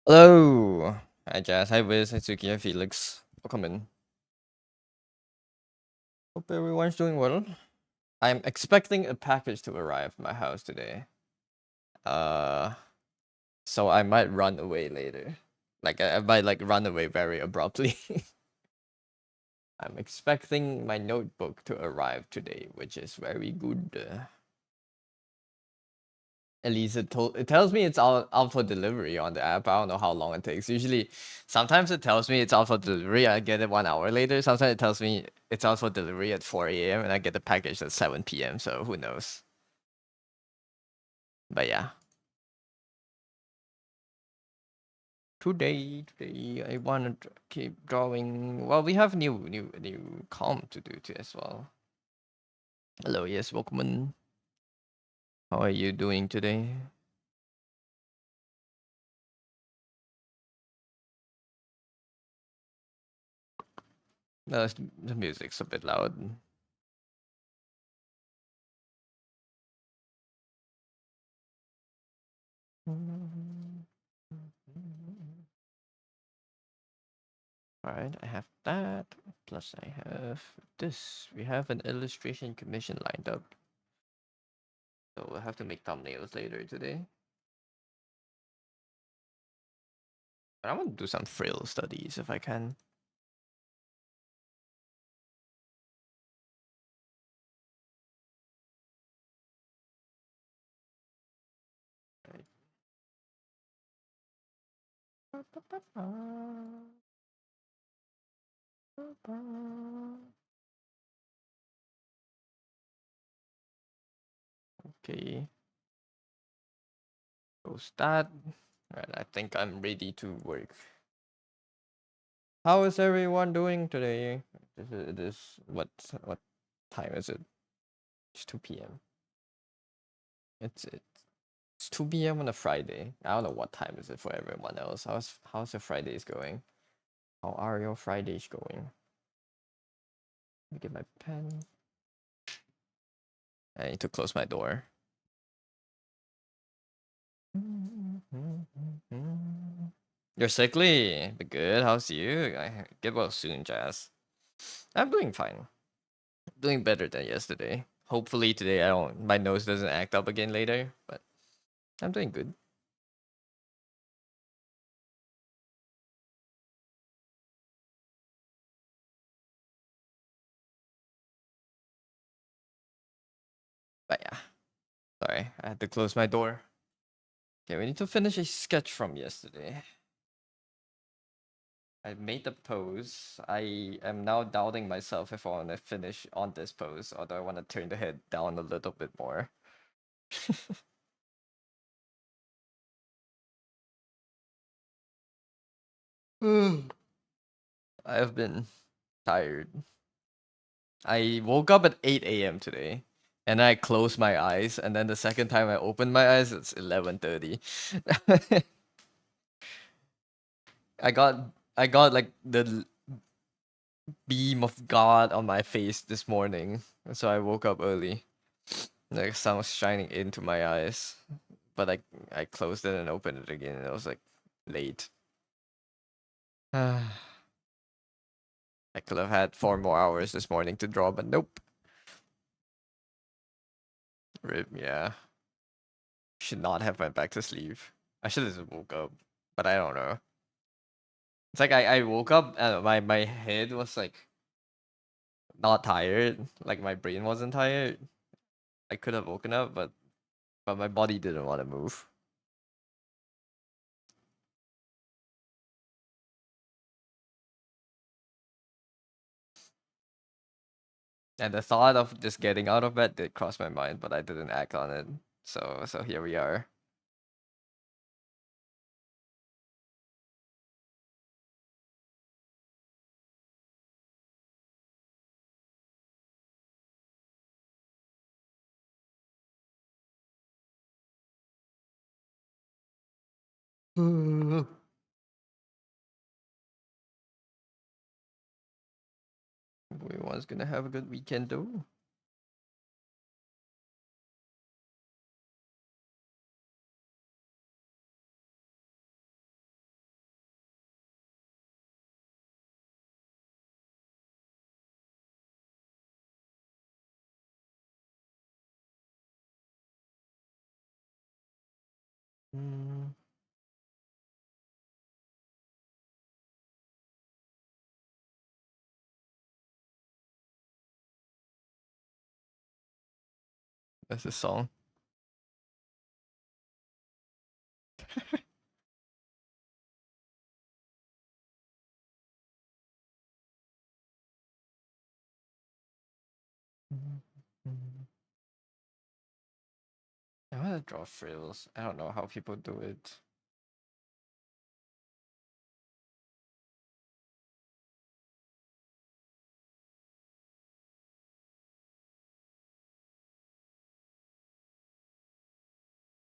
Hello. Hi Jazz. Hi Wiz. Hi Suki. Hi Felix. Welcome in. Hope everyone's doing well. I'm expecting a package to arrive at my house today. Uh, so I might run away later. Like I might like run away very abruptly. I'm expecting my notebook to arrive today, which is very good. At least it tells me it's out for delivery on the app. I don't know how long it takes. Usually, sometimes it tells me it's out for delivery. I get it 1 hour later. Sometimes it tells me it's out for delivery at 4 a.m. and I get the package at 7 p.m. So who knows? But yeah, today I want to keep drawing. Well, we have new comp to do too as well. Hello, yes, welcome in. How are you doing today? The music's a bit loud. Alright, I have that. Plus I have this. We have an illustration commission lined up. So we'll have to make thumbnails later today. But I want to do some frill studies if I can. Okay. Post that. Alright, I think I'm ready to work. How is everyone doing today? What time is it? It's 2 p.m. It's 2 p.m. on a Friday. I don't know what time is it for everyone else. How's your Fridays going? How are your Fridays going? Let me get my pen. I need to close my door. You're sickly, but good. How's you? I get well soon, Jazz. I'm doing fine. Doing better than yesterday. Hopefully today my nose doesn't act up again later, but I'm doing good. But yeah. Sorry, I had to close my door. Okay, we need to finish a sketch from yesterday. I made the pose. I am now doubting myself if I want to finish on this pose, or do I want to turn the head down a little bit more. I've been tired. I woke up at 8 a.m. today, and I closed my eyes, and then the second time I opened my eyes, it's 11:30. I got like the beam of God on my face this morning, so I woke up early. Like sun was shining into my eyes, but I closed it and opened it again, and it was like late. I could have had 4 more hours this morning to draw, but nope. Rip, yeah. Should not have went back to sleep. I should have just woke up, but I don't know. It's like I woke up and my head was like not tired, like my brain wasn't tired. I could have woken up, but my body didn't want to move. And the thought of just getting out of bed did cross my mind, but I didn't act on it. So here we are. Everyone's gonna have a good weekend though. That's the song. I want to draw frills. I don't know how people do it.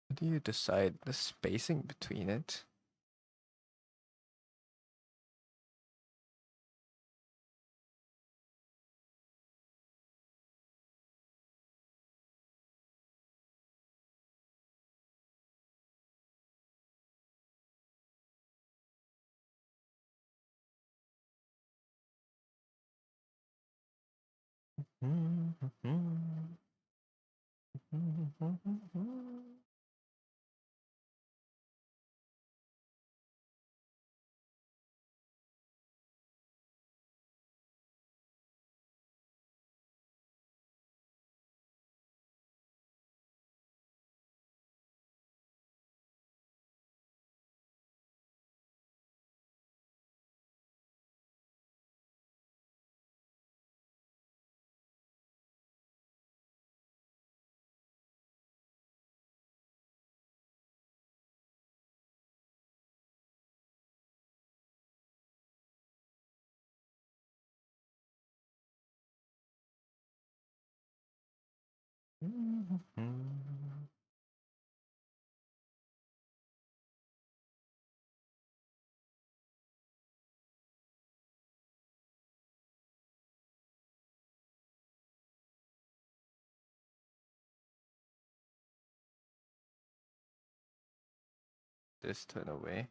How do you decide the spacing between it? This turn away.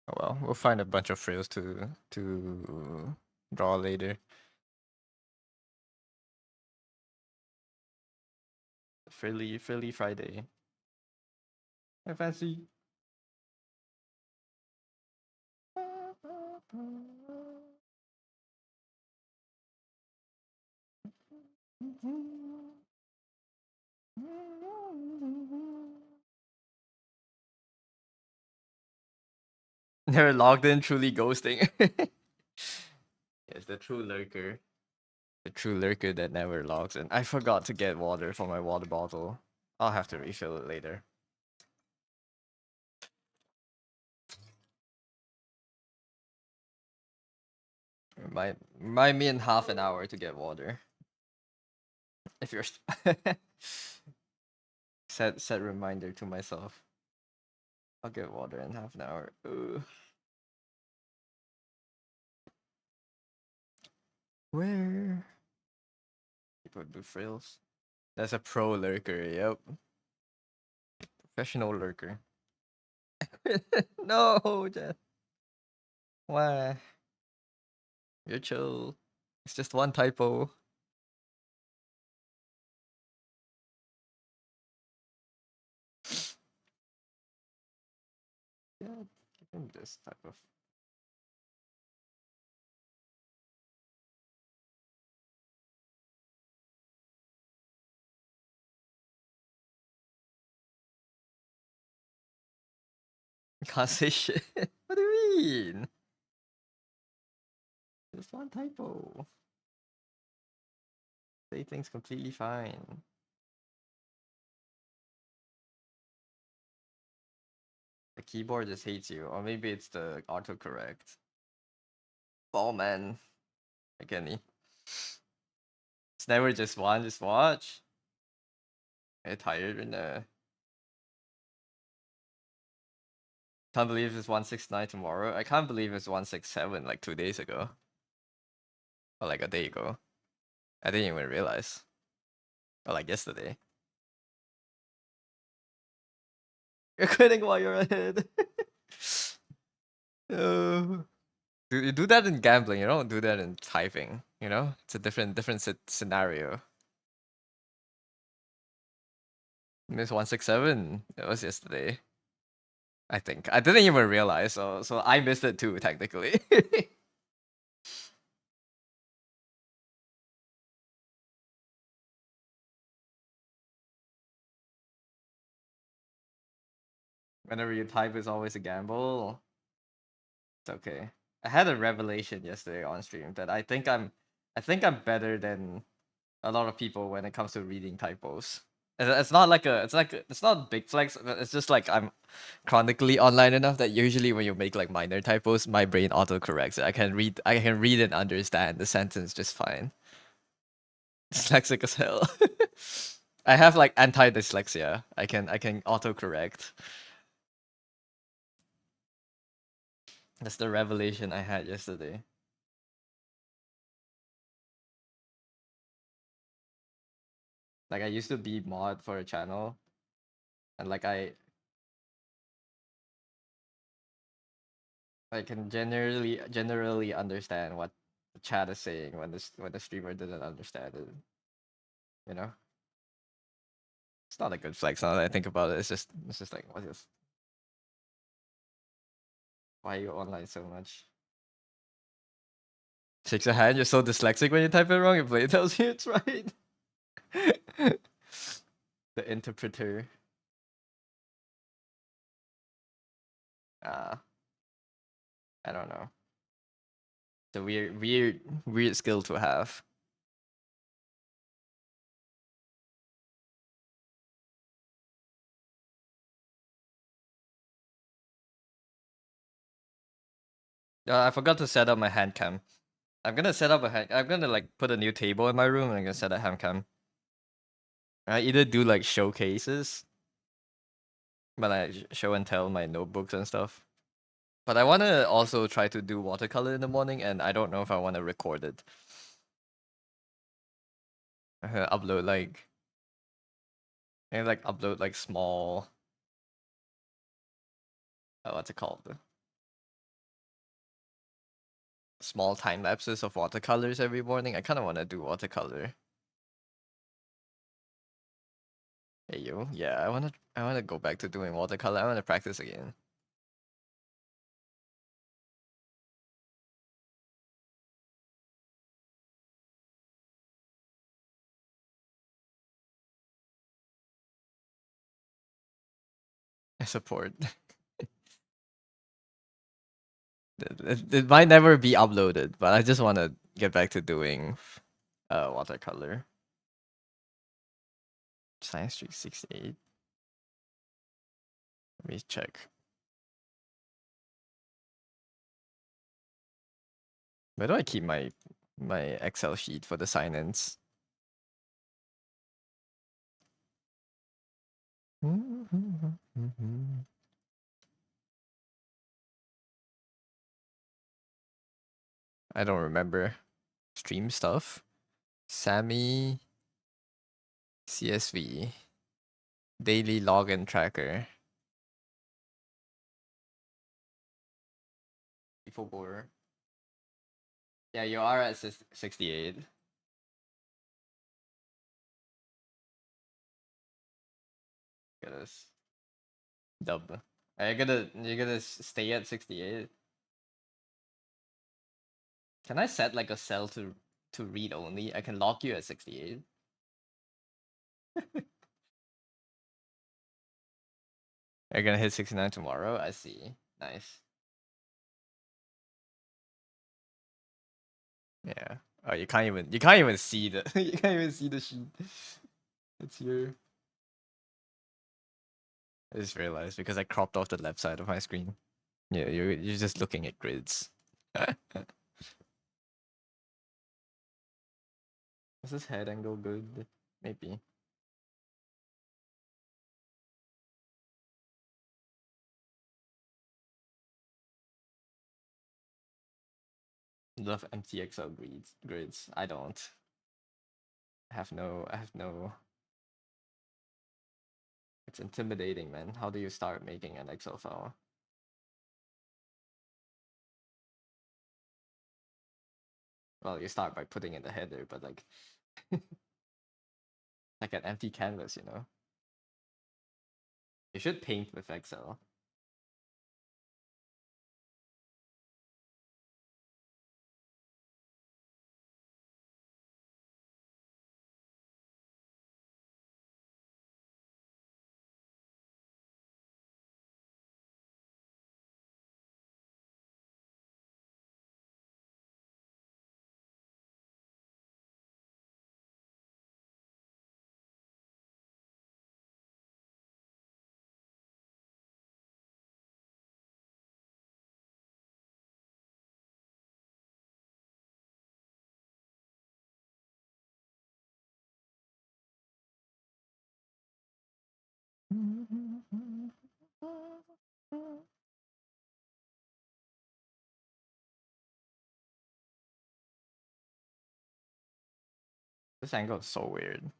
Oh well, we'll find a bunch of frills to draw later. Frilly Friday. I fancy. Never logged in, truly ghosting. Yes, the true lurker. The true lurker that never logs in. I forgot to get water for my water bottle. I'll have to refill it later. Remind me in half an hour to get water. If you're set reminder to myself. I'll get water in half an hour. Ugh. Where people do frills? That's a pro lurker. Yep, professional lurker. No, Jen. Why? You're chill. It's just one typo. Yeah, give him this type of. Can't say shit. What do you mean? Just one typo. Say things completely fine. The keyboard just hates you, or maybe it's the autocorrect. Oh man, again, it's never just one. Just watch. I'm tired and can't believe it's 169 tomorrow. I can't believe it's 167 like 2 days ago, or like a day ago. I didn't even realize. Or like yesterday. You're quitting while you're ahead. Oh. You do that in gambling. You don't do that in typing. You know, it's a different scenario. Miss 167. It was yesterday. I think I didn't even realize. So I missed it too technically. Whenever you type, it's always a gamble. It's okay. I had a revelation yesterday on stream that I think I'm better than a lot of people when it comes to reading typos. It's not like it's not a big flex. It's just like I'm chronically online enough that usually when you make like minor typos, my brain auto corrects it. I can read and understand the sentence just fine. Dyslexic as hell. I have like anti dyslexia. I can auto correct. That's the revelation I had yesterday. Like I used to be mod for a channel, and like I can generally understand what the chat is saying when the streamer didn't understand it. You know, it's not a good flex. Now that I think about it, it's just like what is why are you online so much? Shakes your hand. You're so dyslexic when you type it wrong. Your play tells you it's right. The interpreter. Ah, I don't know. It's a weird skill to have. I forgot to set up my hand cam. I'm gonna set up a hand. I'm gonna like put a new table in my room and I'm gonna set a hand cam. I either do like showcases, but I show and tell my notebooks and stuff. But I wanna also try to do watercolor in the morning, and I don't know if I wanna record it. Upload like, maybe like upload like small. What's it called? Small time lapses of watercolors every morning. I kind of want to do watercolor. Hey yo, yeah, I wanna go back to doing watercolor. I wanna practice again. I support. It might never be uploaded, but I just want to get back to doing watercolor. Science Street 68. Let me check. Where do I keep my Excel sheet for the sign-ins? I don't remember. Stream stuff. Sammy CSV. Daily login tracker. before border. Yeah, you are at 68. Look at this. Dub. Are you gonna stay at 68? Can I set like a cell to read only? I can lock you at 68. You're gonna hit 69 tomorrow? I see. Nice. Yeah. Oh, you can't even see the you can't even see the sheet. It's here. I just realized because I cropped off the left side of my screen. Yeah, you're just looking at grids. Is this head angle good? Maybe. Love MTXL grids. I don't. I have no. It's intimidating, man. How do you start making an Excel file? Well, you start by putting in the header, but like like an empty canvas, you know? You should paint with Excel. This angle is so weird.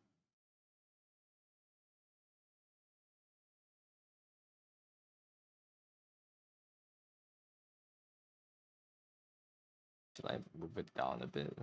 Should I move it down a bit?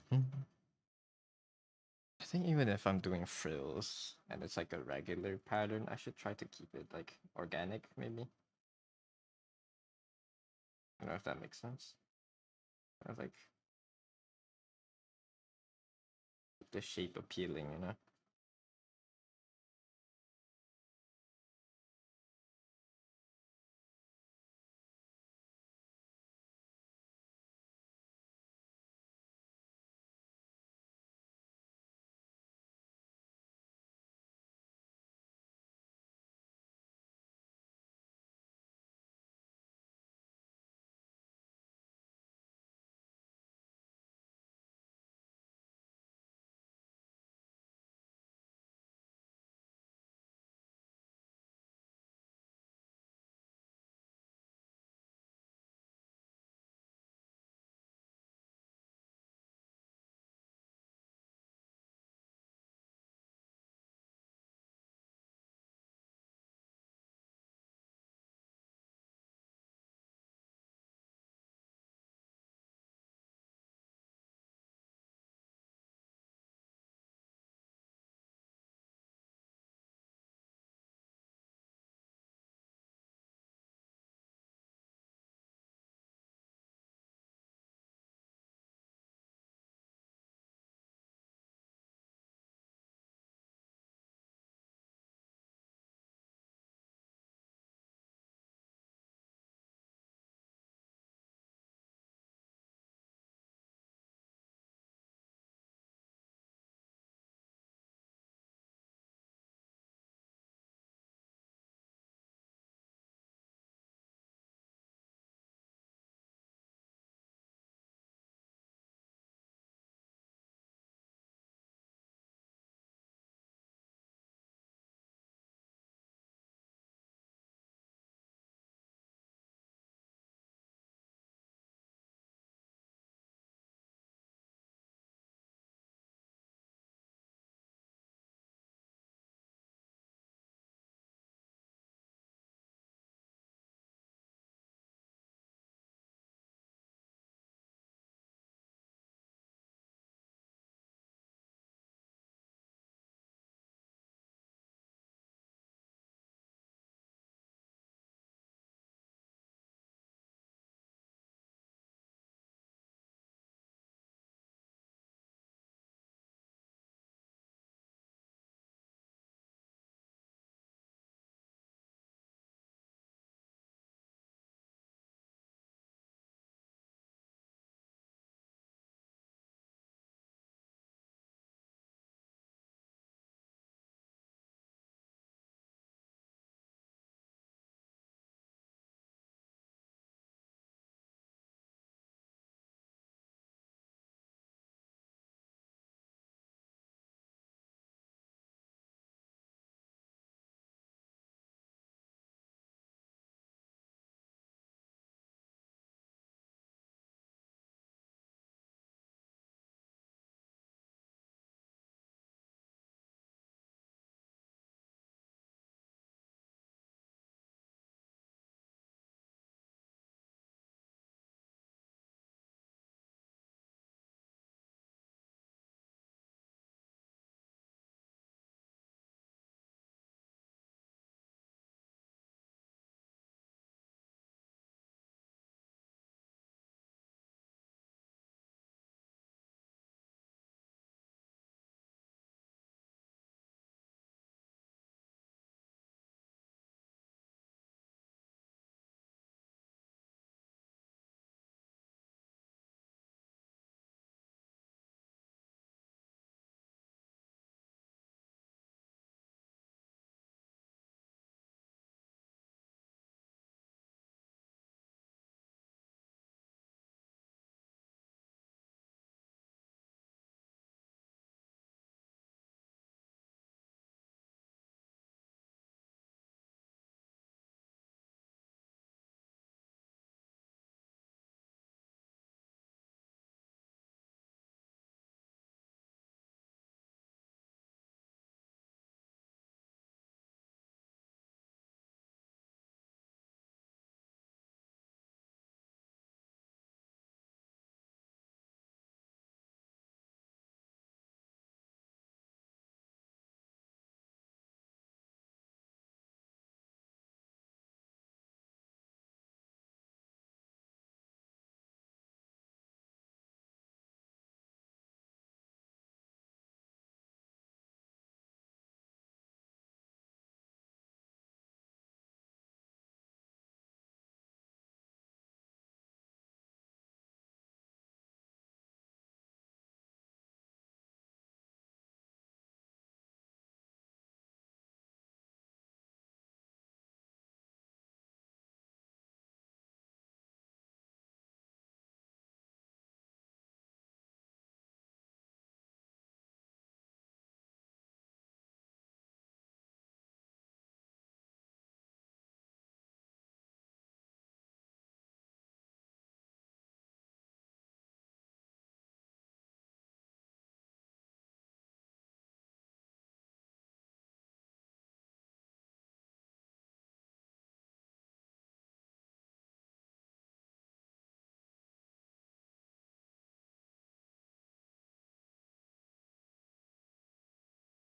I think even if I'm doing frills and it's like a regular pattern, I should try to keep it like organic, maybe. I don't know if that makes sense. Kind of like the shape appealing, you know?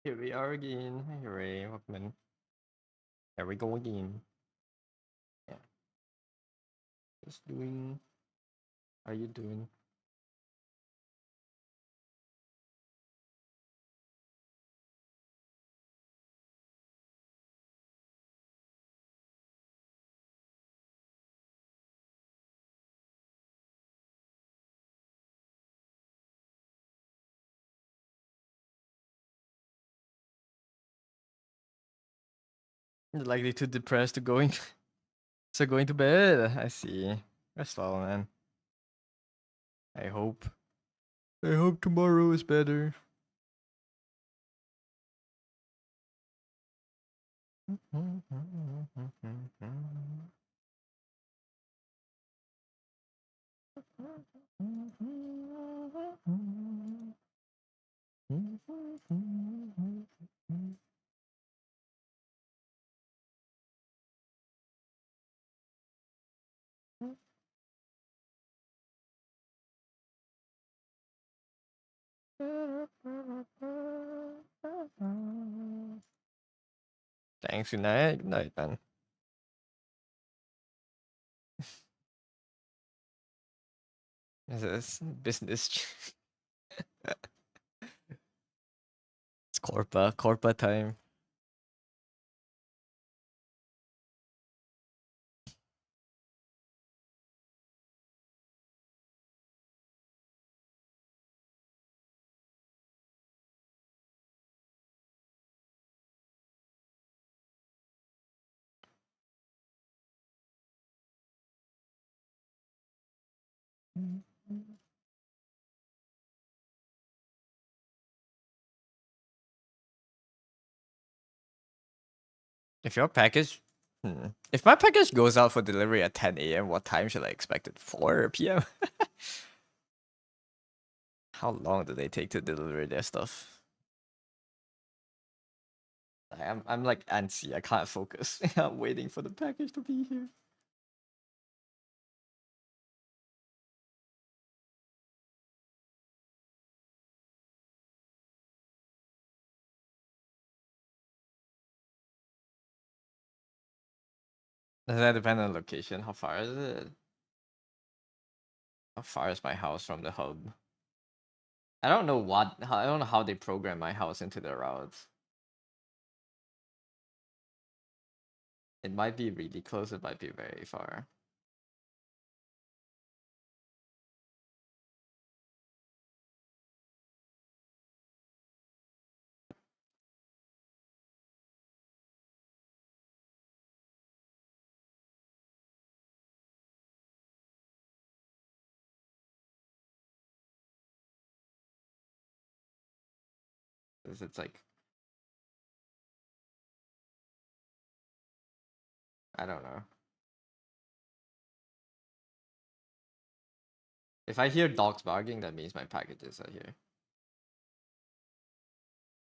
Here we are again. Hey Ray, welcome in. Here we go again. Yeah. Just doing. How are you doing? You're likely too depressed to going so going to bed. I see. Rest well, man. I hope. I hope tomorrow is better. Thanks, good night. Good night, man. This is business. It's Corpa time. If your package, if my package goes out for delivery at 10 a.m., what time should I expect it? 4 p.m. How long do they take to deliver their stuff? I'm like antsy. I can't focus. I'm waiting for the package to be here. Does that depend on location? How far is it? How far is my house from the hub? I don't know I don't know how they program my house into the routes. It might be really close, it might be very far. It's like, I don't know. If I hear dogs barking, that means my packages are here.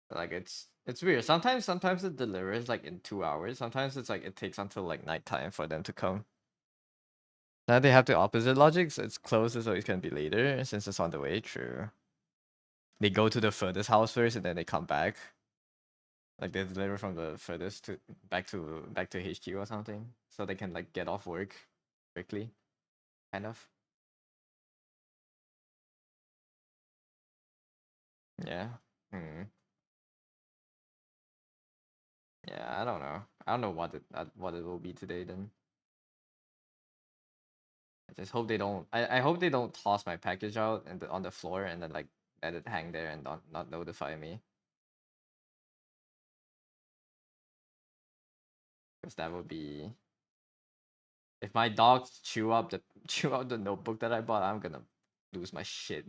Like it's weird. Sometimes it delivers like in 2 hours. Sometimes it's like it takes until like nighttime for them to come. Now they have the opposite logic, so it's closer so it can be later since it's on the way. True. They go to the furthest house first and then they come back. Like they deliver from the furthest to back to HQ or something. So they can like get off work quickly. Kind of. Yeah. Hmm. Yeah, I don't know. I don't know what it will be today then. I just hope they don't. I hope they don't toss my package out and on the floor and then like let it hang there and not notify me. Because that would be, if my dogs chew up the notebook that I bought, I'm gonna lose my shit.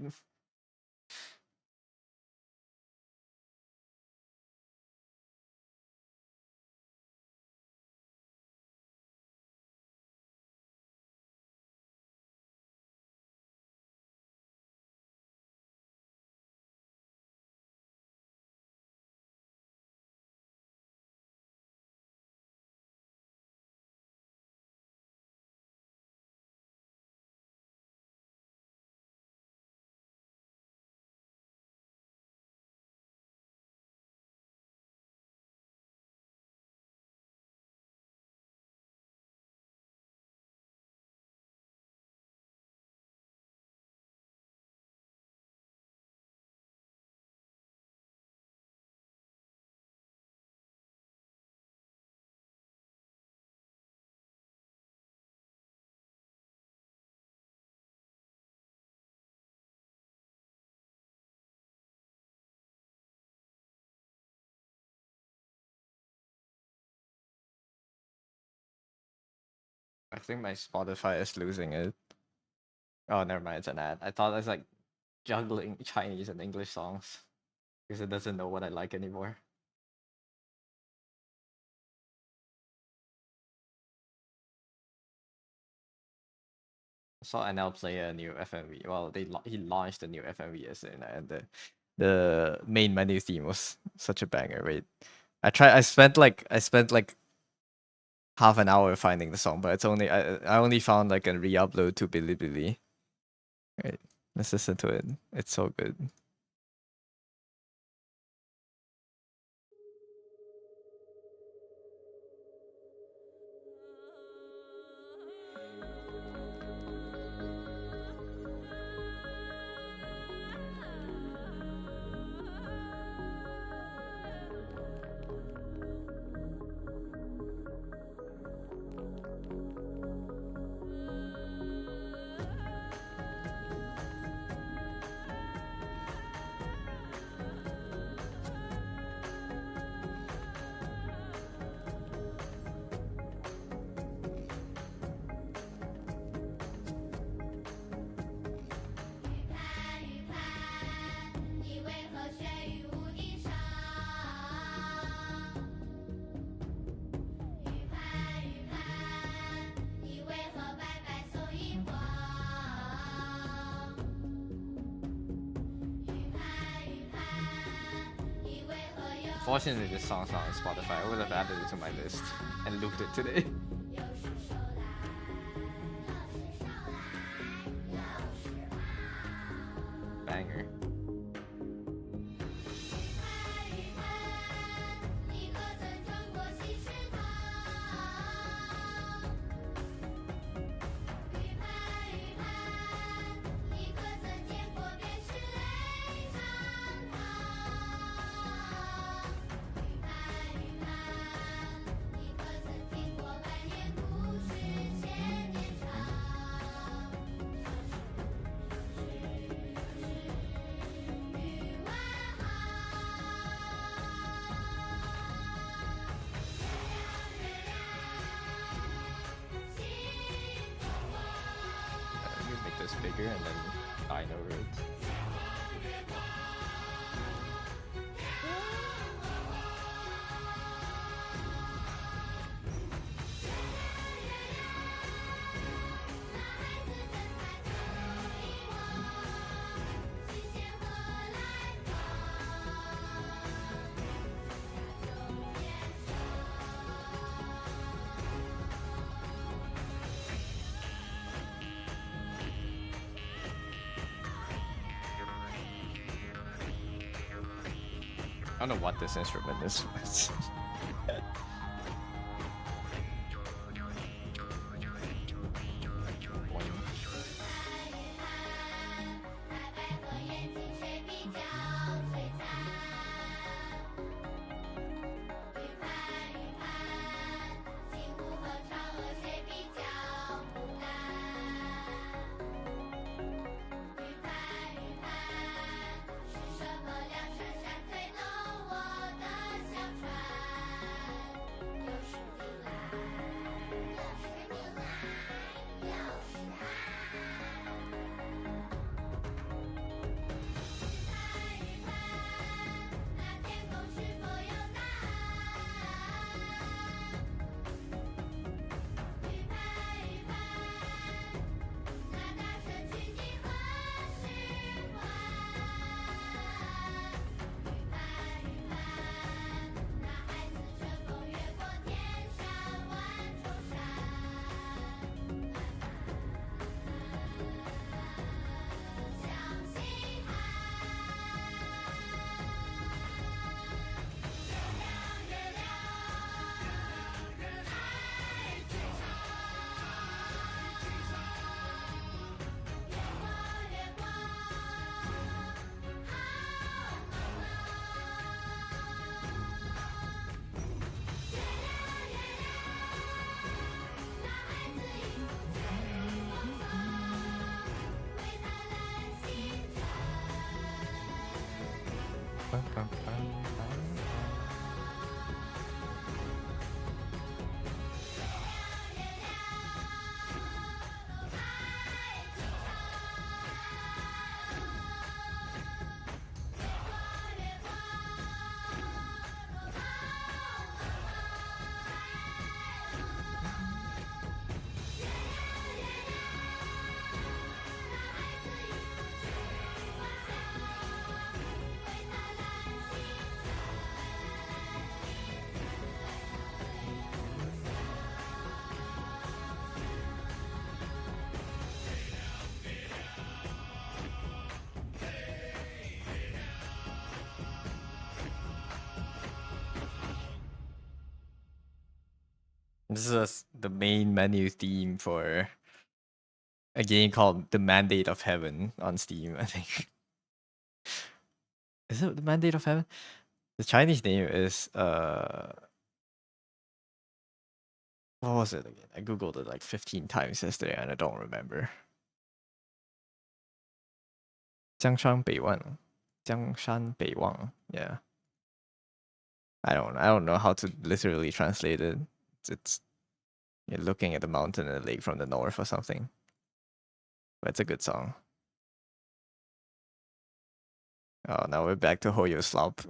I think my Spotify is losing it. Oh, never mind. It's an ad. I thought it was like juggling Chinese and English songs because it doesn't know what I like anymore. I saw NL play a new FMV. Well, he launched a new FMV yesterday, and the main menu theme was such a banger. Wait, I spent like half an hour finding the song, but I only found like a re-upload to Bilibili. Right, let's listen to it. It's so good. Fortunately, this song's not on Spotify. I would have added it to my list and looped it today. Banger. Let me make this bigger and then dine over it. I don't know what this instrument is. This is the main menu theme for a game called The Mandate of Heaven on Steam, I think. Is it The Mandate of Heaven? The Chinese name is what was it again? I googled it like 15 times yesterday and I don't remember. Jiangshan Beiwan. Jiangshan Beiwang. Yeah. I don't know how to literally translate it. It's you're looking at the mountain and the lake from the north or something. But it's a good song. Oh, now we're back to Hoyo Slop.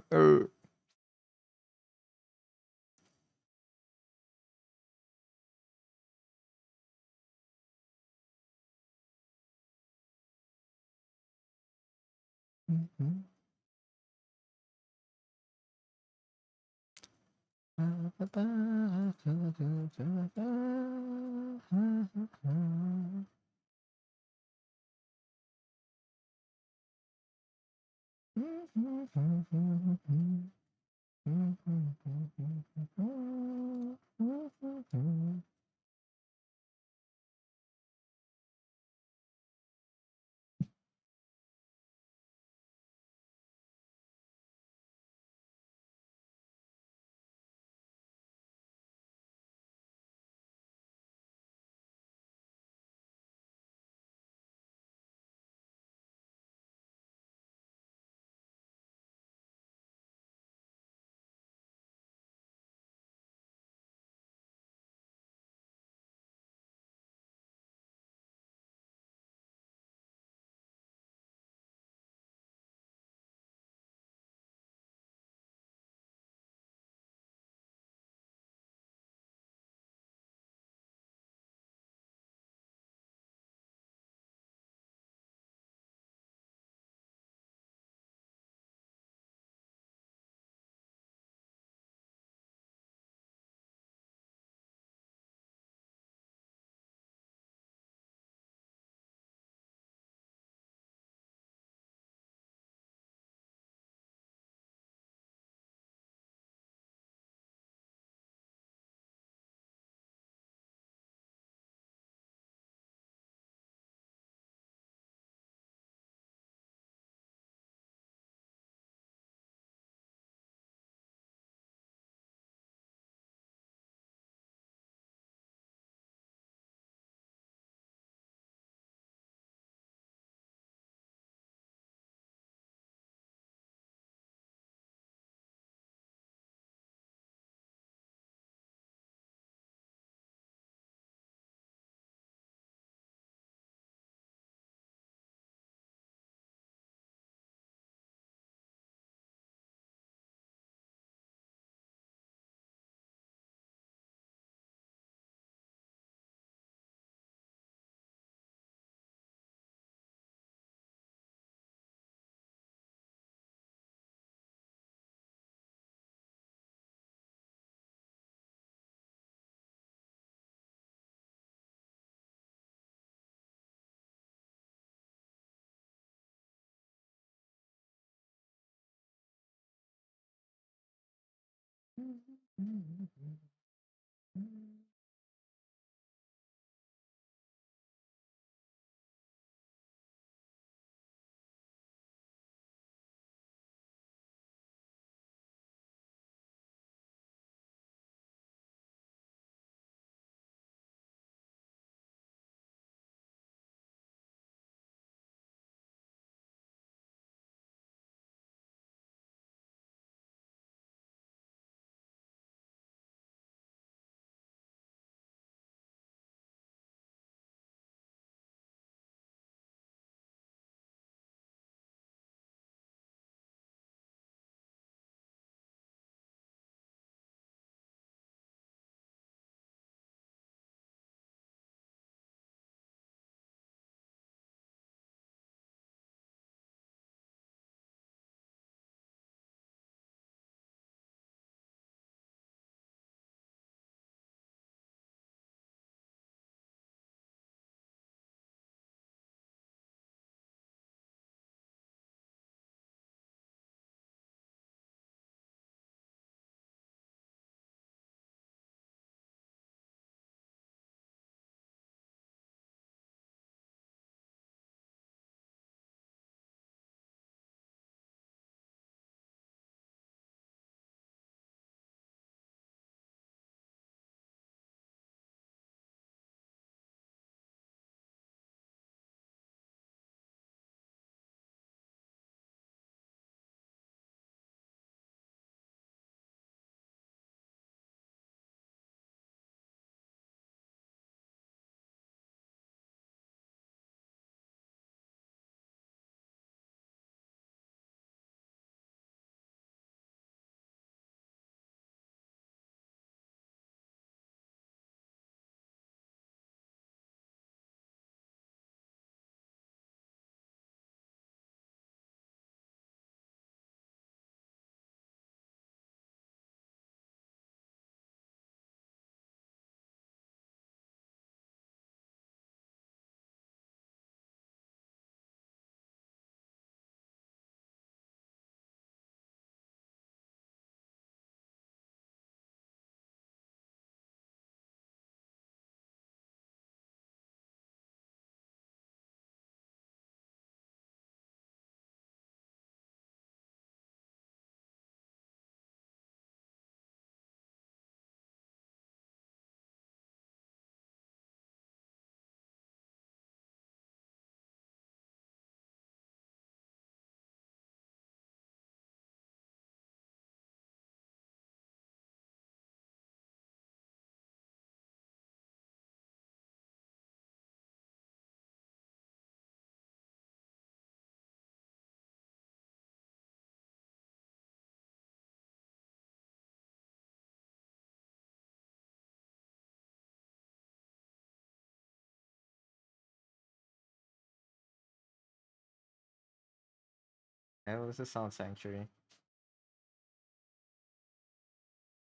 Yeah, this is Sound Sanctuary.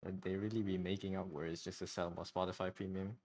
Would they really be making up words just to sell more Spotify Premium?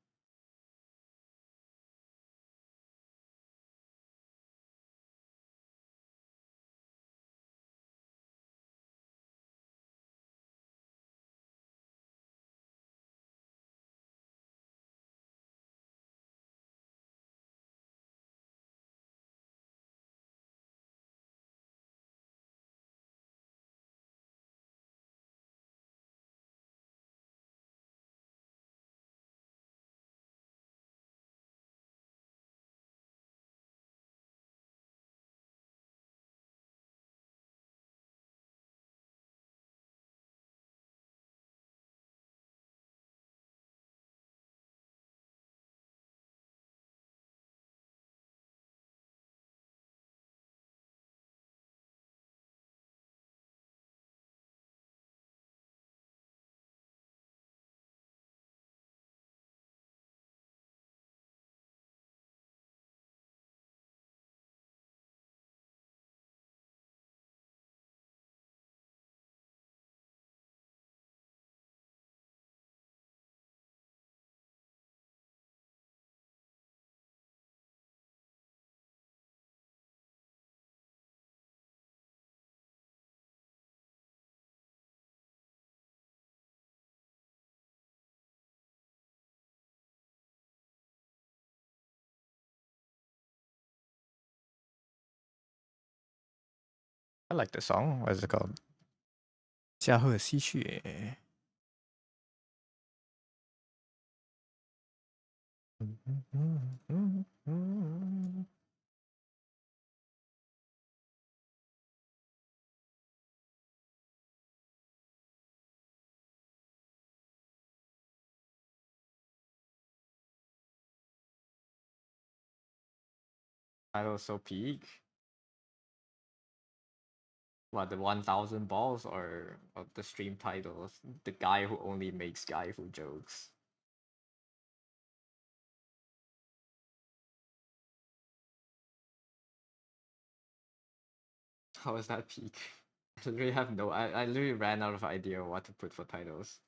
I like the song. What is it called? 驾鹤西去. Title so peak. What, the 1000 balls or the stream titles? The guy who only makes guy who jokes. How is that peak? I literally have no. I literally ran out of idea what to put for titles.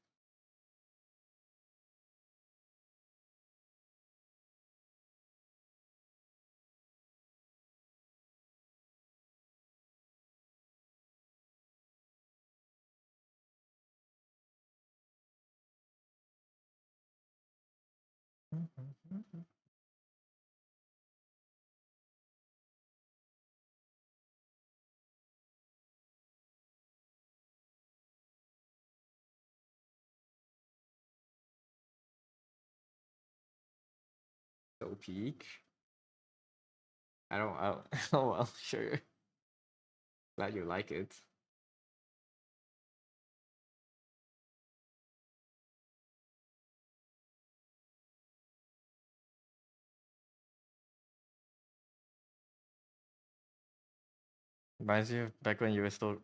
So peak. I don't. Oh well, sure. Glad you like it. Reminds you of back when you were still.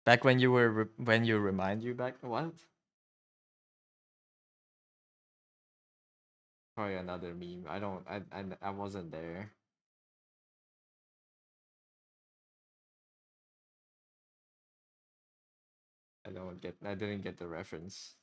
Back when you were when you remind you back what? Probably another meme. I don't. I wasn't there. I don't get. I didn't get the reference.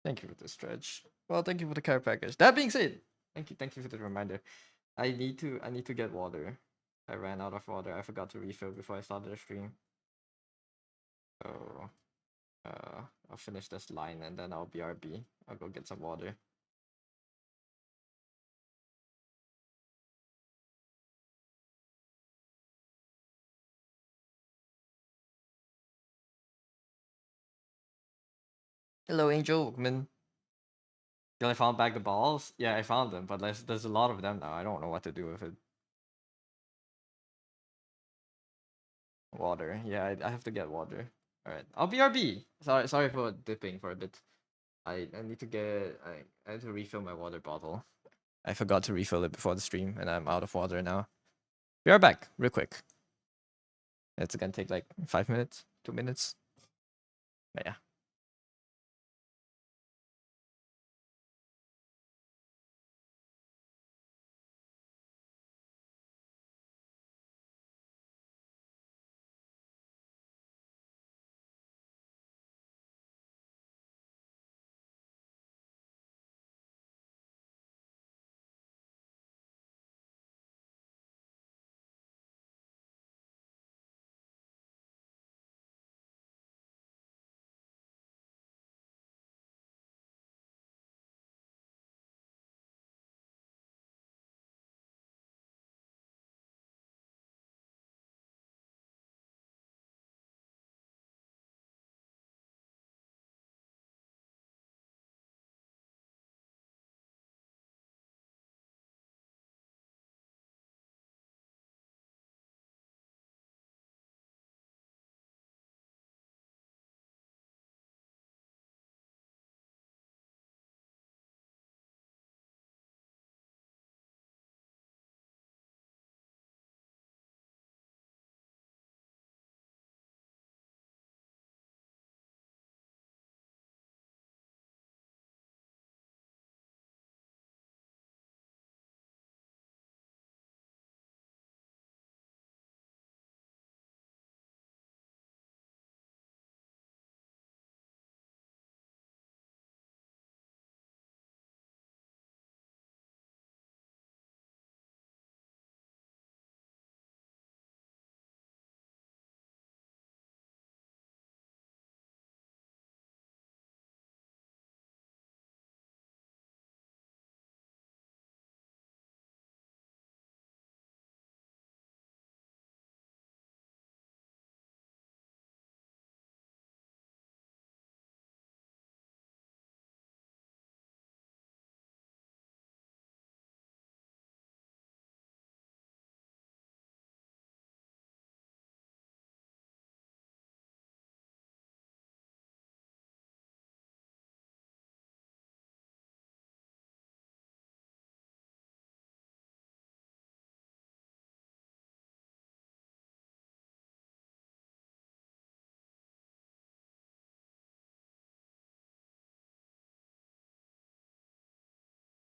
Thank you for the stretch. Well, thank you for the care package. That being said, thank you for the reminder. I need to get water. I ran out of water. I forgot to refill before I started the stream. So I'll finish this line and then I'll BRB. I'll go get some water. Hello, Angel. Man. Did I found back the balls? Yeah, I found them, but there's a lot of them now. I don't know what to do with it. Water. Yeah, I have to get water. All right, I'll BRB. Sorry for dipping for a bit. I need to get I need to refill my water bottle. I forgot to refill it before the stream, and I'm out of water now. Be right back, real quick. It's gonna take like 5 minutes, 2 minutes. But yeah.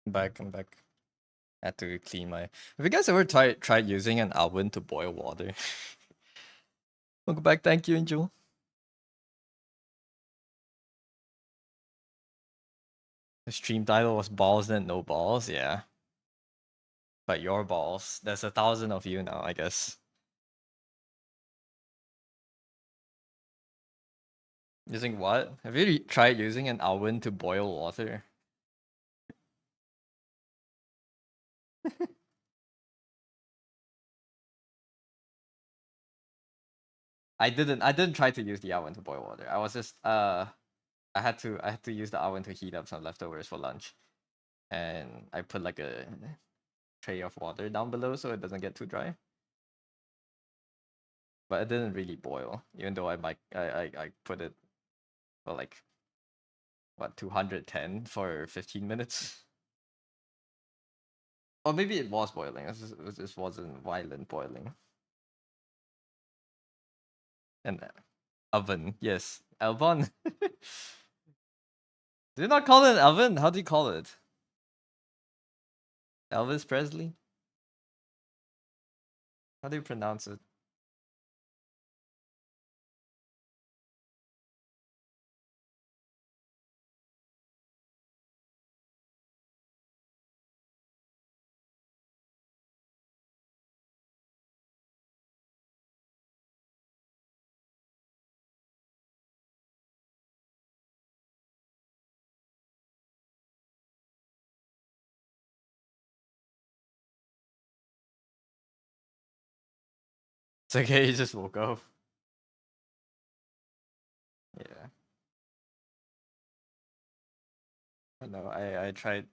I'm back. I had to clean my. Have you guys ever tried using an oven to boil water? Welcome back, thank you, Angel. The stream title was balls then no balls, yeah. But your balls. There's 1,000 of you now, I guess. Using what? Have you tried using an oven to boil water? I didn't try to use the oven to boil water. I was just I had to use the oven to heat up some leftovers for lunch. And I put like a tray of water down below so it doesn't get too dry. But it didn't really boil, even though I put it for like what 210 for 15 minutes. Or maybe it was boiling. It just wasn't violent boiling. And oven, yes, Elbon. Do you not call it an oven? How do you call it? Elvis Presley? How do you pronounce it? It's okay, he just woke up. Yeah. I know. I tried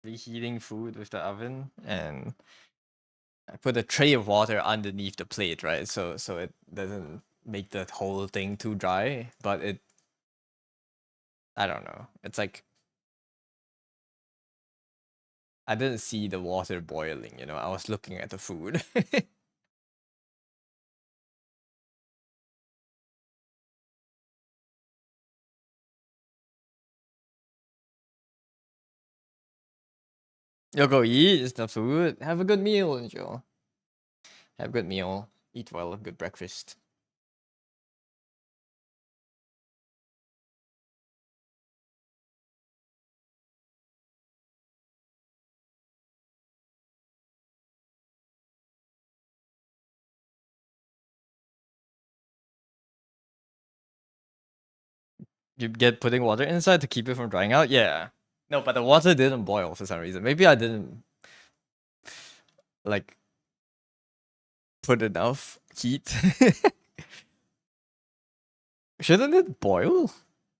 reheating food with the oven, and I put a tray of water underneath the plate, right? So it doesn't make the whole thing too dry, but I don't know. It's like I didn't see the water boiling, you know. I was looking at the food. You'll go eat the food. Have a good meal, Joe. Have a good meal. Eat well. Good breakfast. You get putting water inside to keep it from drying out? Yeah. No, but the water didn't boil for some reason. Maybe I didn't like put enough heat. Shouldn't it boil?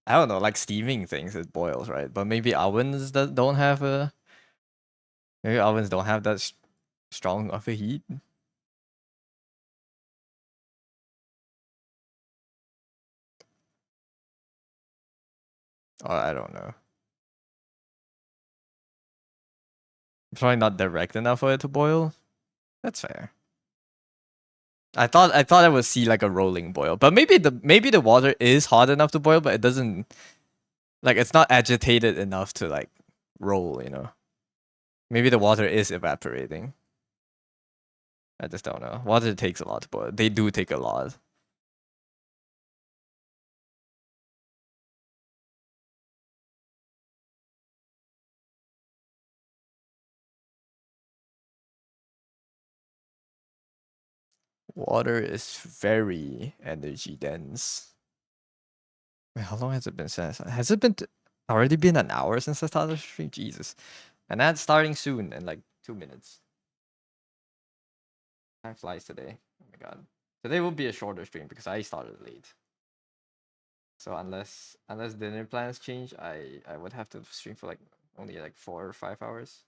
I don't know, like steaming things it boils, right? But maybe ovens that don't have a maybe ovens don't have that strong of a heat. Or I don't know. Probably not direct enough for it to boil. That's fair. I thought I would see like a rolling boil, but maybe the water is hot enough to boil, but it doesn't like it's not agitated enough to like roll. You know, maybe the water is evaporating. I just don't know. Water takes a lot to boil. They do take a lot. Water is very energy dense. Wait, how long has it been since? Has it been already been an hour since I started the stream? Jesus, and that's starting soon in like 2 minutes. Time flies today. Oh my god. Today will be a shorter stream because I started late. So unless dinner plans change, I would have to stream for like only like 4 or 5 hours.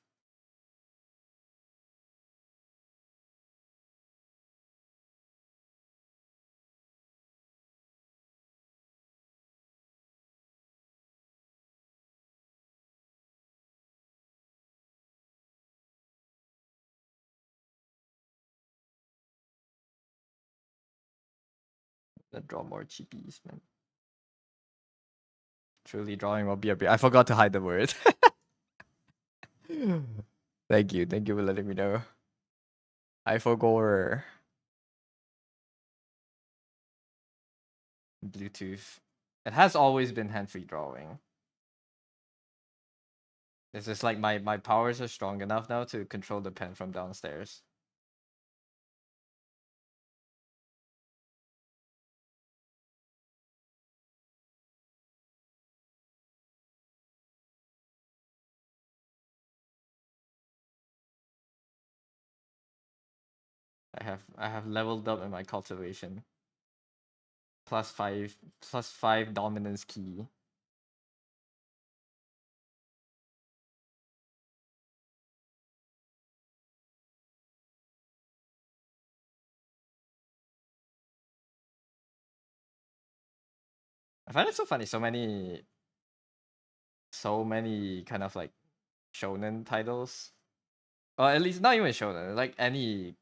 Then draw more cheapies, man. Truly drawing will be a bit. I forgot to hide the word. Thank you for letting me know. I forgot. Bluetooth. It has always been hand-free drawing. It's just like my powers are strong enough now to control the pen from downstairs. I have leveled up in my cultivation. +5 dominance key. I find it so funny. So many kind of like shonen titles. Or at least not even shonen. Like any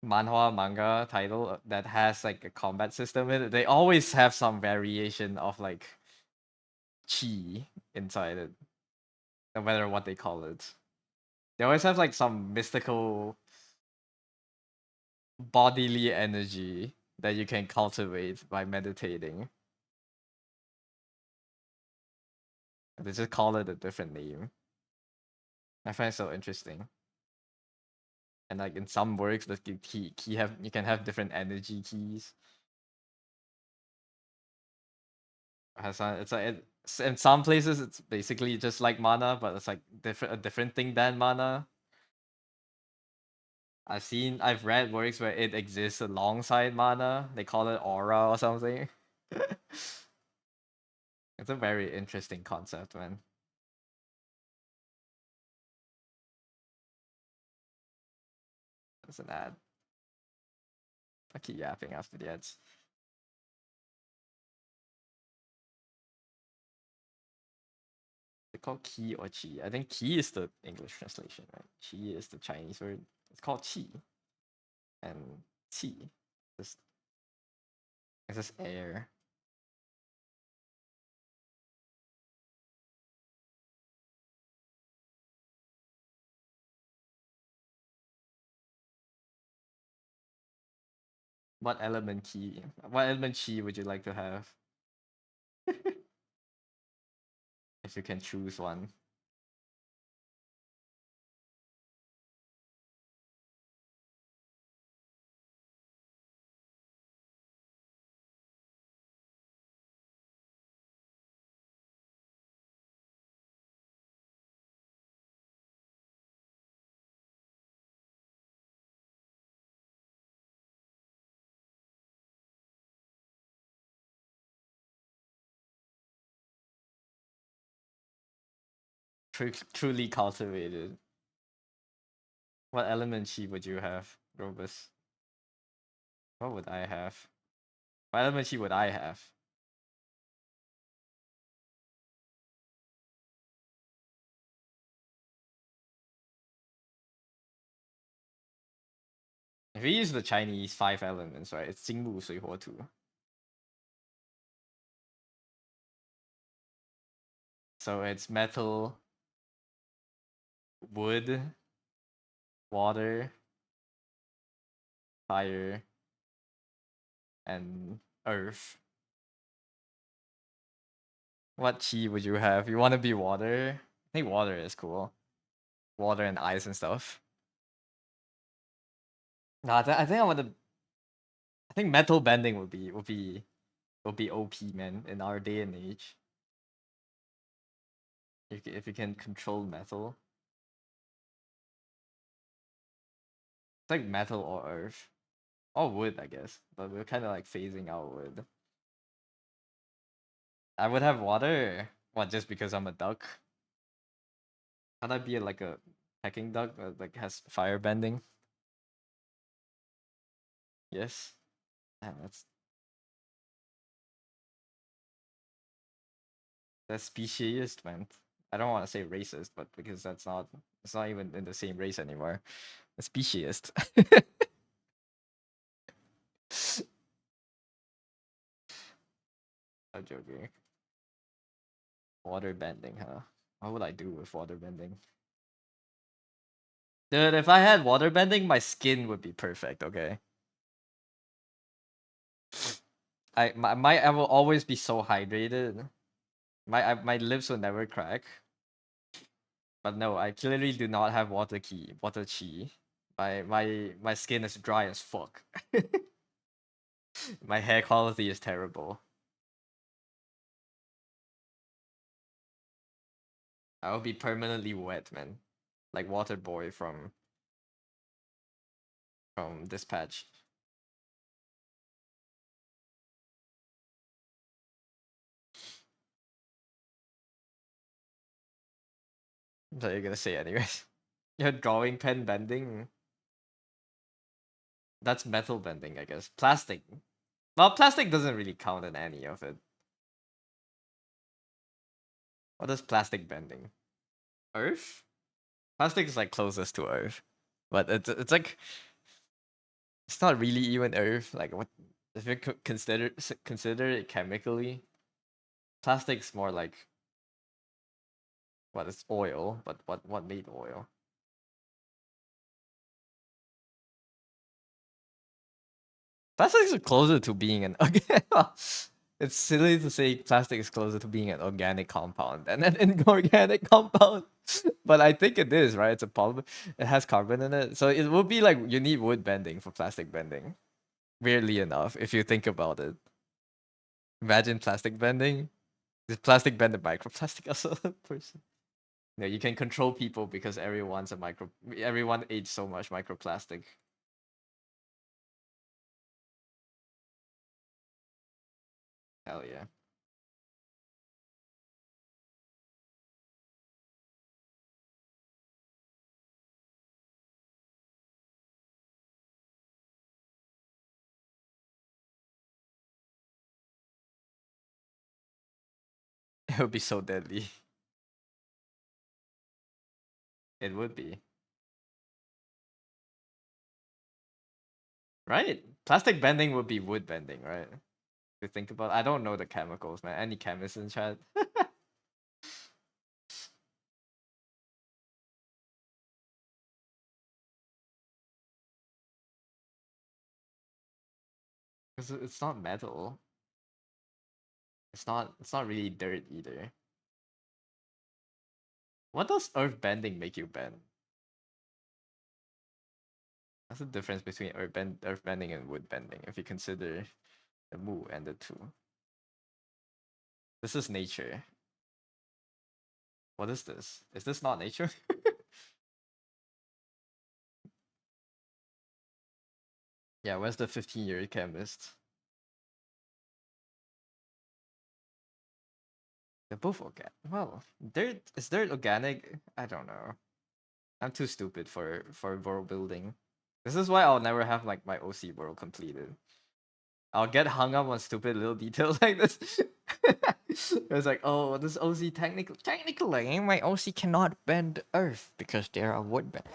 manhwa manga title that has like a combat system in it. They always have some variation of like chi inside it, no matter what they call it. They always have like some mystical bodily energy that you can cultivate by meditating. They just call it a different name. I find it so interesting. And like in some works, that you can have different energy keys. It's like in some places it's basically just like mana, but it's like a different thing than mana. I've read works where it exists alongside mana. They call it aura or something. It's a very interesting concept, man. It's an ad. I keep yapping after the ads. called qi or qi? I think qi is the English translation, right? Qi is the Chinese word. It's called qi. And qi is it's just air. What element qi? What element qi would you like to have? If you can choose one. Truly cultivated. What element chi would you have, Robus? What would I have? What element chi would I have? If we use the Chinese 5 elements, right? It's 金木水火土. So it's metal, wood, water, fire, and earth. What chi would you have? You want to be water? I think water is cool. Water and ice and stuff. No, I think I want to. I think metal bending would be OP, man, in our day and age. If you can control metal, it's like metal or earth or wood, I guess. But we're kind of like phasing out wood. I would have water. What? Just because I'm a duck? Can I be like a Peking duck that like has fire bending? Yes. Yeah, that's speciesist, man. I don't want to say racist, but because it's not even in the same race anymore. A speciesist. I'm joking. Water bending, huh? What would I do with water bending? Dude, if I had water bending, my skin would be perfect, okay? I will always be so hydrated. My lips will never crack. But no, I clearly do not have water chi. My skin is dry as fuck. My hair quality is terrible. I will be permanently wet, man. Like Water Boy from Dispatch. So you're gonna say anyways. Your drawing pen bending. That's metal bending, I guess. Plastic. Well, plastic doesn't really count in any of it. What is plastic bending? Earth? Plastic is like closest to Earth. But it's like it's not really even Earth. Like what if you consider it chemically? Plastic's more like what is oil, but what made oil? Plastic is closer to being an it's silly to say plastic is closer to being an organic compound than an inorganic compound. But I think it is, right? It's a polymer. It has carbon in it. So it would be like you need wood bending for plastic bending. Weirdly enough, if you think about it. Imagine plastic bending. Is plastic bend the microplastic as a person? No, you can control people because everyone ate so much microplastic. Hell yeah. It would be so deadly. It would be. Right? Plastic bending would be wood bending, right? To think about, I don't know the chemicals, man. Any chemists in chat? Because it's not metal. It's not. It's not really dirt either. What does earth bending make you bend? What's the difference between earth bending and wood bending if you consider the mu and the two? This is nature. What is this? Is this not nature? Yeah, where's the 15-year chemist? They're both organic. Well, dirt is dirt organic? I don't know. I'm too stupid for world building. This is why I'll never have like my OC world completed. I'll get hung up on stupid little details like this. It's like, oh, this OC technically my OC cannot bend Earth because they're a wood bend.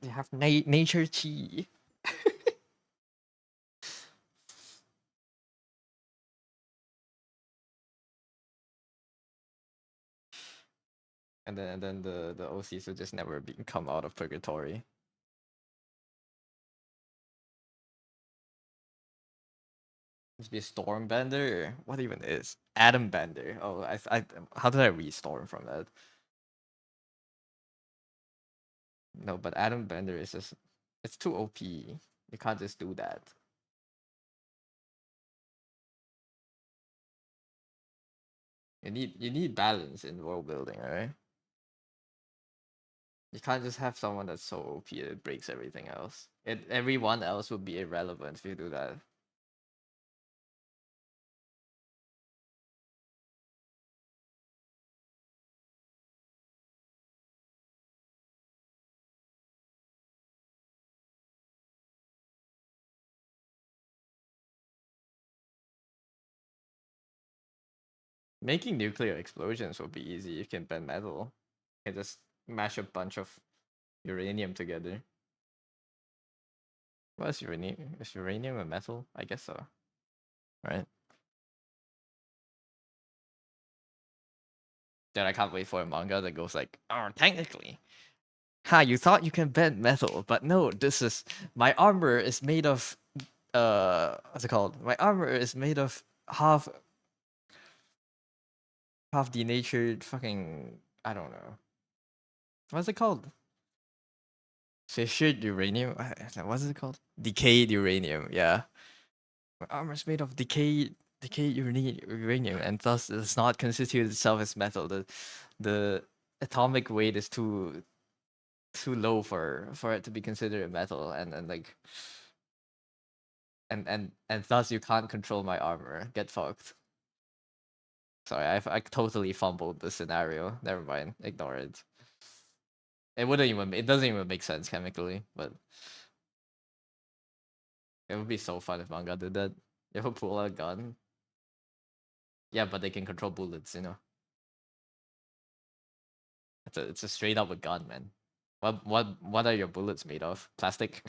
They have nature chi. And then the OCs will just never come out of purgatory. Must be a storm bender. What even is atom bender? Oh, I how did I read storm from that? No, but atom bender is just it's too OP. You can't just do that. You need balance in world building, right? You can't just have someone that's so OP it breaks everything else. Everyone else would be irrelevant if you do that. Making nuclear explosions would be easy. You can bend metal. You can just mash a bunch of uranium together. What is uranium? Is uranium a metal? I guess so. Right? Then I can't wait for a manga that goes like, oh, technically. Ha, you thought you can bend metal, but no, this is my armor is made of what's it called? My armor is made of half denatured fucking I don't know. What's it called? Fissured uranium? What's it called? Decayed uranium, yeah. My armor is made of decayed uranium and thus does not constitute itself as metal. The atomic weight is too low for it to be considered a metal and like and thus you can't control my armor. Get fucked. Sorry, I totally fumbled the scenario. Never mind. Ignore it. It doesn't even make sense chemically, but it would be so fun if manga did that. You ever pull out a gun? Yeah, but they can control bullets, you know. It's a straight up a gun, man. What are your bullets made of? Plastic?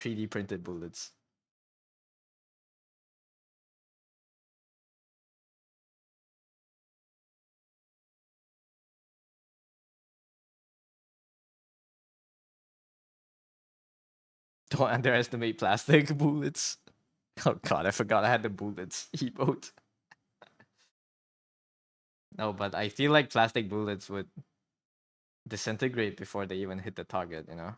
3D printed bullets. Don't underestimate plastic bullets. Oh god, I forgot I had the bullets emote. No, but I feel like plastic bullets would disintegrate before they even hit the target, you know?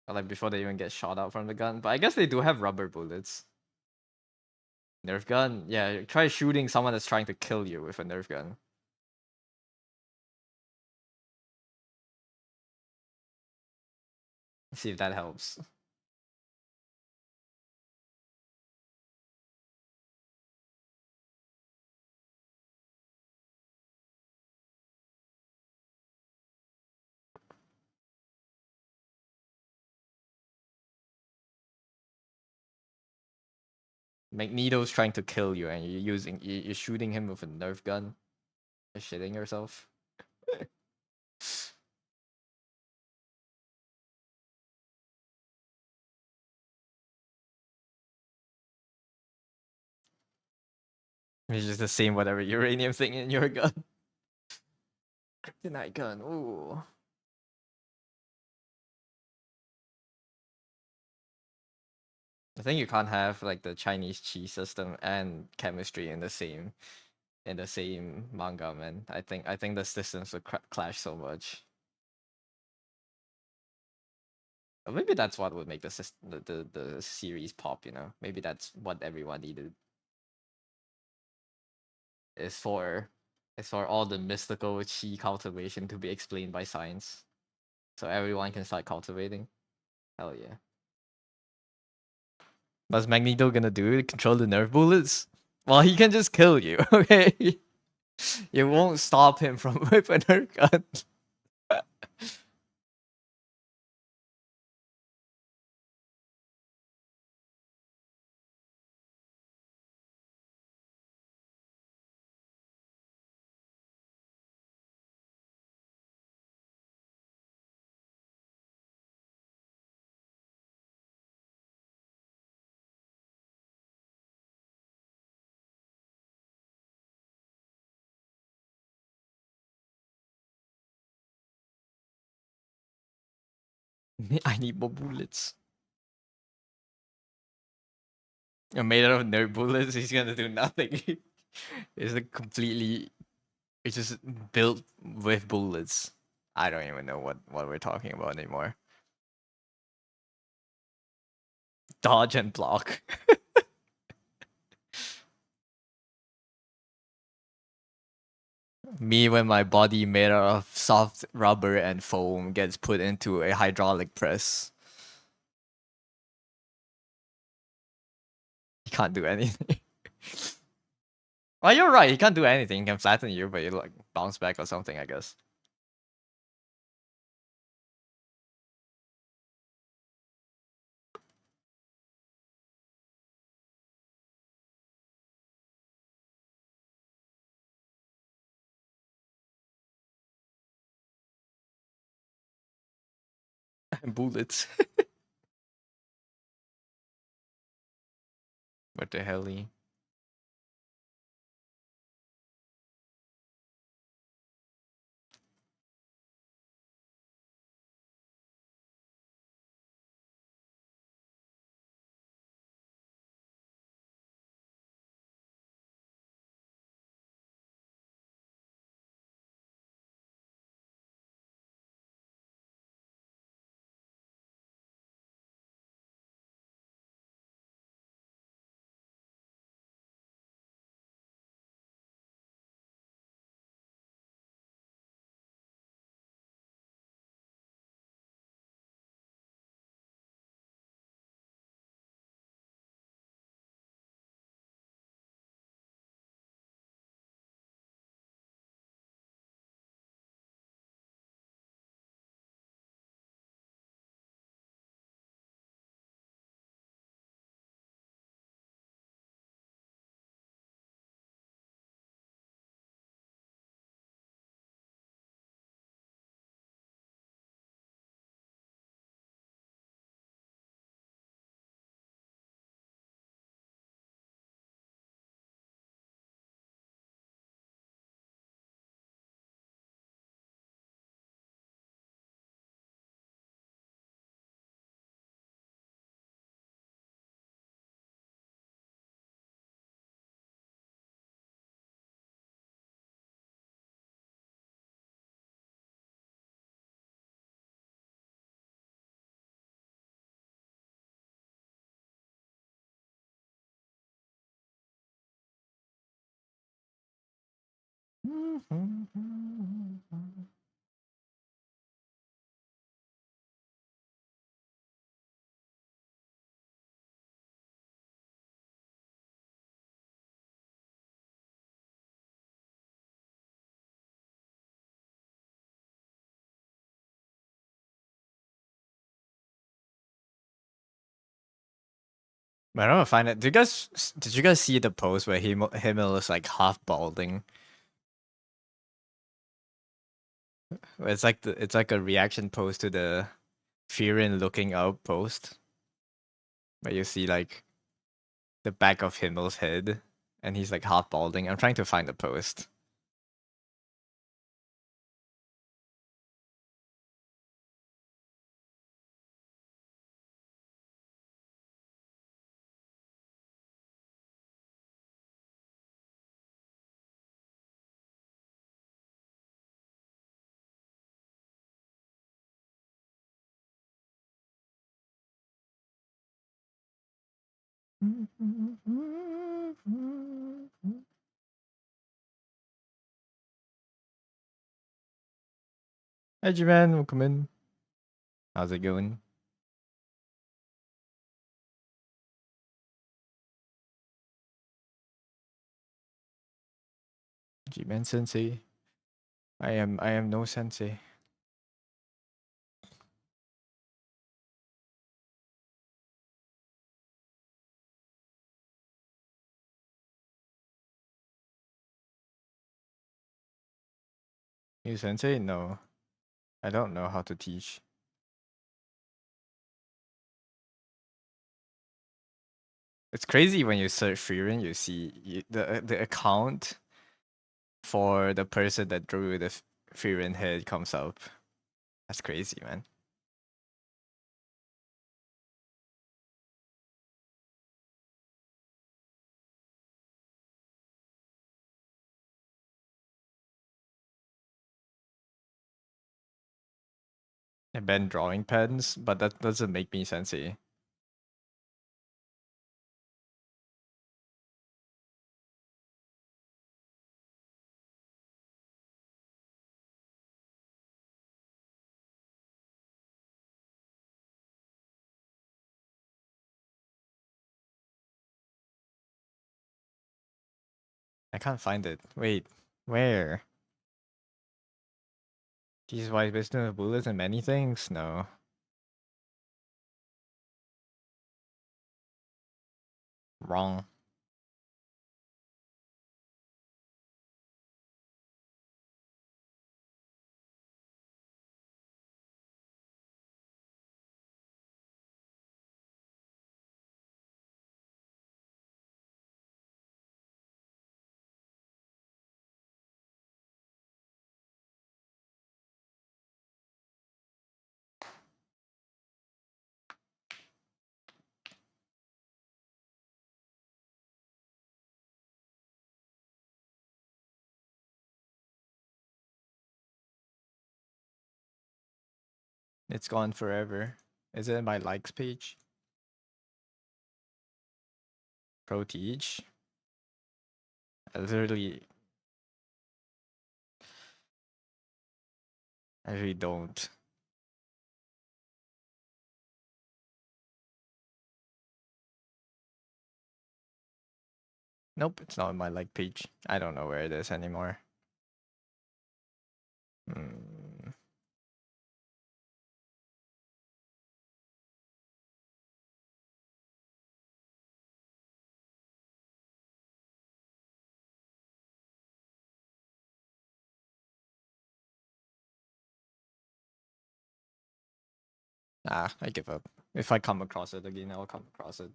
Or like before they even get shot out from the gun. But I guess they do have rubber bullets. Nerf gun? Yeah, try shooting someone that's trying to kill you with a Nerf gun. See if that helps. Magneto's trying to kill you, and you're shooting him with a Nerf gun. You're shitting yourself. It's just the same whatever uranium thing in your gun. Kryptonite gun. Ooh. I think you can't have like the Chinese chi system and chemistry in the same manga, man. I think the systems would clash so much. Or maybe that's what would make the series pop. You know, maybe that's what everyone needed. Is for is for all the mystical chi cultivation to be explained by science, so everyone can start cultivating. Hell yeah. What's Magneto gonna do? Control the nerve bullets? Well, he can just kill you. Okay, you won't stop him from with a nerve gun. I need more bullets. You're made out of nerve bullets. He's gonna do nothing. It's like completely. It's just built with bullets. I don't even know what we're talking about anymore. Dodge and block. Me when my body made out of soft rubber and foam gets put into a hydraulic press. He can't do anything. Well, you're right. He can't do anything. He can flatten you, but you like bounce back or something, I guess. Bullets. What the hell? But I don't find it. Did you guys see the post where Himmel is like half balding? Where it's like a reaction post to the Fearin looking up post, where you see like the back of Himmel's head, and he's like half balding. I'm trying to find the post. Hey, G-Man, welcome in. How's it going? G-Man Sensei. I am no sensei. You sensei? No. I don't know how to teach. It's crazy when you search Fearin, you see the account for the person that drew the Fearin head comes up. That's crazy, man. I ban drawing pens, but that doesn't make me sensei. I can't find it. Wait, where? Jesus Wise Wisdom of Bullets and many things? No. Wrong. It's gone forever. Is it in my likes page? Pro Teach? I literally I really don't. Nope, it's not in my like page. I don't know where it is anymore. Hmm. Ah, I give up. If I come across it again, I'll come across it.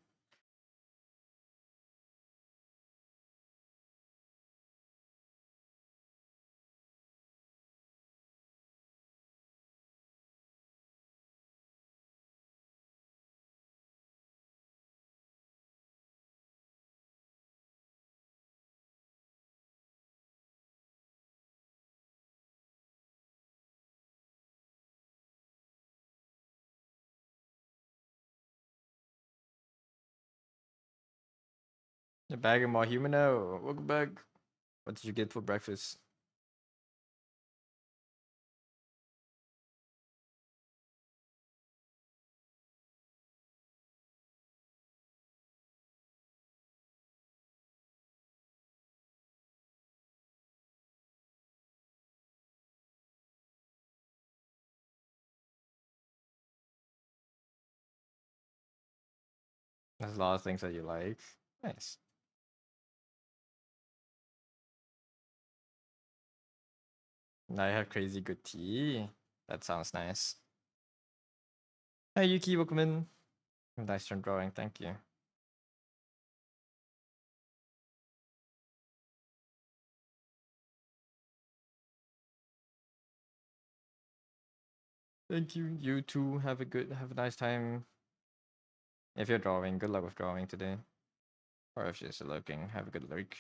The bag of more humano. Welcome back. What did you get for breakfast? There's a lot of things that you like. Nice. Now you have crazy good tea. That sounds nice. Hey Yuki, welcome in. Nice turn drawing, thank you. Thank you. You too. Have a nice time. If you're drawing, good luck with drawing today. Or if you're just looking, have a good look.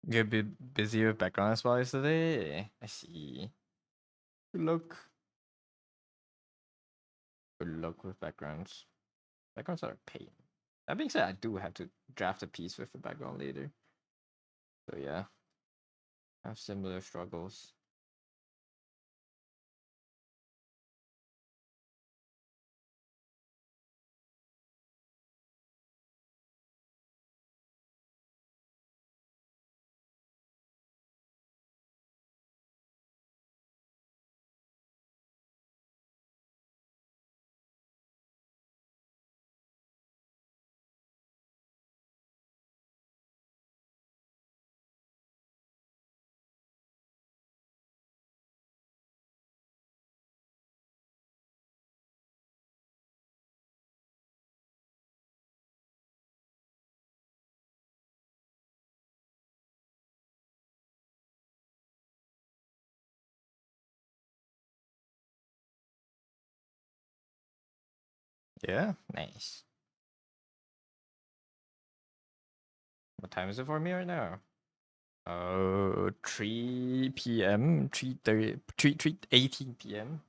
You're a bit busy with background as well today. I see. Good luck. Good luck with backgrounds. Backgrounds are a pain. That being said, I do have to draft a piece with the background later. So yeah, I have similar struggles. Yeah, nice. What time is it for me right now? 3 p.m. 3:30, 3:18 p.m.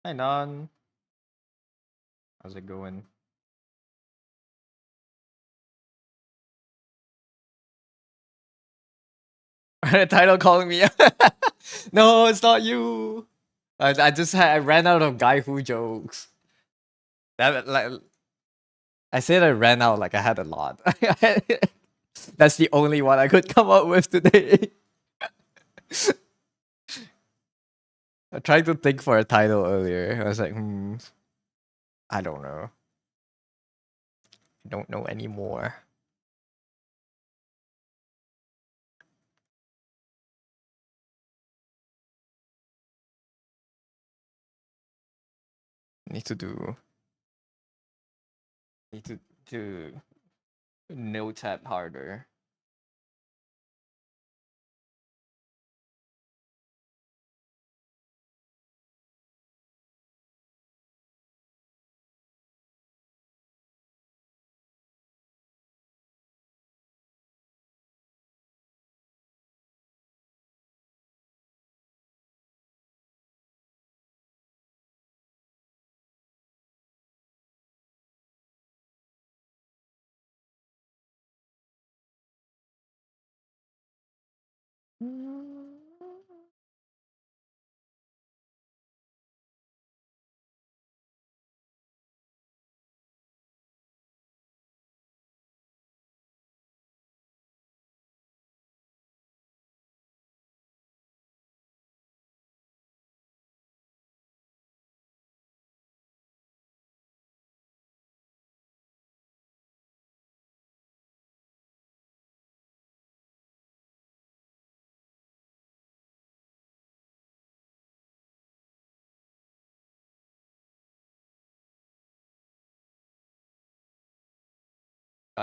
Hi, Non. How's it going? Title calling me. No, it's not you. I ran out of guy who jokes. That like I said I ran out like I had a lot. That's the only one I could come up with today. I tried to think for a title earlier. I was like, I don't know. I don't know anymore. Need to do. Need to no tap harder. Guy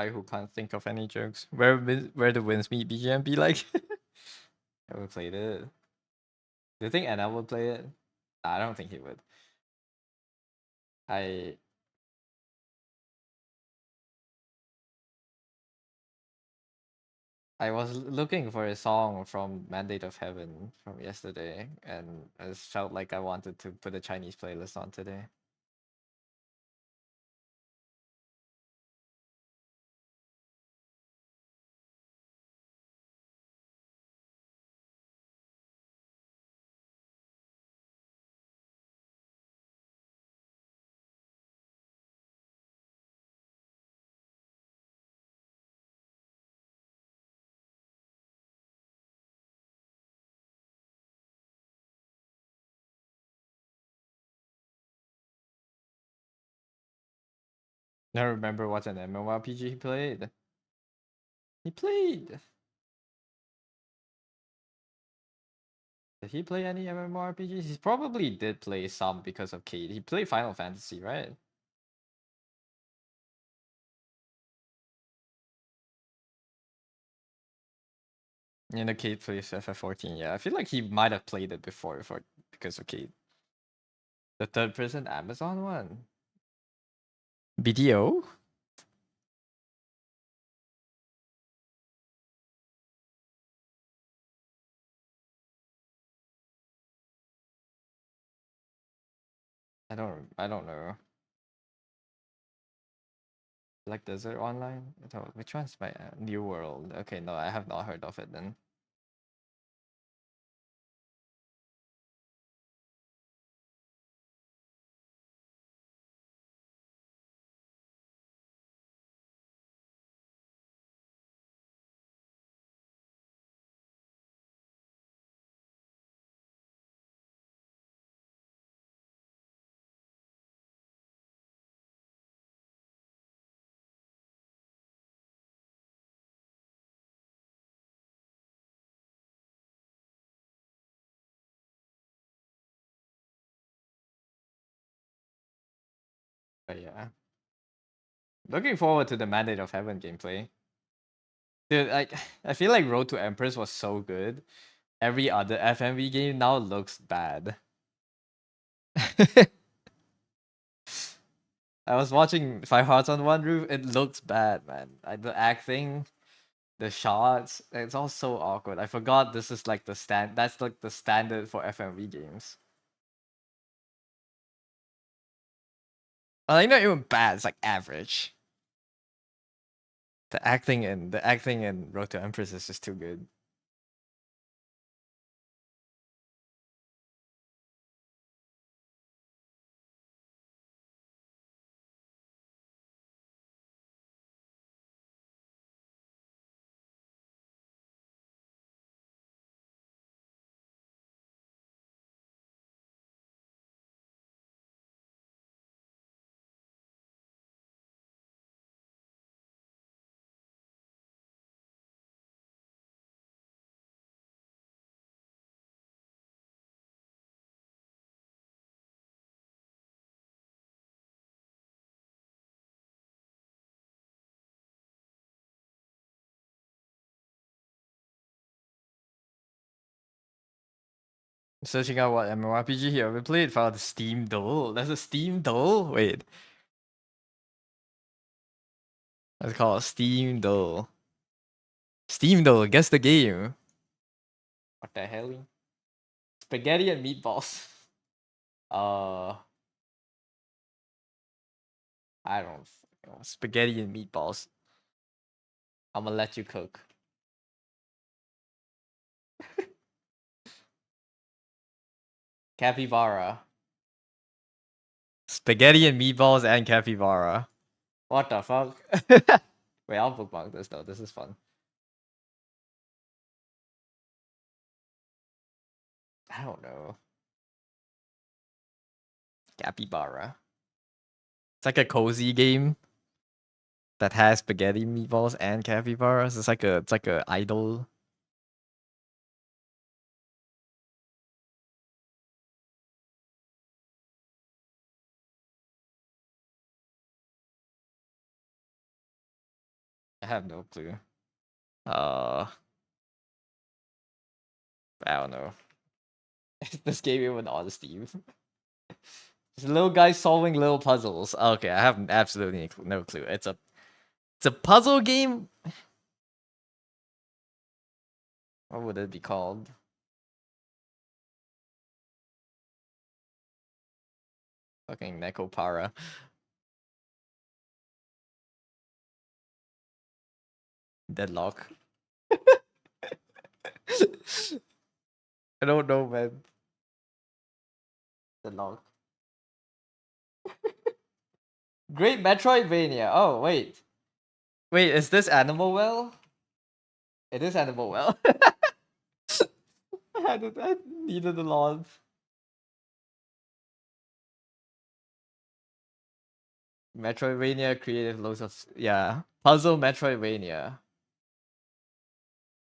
who can't think of any jokes. Where the winds meet BGM be like? Never played it. Do you think NL would play it? I don't think he would. I I was looking for a song from Mandate of Heaven from yesterday, and I just felt like I wanted to put a Chinese playlist on today. I don't remember what an MMORPG he played. He played. Did he play any MMORPGs? He probably did play some because of Kate. He played Final Fantasy, right? In the Kate plays FF14. Yeah, I feel like he might have played it before because of Kate. The third person Amazon one. BDO? I don't know. Like Desert Online? Which one's my New World? Okay, no, I have not heard of it then. But yeah. Looking forward to the Mandate of Heaven gameplay. Dude, like I feel like Road to Empress was so good. Every other FMV game now looks bad. I was watching Five Hearts on One Roof. It looks bad, man. The acting, the shots, it's all so awkward. I forgot this is like the stand. That's like the standard for FMV games. Like not even bad. It's like average. The acting in Road to Empress is just too good. Searching out what MMORPG he ever played, found Steam Duel. That's a Steam Duel? Wait. Let's call it Steam Duel. Steam Duel, guess the game. What the hell? Spaghetti and meatballs. Uh, I don't know. Spaghetti and meatballs. I'm gonna let you cook. Capybara. Spaghetti and meatballs and capybara. What the fuck? Wait, I'll bookmark this though. This is fun. I don't know. Capybara. It's like a cozy game that has spaghetti, meatballs, and capybaras. It's like a idol. I have no clue. Uh, I don't know. This game even on Steam. This little guy solving little puzzles. Okay, I have absolutely no clue. It's a puzzle game. What would it be called? Fucking Nekopara. Deadlock. I don't know, man. Deadlock. Great Metroidvania. Oh, wait. Wait, is this Animal Well? It is Animal Well. I needed a lot. Metroidvania creative loads of yeah. Puzzle Metroidvania.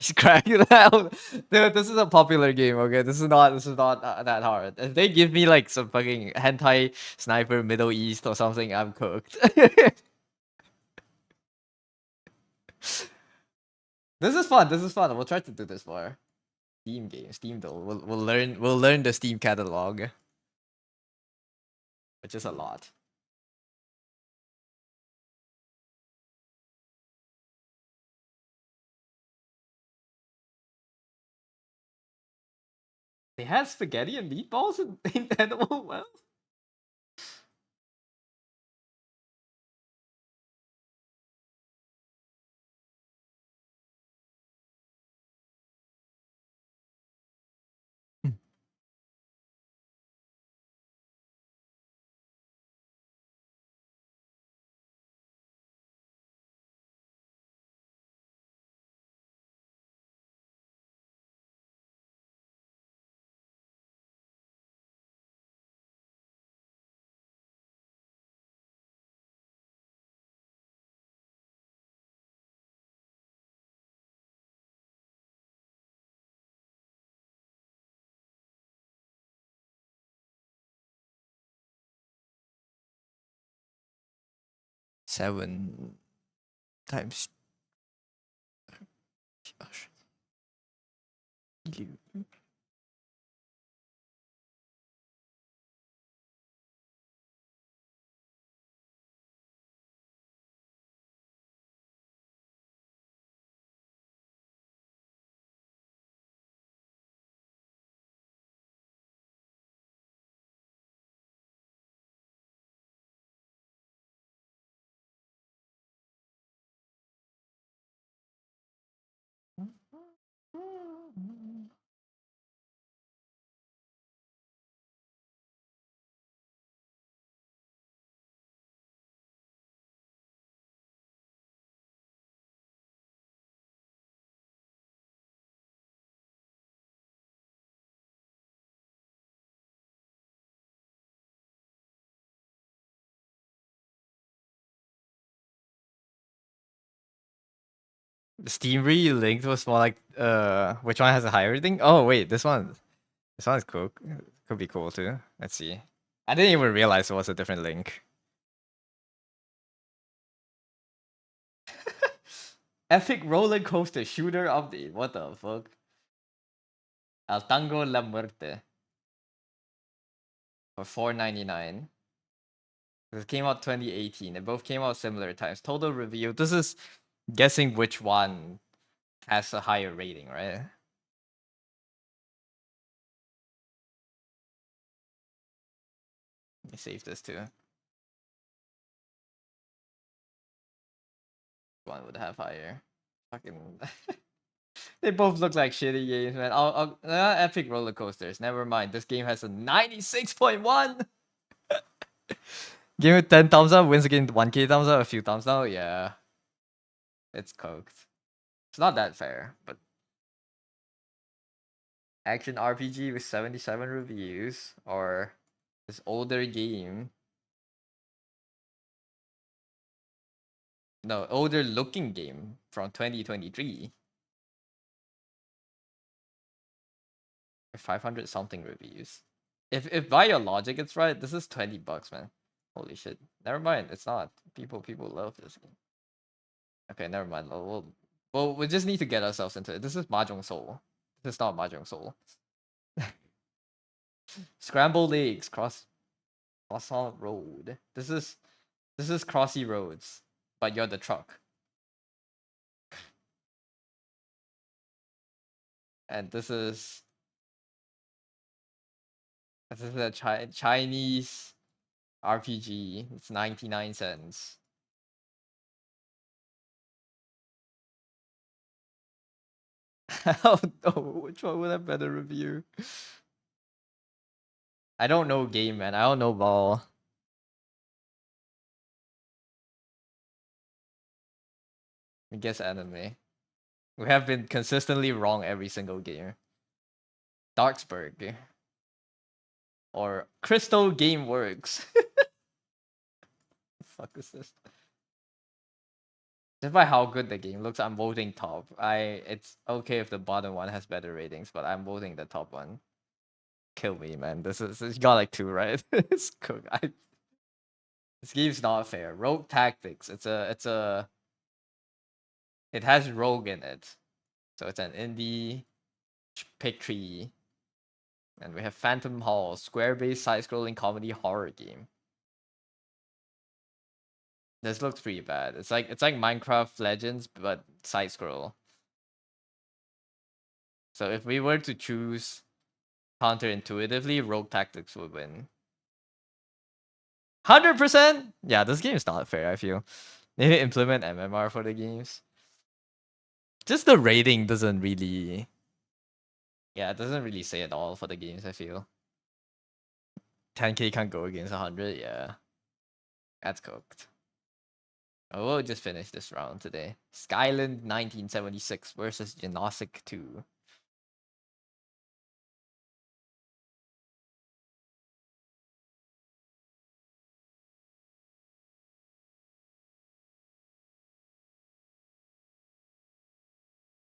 He's cracking it out. Dude, this is a popular game, okay? This is not that hard. If they give me like some fucking hentai sniper Middle East or something, I'm cooked. This is fun. This is fun. We'll try to do this more. Steam game, Steam though. We'll learn the Steam catalog, which is a lot. They had spaghetti and meatballs in Animal Well. Seven times. The Steam re-linked was more like which one has a higher rating? Oh wait, this one is cool. Could be cool too. Let's see. I didn't even realize it was a different link. Epic roller coaster shooter update. What the fuck? El Tango La Muerte for 4.99. This came out 2018. They both came out similar times. Total review. This is guessing which one has a higher rating, right? Let me save this too. One would have higher. Fucking They both look like shitty games, man. Epic Roller Coasters. Never mind. This game has a 96.1. Give it 10 thumbs up, wins again 1k thumbs up, a few thumbs down. Yeah. It's cooked. It's not that fair, but action RPG with 77 reviews, or this older game. No, older looking game from 2023. 500 something reviews. If by your logic it's right, this is $20, man. Holy shit. Never mind, it's not. People love this game. Okay, never mind. Well, we just need to get ourselves into it. This is Mahjong Soul. This is not Mahjong Soul. Scrambled eggs, croissant road. This is Crossy Roads, but you're the truck. And this is a Chinese RPG. It's 99 cents. I don't know which one would have better review. I don't know game, man. I don't know ball. I guess anime. We have been consistently wrong every single game. Darksburg. Or Crystal Game Works. The fuck is this? Just by how good the game looks, I'm voting top. It's okay if the bottom one has better ratings, but I'm voting the top one. Kill me, man. This you got like 2, right? It's cool. This game's not fair. Rogue Tactics. It has Rogue in it. So it's an indie pick tree. And we have Phantom Hall, square-based side-scrolling comedy horror game. This looks pretty bad. It's like Minecraft Legends, but side-scroll. So if we were to choose counterintuitively, Rogue Tactics would win. 100%? Yeah, this game is not fair, I feel. Maybe implement MMR for the games. Just the rating doesn't really... Yeah, it doesn't really say it all for the games, I feel. 10k can't go against 100, yeah. That's cooked. Oh, we'll just finish this round today. Skyland 1976 versus Genostic 2.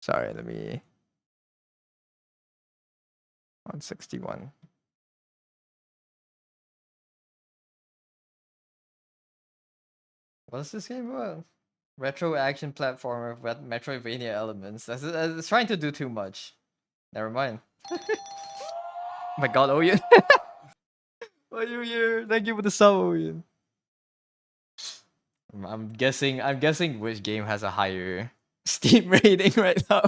Sorry, let me... 161. What's this game about? Retro action platformer with Metroidvania elements. It's trying to do too much. Never mind. Oh my god, Oyen. Why are you here? Thank you for the sub, Oyen. I'm guessing which game has a higher Steam rating right now.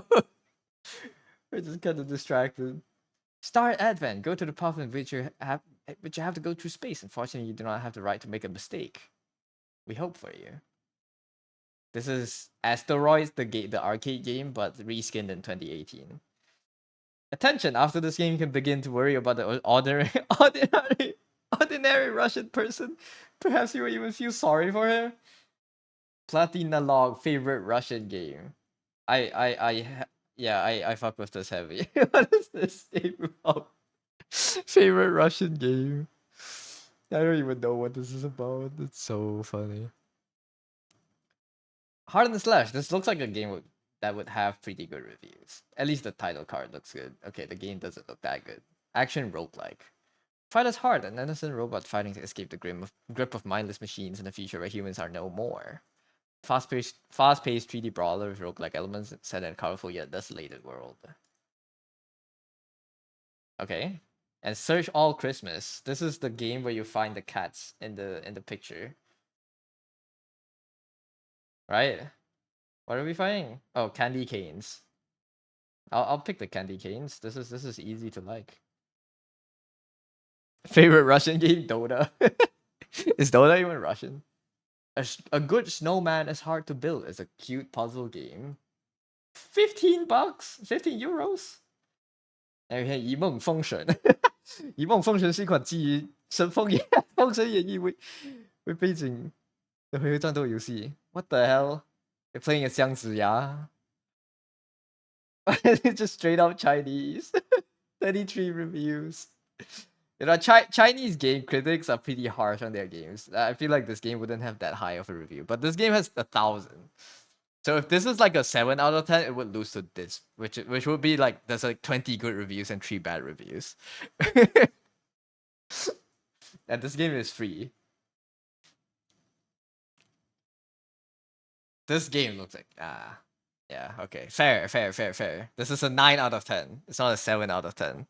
We're just kind of distracted. Star Advent. Go to the path in which you have to go through space. Unfortunately, you do not have the right to make a mistake. We hope for you. This is Asteroids, the arcade game, but reskinned in 2018. Attention! After this game, you can begin to worry about the ordinary Russian person. Perhaps you will even feel sorry for him. Platina Log favorite Russian game. I fuck with this heavy. What is this game about? Favorite Russian game. I don't even know what this is about. It's so funny. Hard and Slash. This looks like a game that would have pretty good reviews. At least the title card looks good. Okay, the game doesn't look that good. Action roguelike. Fight as hard, an innocent robot fighting to escape the grip of mindless machines in a future where humans are no more. Fast-paced 3D brawler with roguelike elements set in a colorful yet desolated world. Okay. And Search All Christmas. This is the game where you find the cats in the picture. Right? What are we finding? Oh, candy canes. I'll pick the candy canes. This is easy to like. Favorite Russian game? Dota. Is Dota even Russian? A good snowman is hard to build. It's a cute puzzle game. $15, 15 euros。哎，看《一梦封神》，《一梦封神》是一款基于封神演义为背景的回合战斗游戏。What the hell? You're playing as 姜子牙？It's just straight up Chinese. 33 reviews. You know, Chinese game critics are pretty harsh on their games. I feel like this game wouldn't have that high of a review, but this game has 1,000. So if this is like a 7 out of 10, it would lose to this, which would be like there's like 20 good reviews and 3 bad reviews. And this game is free. This game looks like yeah, okay. Fair. This is a 9 out of 10. It's not a 7 out of 10.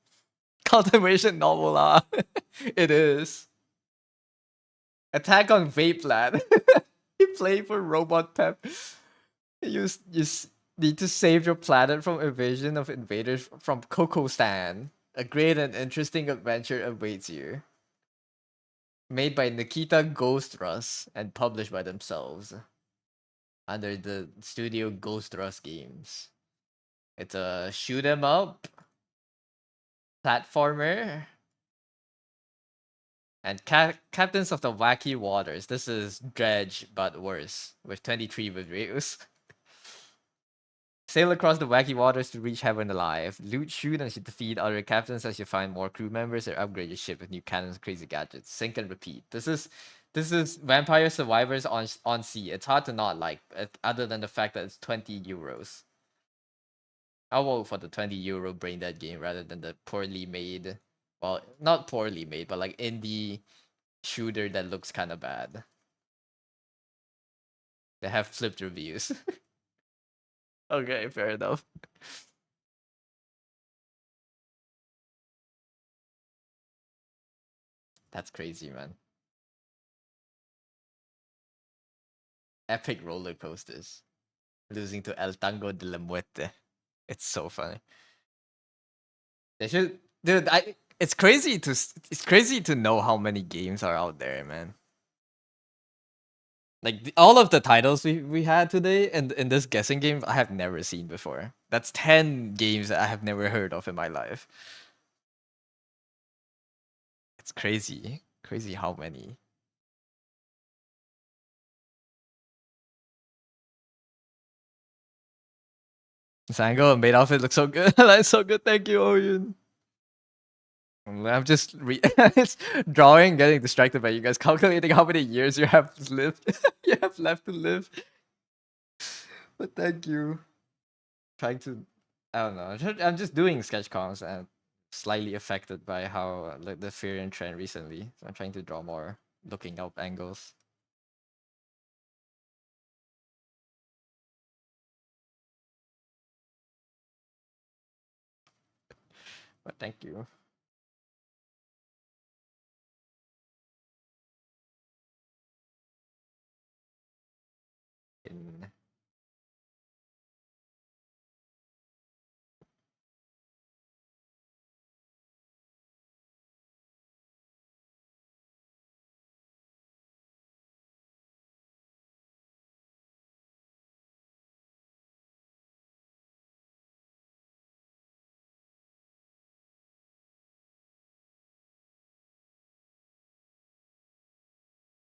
Cultivation novel. It is. Attack on Vapeland. You play for Robot Pep. You need to save your planet from invasion of invaders from Kokostan. A great and interesting adventure awaits you. Made by Nikita Ghost Rush and published by themselves under the studio Ghost Rush Games. It's a shoot 'em up platformer. And Captains of the Wacky Waters. This is Dredge, but worse, with 23 reviews. Sail across the wacky waters to reach heaven alive. Loot, shoot, and defeat other captains as you find more crew members or upgrade your ship with new cannons and crazy gadgets. Sink and repeat. This is Vampire Survivors on sea. It's hard to not like, other than the fact that it's 20 euros. I'll vote for the 20 euro brain dead game rather than the poorly made, well, not poorly made, but like indie shooter that looks kind of bad. They have flipped reviews. Okay, fair enough. That's crazy, man. Epic roller coasters. Losing to El Tango de la Muerte. It's so funny. They should, dude. It's crazy to know how many games are out there, man. Like all of the titles we had today and in this guessing game, I have never seen before. That's 10 games that I have never heard of in my life. It's crazy how many. Sango and maid outfit looks so good. That's so good. Thank you, Oyun. I'm just drawing, getting distracted by you guys calculating how many years you have lived. You have left to live. But thank you. Trying to, I don't know. I'm just doing sketch comms and slightly affected by how like the fear and trend recently. So I'm trying to draw more looking up angles. But thank you. In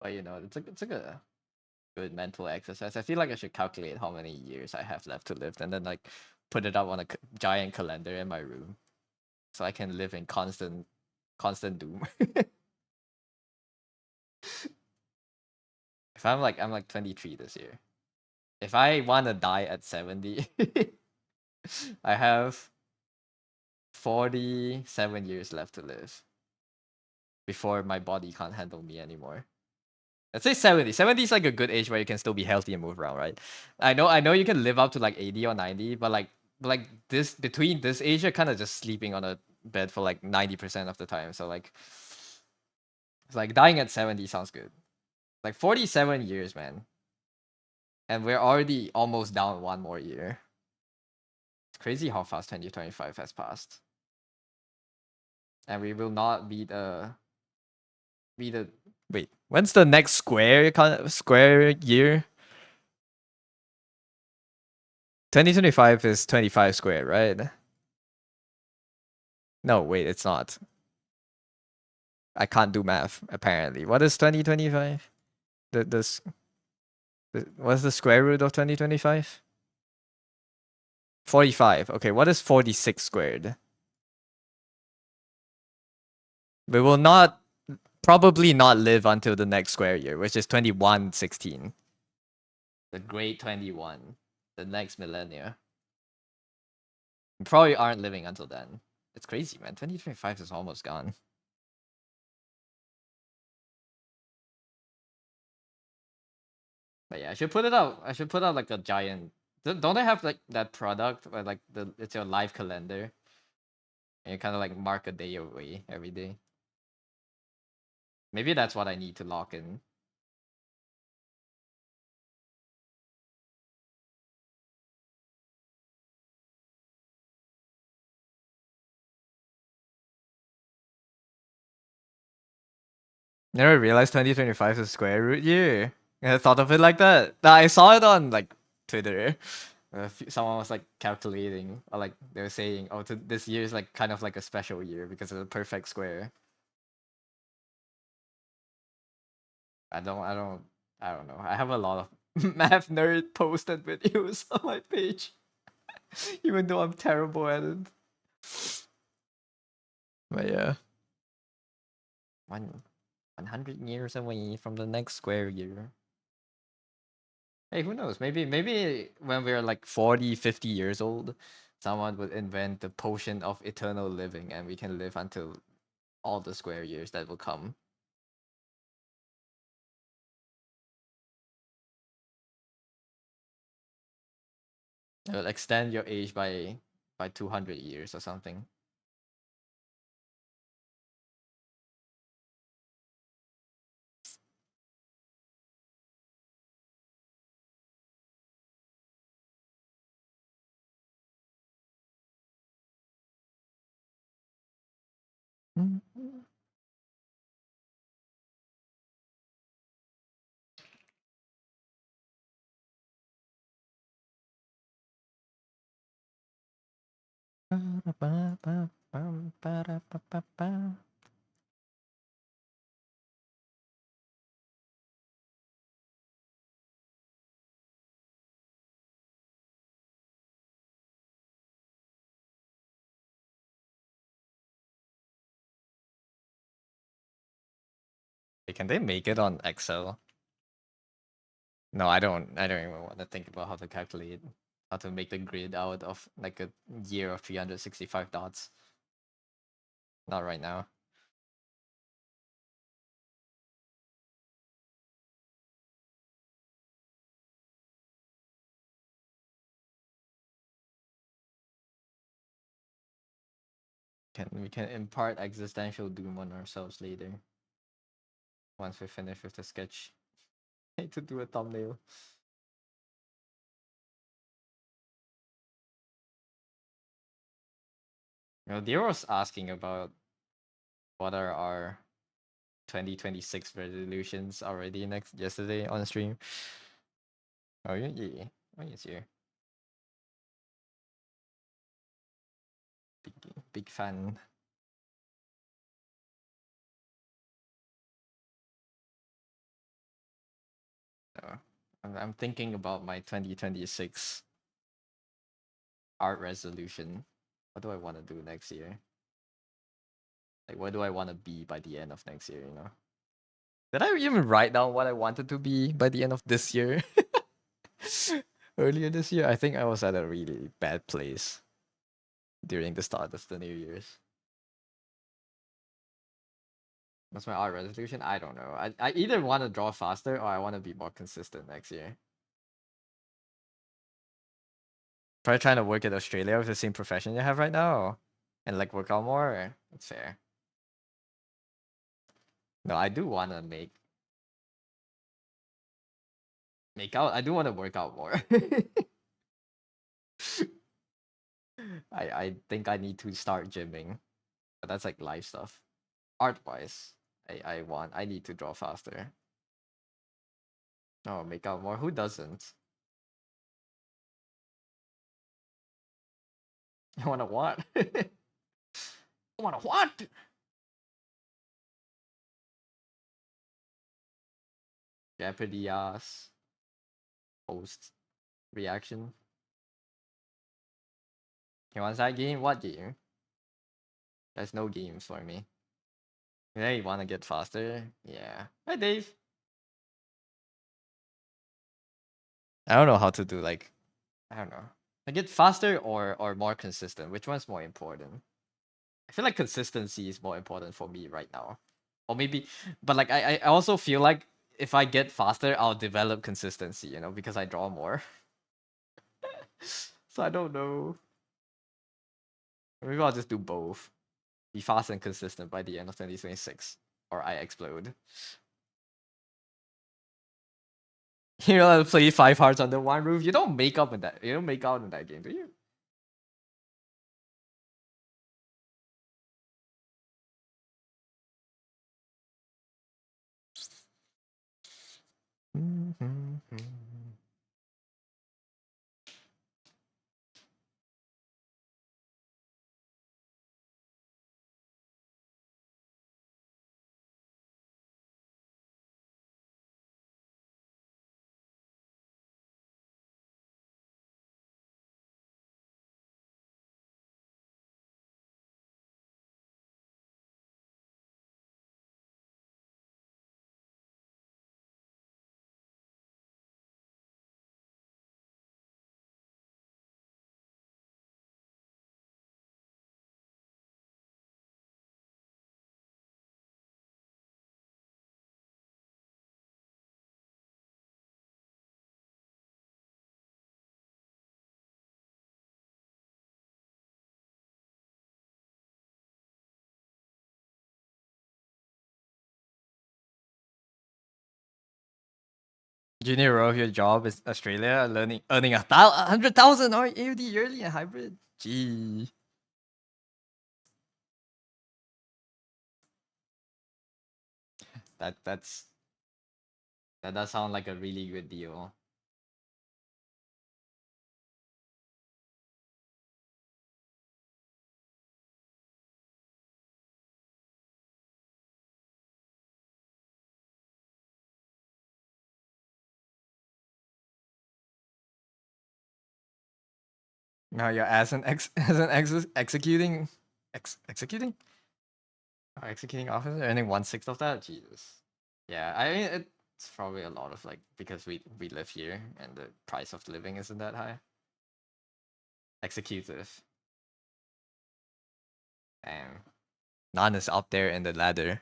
but you know, it's like a good mental exercise. I feel like I should calculate how many years I have left to live and then like put it up on a giant calendar in my room so I can live in constant doom. If I'm like 23 this year. If I want to die at 70, I have 47 years left to live before my body can't handle me anymore. Let's say 70. 70 is like a good age where you can still be healthy and move around, right? I know you can live up to like 80 or 90, but like this between this age, you're kind of just sleeping on a bed for like 90% of the time. So like it's like dying at 70 sounds good. Like 47 years, man. And we're already almost down one more year. It's crazy how fast 2025 has passed. And we will not be the wait, when's the next square year? 2025 is 25 squared, right? No, wait, it's not. I can't do math, apparently. What is 2025? What's the square root of 2025? 45. Okay, what is 46 squared? We will probably not live until the next square year, which is 2116. The great 21. The next millennia. We probably aren't living until then. It's crazy, man. 2025 is almost gone. But yeah, I should put it out. I should put out like a giant. Don't they have like that product where like it's your live calendar, and you kind of like mark a day away every day. Maybe that's what I need to lock in. Never realized 2025 is a square root year. I thought of it like that. I saw it on like Twitter. Someone was like calculating, or like they were saying, "Oh, this year is like kind of like a special year because it's a perfect square." I don't know. I have a lot of math nerd posted videos on my page, even though I'm terrible at it. But yeah, 100 years away from the next square year. Hey, who knows? Maybe when we're like 40, 50 years old, someone would invent the potion of eternal living and we can live until all the square years that will come. It'll extend your age by 200 years or something. Hey, can they make it on Excel? No, I don't. I don't even want to think about how to calculate how to make the grid out of like a year of 365 dots. Not right now. We can impart existential doom on ourselves later. Once we finish with the sketch. I need to do a thumbnail. You know, they was asking about what are our 2026 resolutions already yesterday on stream. Oh yeah, yeah. Oh, yes, here. Big fan. So, I'm thinking about my 2026 art resolution. What do I want to do next year? Like, what do I want to be by the end of next year? You know? Did I even write down what I wanted to be by the end of this year? Earlier this year, I think I was at a really bad place during the start of the New Year's. What's my art resolution? I don't know. I either want to draw faster or I want to be more consistent next year. Probably trying to work at Australia with the same profession you have right now, and like work out more. That's fair. No, I do want to make out. I do want to work out more. I think I need to start gymming, but that's like life stuff. Art wise, I need to draw faster. Oh, make out more. Who doesn't? You wanna what? You wanna what? Jeopardy ass post reaction. You want that game? What game? There's no games for me. Yeah, you wanna get faster? Yeah. Hi Dave. I don't know how to do like I don't know. Like get faster or more consistent. Which one's more important? I feel like consistency is more important for me right now. Or maybe but like I also feel like if I get faster, I'll develop consistency, you know, because I draw more. So I don't know. Maybe I'll just do both. Be fast and consistent by the end of 2026. Or I explode. You know, play 5 hearts under one roof. You don't make up in that. You don't make out in that game, do you? Junior row of your job is Australia, earning 100,000 or AUD yearly and hybrid. Gee. That's that does sound like a really good deal. Now your as an executing executing officer earning 1/6 of that. Jesus. Yeah, I mean it's probably a lot of like because we live here and the price of living isn't that high. Executive. Damn. None is up there in the ladder.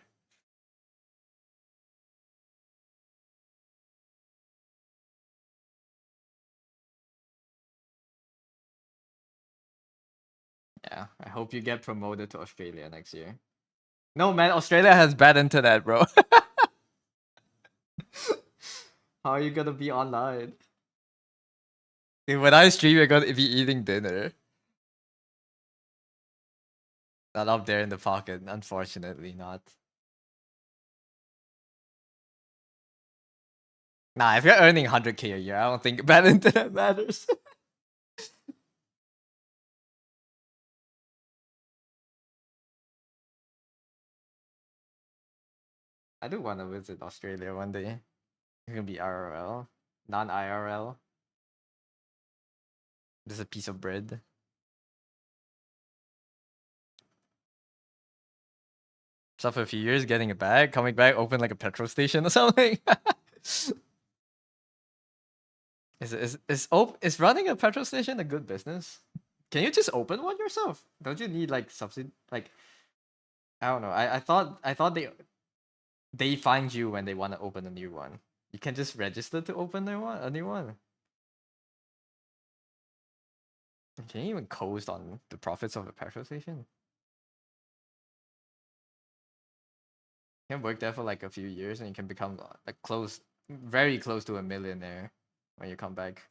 Yeah, I hope you get promoted to Australia next year. No man, Australia has bad internet, bro. How are you gonna be online? Dude, when I stream, you're gonna be eating dinner. Not up there in the pocket, unfortunately, not. Nah, if you're earning 100K a year, I don't think bad internet matters. I do want to visit Australia one day. It's gonna be IRL, non IRL. Just a piece of bread. So for a few years, getting a bag, coming back, open like a petrol station or something. Is running a petrol station a good business? Can you just open one yourself? Don't you need like subsidy? Like I don't know. I thought they find you when they want to open a new one. You can just register to open a new one. Can you even coast on the profits of a petrol station? You can work there for like a few years and you can become like very close to a millionaire when you come back.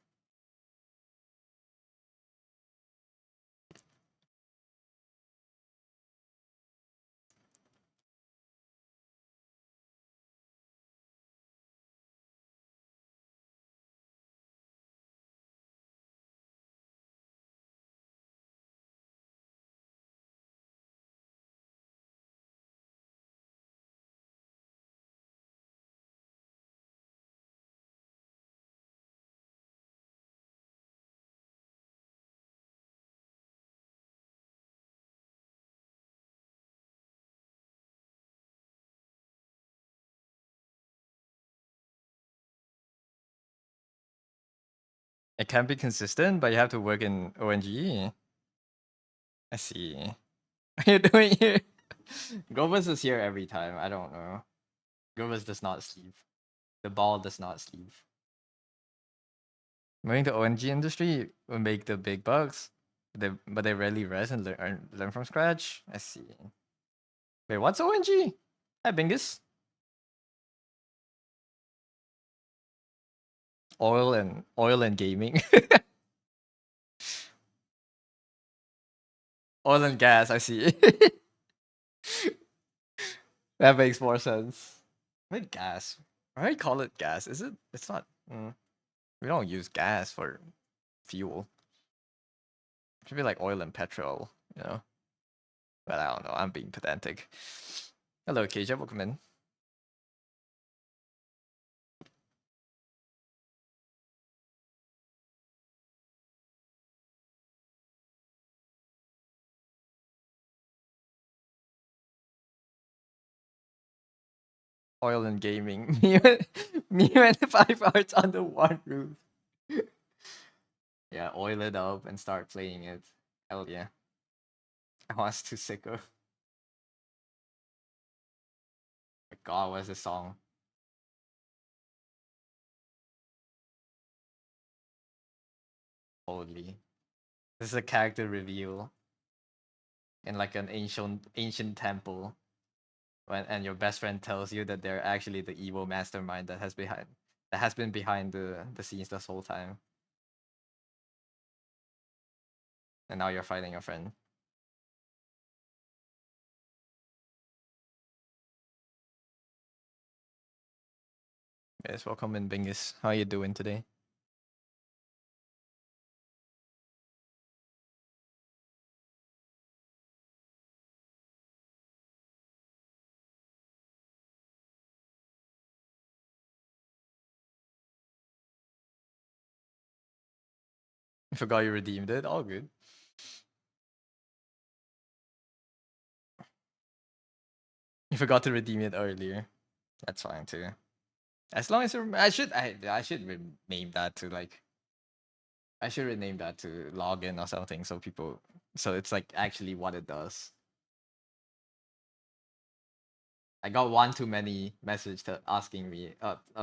It can be consistent, but you have to work in ONG. I see. What are you doing here? Gomez is here every time. I don't know. Gomez does not sleep. The ball does not sleep. Moving to ONG industry will make the big bucks, but they rarely rest and learn from scratch. I see. Wait, what's ONG? Hi, Bingus. Oil and gaming. Oil and gas. I see. That makes more sense. Wait, gas. Why do you call it gas? Is it? It's not. We don't use gas for fuel. It should be like oil and petrol, you know. But I don't know. I'm being pedantic. Hello, Keija. Welcome in. Oil and gaming. Me and 5 hours under one roof. Yeah, oil it up and start playing it. Hell yeah. I was too sick of. My God, what's the song? Holy. This is a character reveal in like an ancient temple. And your best friend tells you that they're actually the evil mastermind that has been behind the scenes this whole time. And now you're fighting your friend. Yes, welcome in, Bingus. How you doing today? I forgot you redeemed it. All good. You forgot to redeem it earlier. That's fine too. As long as I should rename that to like I should rename that to login or something so it's like actually what it does. I got one too many message asking me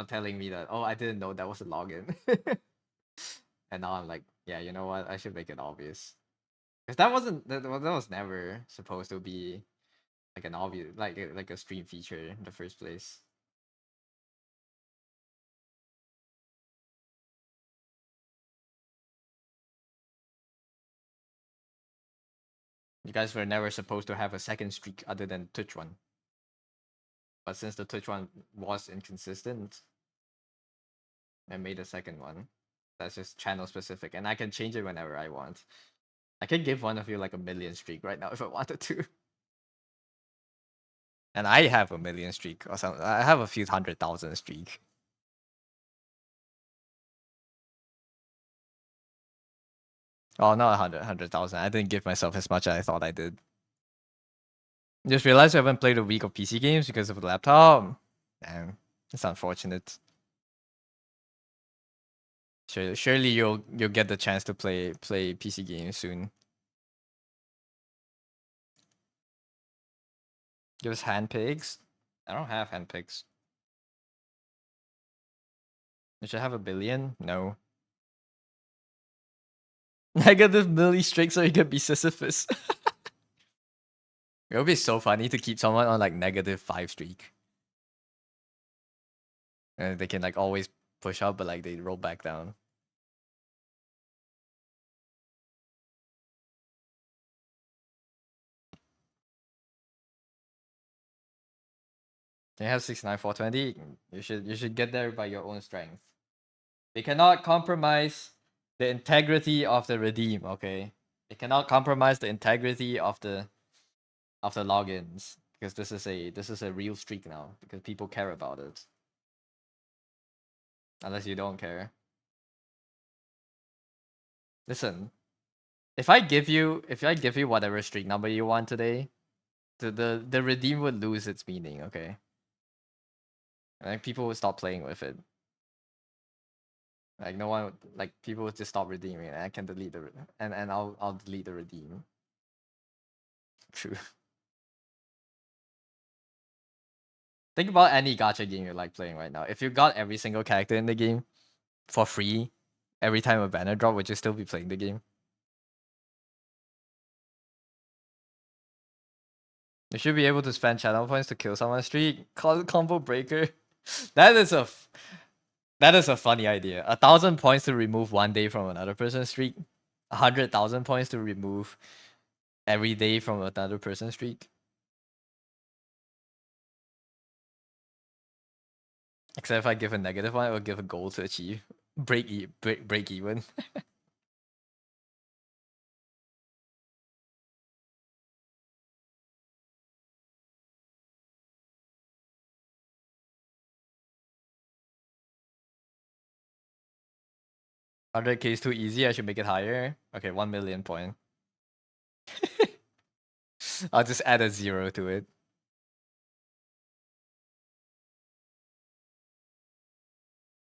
telling me that I didn't know that was a login. And now I'm like, yeah, you know what? I should make it obvious. Because that was never supposed to be like an obvious like a stream feature in the first place. You guys were never supposed to have a second streak other than Twitch one. But since the Twitch one was inconsistent, I made a second one. That's just channel specific, and I can change it whenever I want. I could give one of you like a million streak right now if I wanted to. And I have a million streak or something. I have a few 100,000 streak. Oh, not 100,000. I didn't give myself as much as I thought I did. Just realized I haven't played a week of PC games because of the laptop. Damn, it's unfortunate. Surely you'll get the chance to play PC games soon. Give us hand pigs. I don't have hand pigs. You should have a billion. No. Negative milli streak so you can be Sisyphus. It would be so funny to keep someone on like -5 streak. And they can like always push up, but like they roll back down. They have 69 420. You should get there by your own strength. They cannot compromise the integrity of the redeem, okay? They cannot compromise the integrity of the logins because this is a real streak now because people care about it. Unless you don't care. Listen, if I give you whatever streak number you want today, the redeem would lose its meaning, okay? And then people would stop playing with it. Like no one, like people would just stop redeeming, and I can delete the and I'll delete the redeem. True. Think about any gacha game you like playing right now. If you got every single character in the game for free every time a banner drop, would you still be playing the game? You should be able to spend channel points to kill someone's streak. Combo breaker. That is a that is a funny idea. 1,000 points to remove one day from another person's streak. 100,000 points to remove every day from another person's streak. Except if I give a negative one, I will give a goal to achieve. Break even. 100k is too easy. I should make it higher. Okay, 1 million point. I'll just add a 0 to it.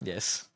Yes.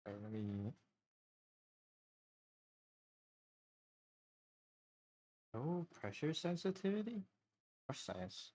Let me. Oh, pressure sensitivity? Or science?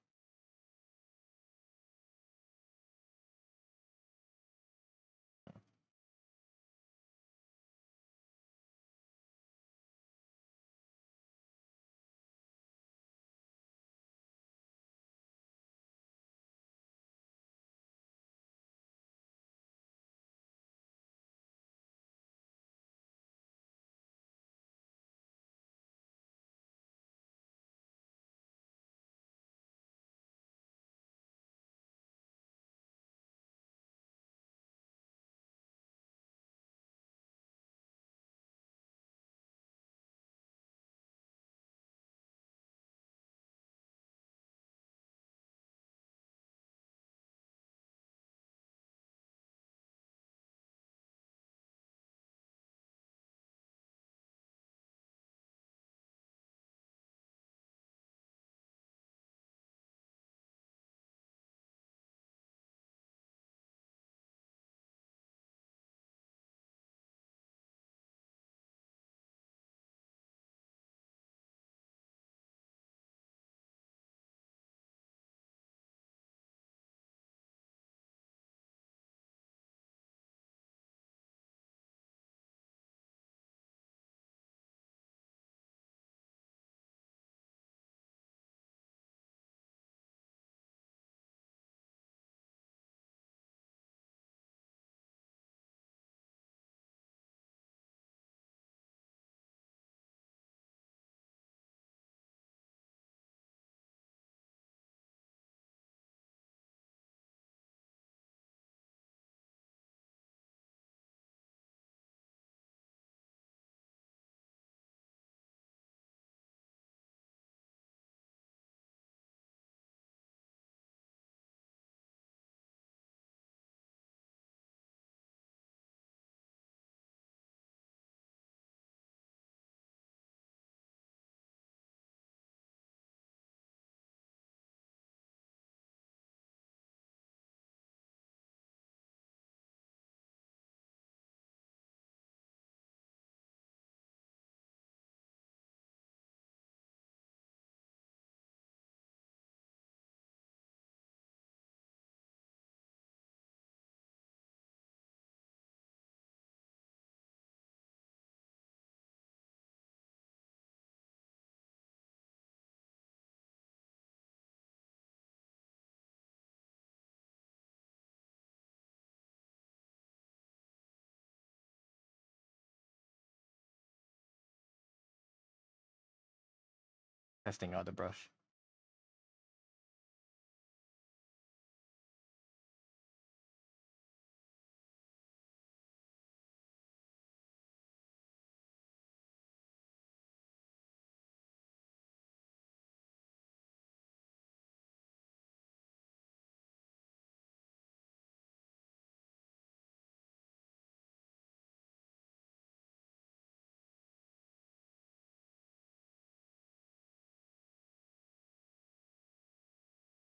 Testing out the brush.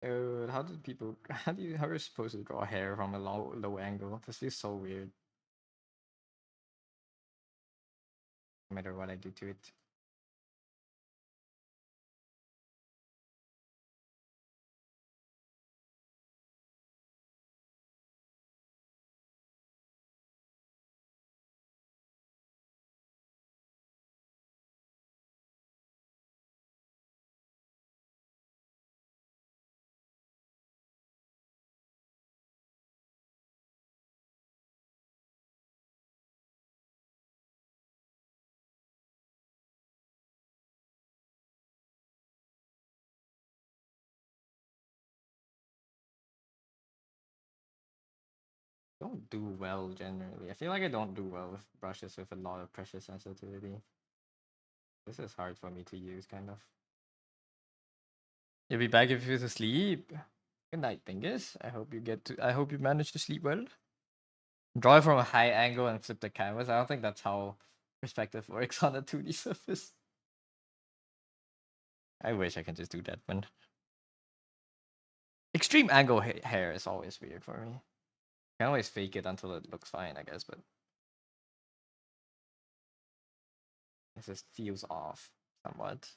How did people? How are you supposed to draw hair from a low angle? This feels so weird. No matter what I do to it. Don't do well generally. I feel like I don't do well with brushes with a lot of pressure sensitivity. This is hard for me to use, kind of. You'll be back if you're asleep. Good night, Dingus. I hope you get to. I hope you manage to sleep well. Draw it from a high angle and flip the canvas. I don't think that's how perspective works on a 2D surface. I wish I could just do that one. Extreme angle hair is always weird for me. I can always fake it until it looks fine, I guess, but it just feels off somewhat.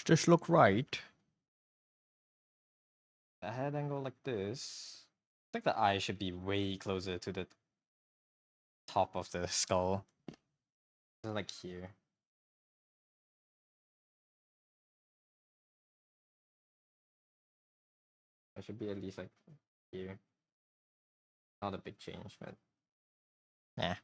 Does this look right? A head angle like this. I think the eye should be way closer to the top of the skull. Like here. I should be at least like here. Not a big change, but nah.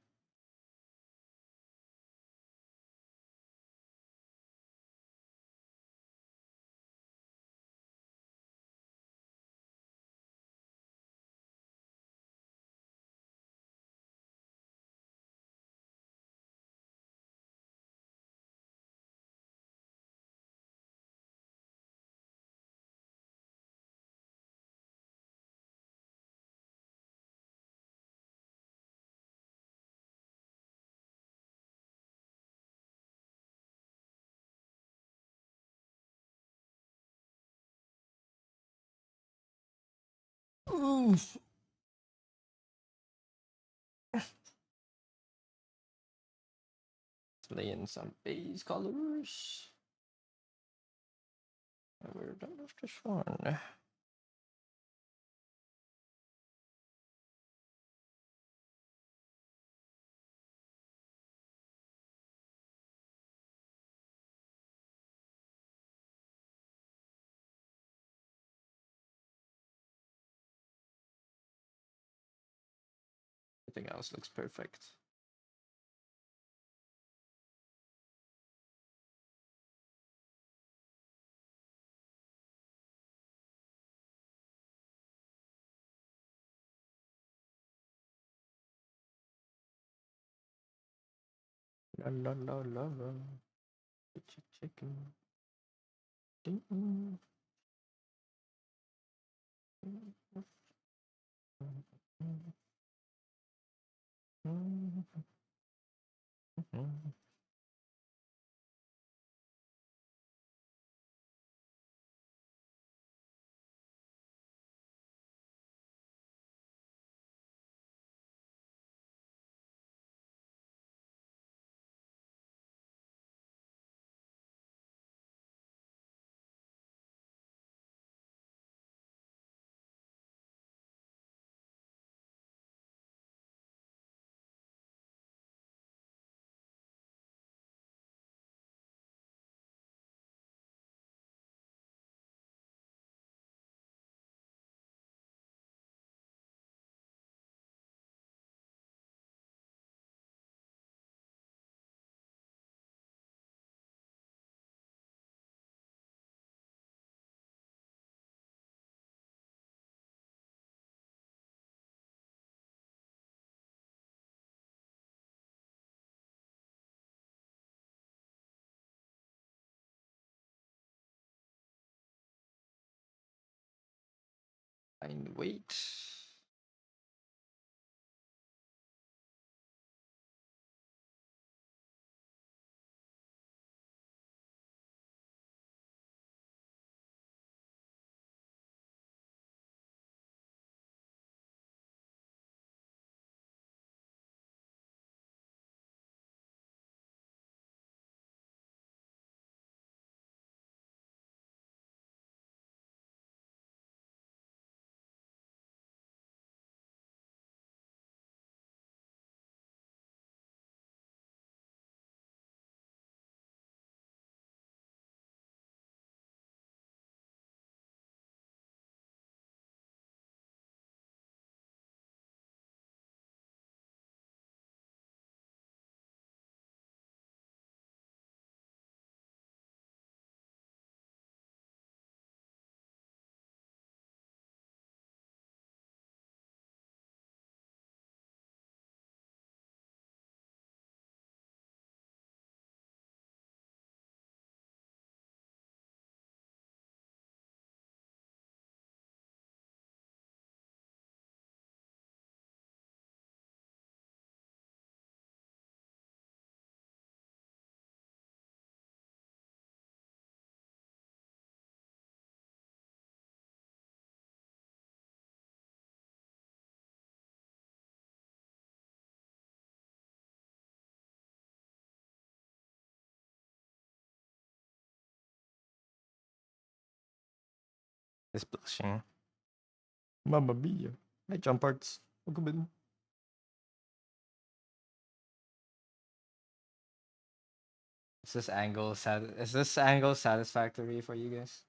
Oof. Let's lay in some base colors. And we're done with this one. Everything else looks perfect. La la la la la. Chicken. Ding. Fine, wait. It's blushing. Mamma mia. My jump parts. Welcome in. Is this angle satisfactory for you guys?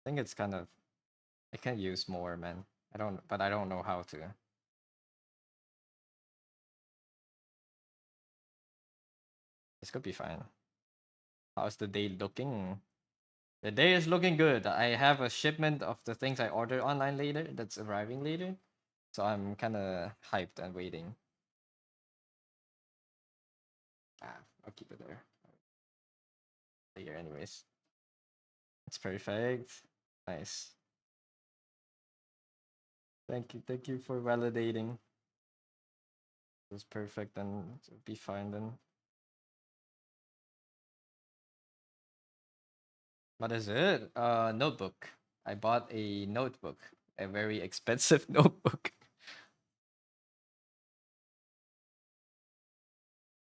I think it's kind of I can use more, man. I don't know how to. This could be fine. How's the day looking? The day is looking good. I have a shipment of the things I ordered online later that's arriving later. So I'm kind of hyped and waiting. I'll keep it there. Here, anyways. It's perfect. Nice. Thank you for validating. It was perfect, and it'll be fine then. What is it? Notebook. I bought a notebook, a very expensive notebook.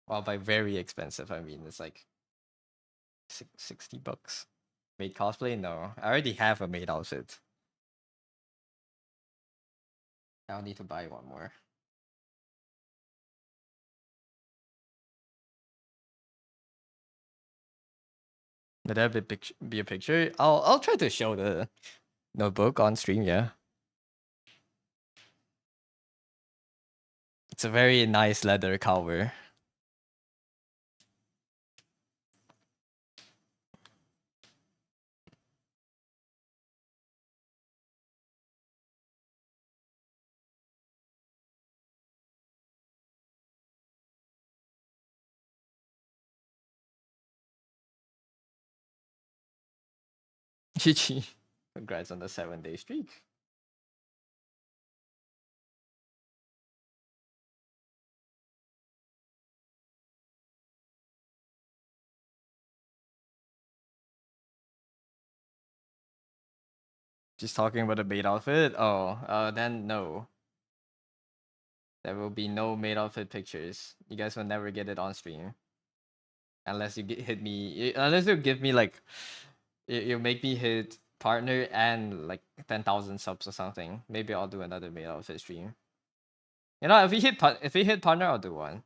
Well, by very expensive, I mean it's like 60 bucks. Made cosplay? No, I already have a maid outfit. I'll need to buy one more. Would that be a picture? I'll try to show the notebook on stream. Yeah, it's a very nice leather cover. GG. Congrats on the 7-day streak. Just talking about the maid outfit. Oh, then no. There will be no maid outfit pictures. You guys will never get it on stream unless you hit me. Unless you give me like, you make me hit partner and like 10,000 subs or something. Maybe I'll do another maid outfit stream. You know, if we hit partner, I'll do one.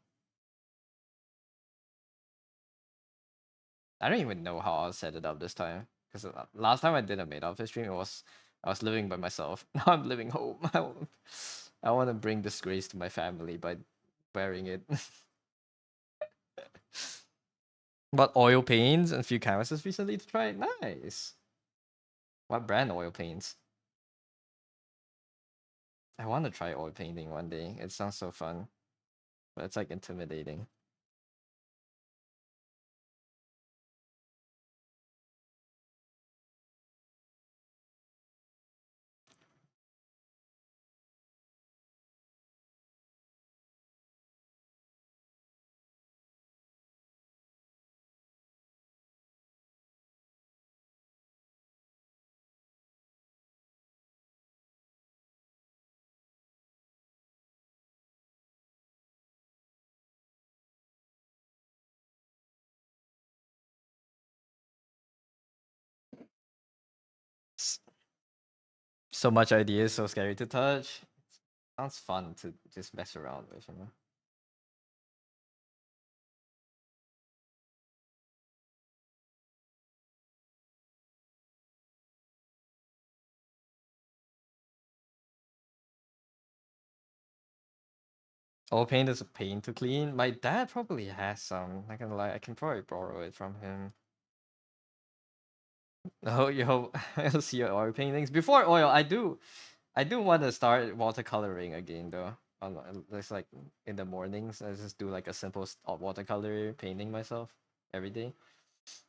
I don't even know how I'll set it up this time because last time I did a maid outfit stream, I was living by myself. Now I'm living home. I want to bring disgrace to my family by wearing it. But oil paints and a few canvases recently to try. Nice. What brand oil paints? I want to try oil painting one day. It sounds so fun, but it's like intimidating. So much ideas, so scary to touch. Sounds fun to just mess around with, you know. Oil paint is a pain to clean. My dad probably has some. Not gonna lie, I can probably borrow it from him. Oh, yo, I'll see your oil paintings. Before oil, I do want to start watercoloring again though. It's like in the mornings, I just do like a simple watercolor painting myself every day.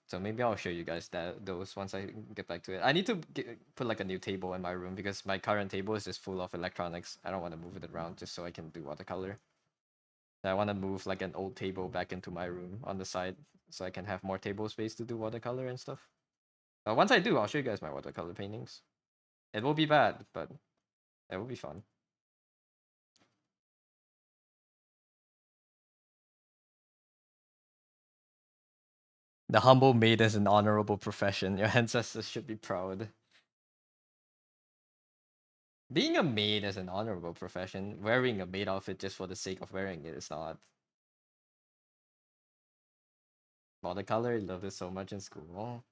So maybe I'll show you guys those once I get back to it. I need to put like a new table in my room because my current table is just full of electronics. I don't want to move it around just so I can do watercolor. I want to move like an old table back into my room on the side so I can have more table space to do watercolor and stuff. Once I do, I'll show you guys my watercolor paintings. It will be bad, but it will be fun. The humble maid is an honorable profession. Your ancestors should be proud. Being a maid is an honorable profession. Wearing a maid outfit just for the sake of wearing it is not. Watercolor, I loved it so much in school.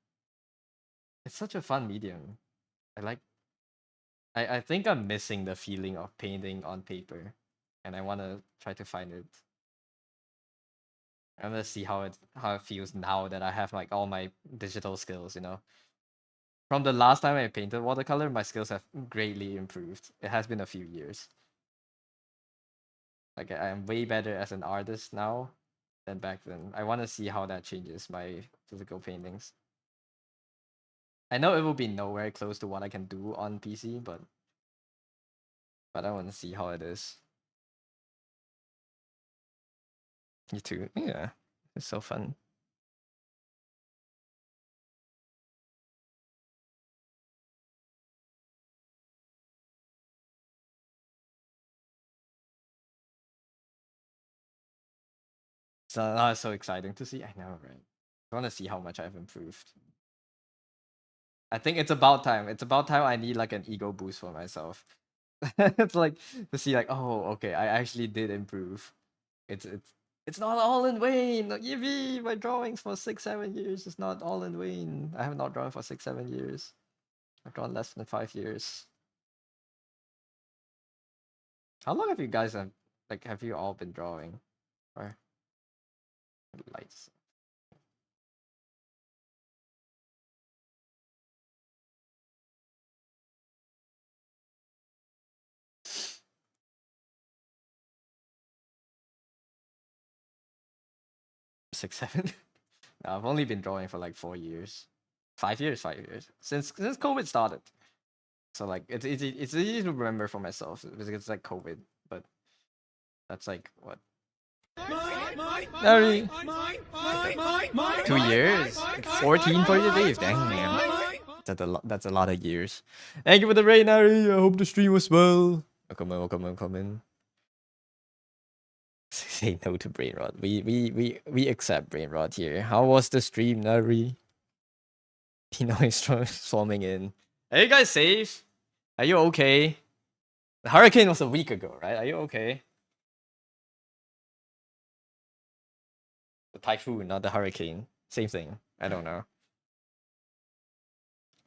It's such a fun medium. I like. I think I'm missing the feeling of painting on paper, and I want to try to find it. I'm gonna see how it feels now that I have like all my digital skills. From the last time I painted watercolor, my skills have greatly improved. It has been a few years. Like I am way better as an artist now than back then. I want to see how that changes my physical paintings. I know it will be nowhere close to what I can do on PC, but I want to see how it is. You too. Yeah, it's so fun. So that's so exciting to see. I know, right? I want to see how much I've improved. I think it's about time. It's about time I need like an ego boost for myself. It's like to see like, oh, okay, I actually did improve. It's not all in vain. Like, yippee, my drawings for 6, 7 years is not all in vain. I have not drawn for 6, 7 years. I've drawn less than 5 years. How long have you guys have you all been drawing? Or lights? 6, 7. No, I've only been drawing for like 4 years, 5 years, 5 years since COVID started. So like it's easy to remember for myself because it's like COVID, but that's like what? Sorry. 2 years, 14 for your days. Dang man, that's a lot of years. Thank you for the rain, Ari. I hope the stream was well. Welcome in. Say no to brain rot. We accept brain rot here. How was the stream, Nari? Tino is swarming in. Are you guys safe? Are you okay? The hurricane was a week ago, right? Are you okay? The typhoon, not the hurricane. Same thing. I don't know.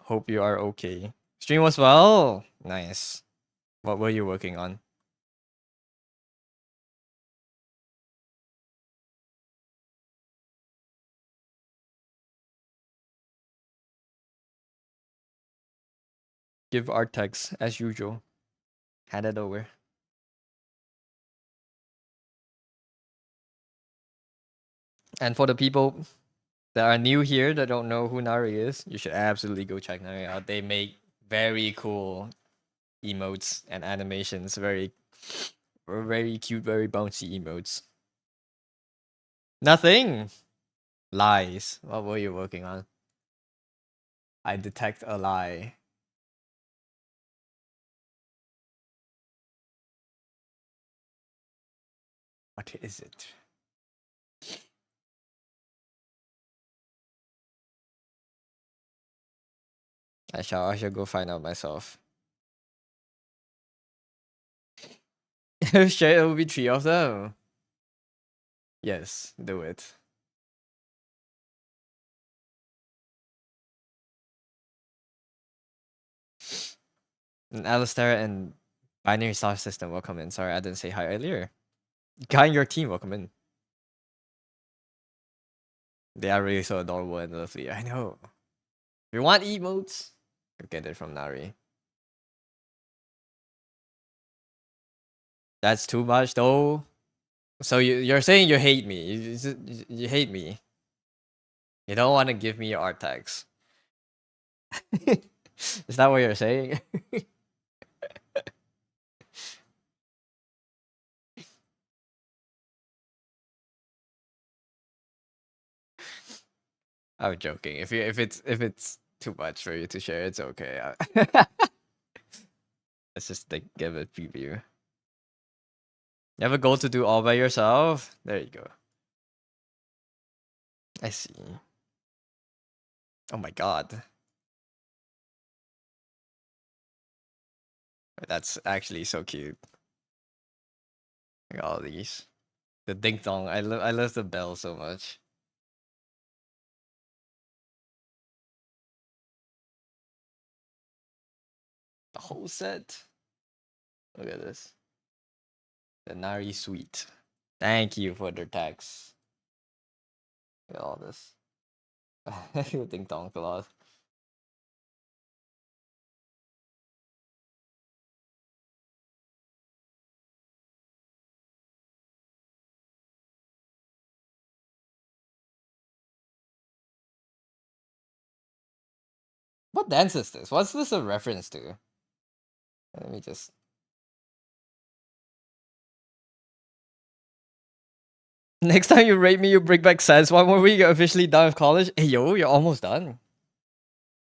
Hope you are okay. Stream was well. Nice. What were you working on? Give art text as usual. Hand it over. And for the people that are new here that don't know who Nari is, you should absolutely go check Nari out. They make very cool emotes and animations. Very cute, very bouncy emotes. Nothing. Lies. What were you working on? I detect a lie. What is it? I shall go find out myself. Sure, it will be 3 of them. Yes, do it. And Alistair and Binary Star System, welcome in. Sorry, I didn't say hi earlier. Guy in your team, welcome in. They are really so adorable and lovely. I know. If you want emotes, you get it from Nari. That's too much though. So you're saying you hate me. You hate me. You don't want to give me your art tags. Is that what you're saying? I'm joking. If it's too much for you to share, it's okay. Let's just like give a preview. You have a goal to do all by yourself? There you go. I see. Oh my god. That's actually so cute. Look at all these. The ding dong. I love the bell so much. The whole set. Look at this. The Nari Suite. Thank you for the tax. Look at all this. Ding dong a lot. What dance is this? What's this a reference to? Let me just. Next time you rate me, you bring back Sans. 1 more week, you're officially done with college. Hey yo, you're almost done.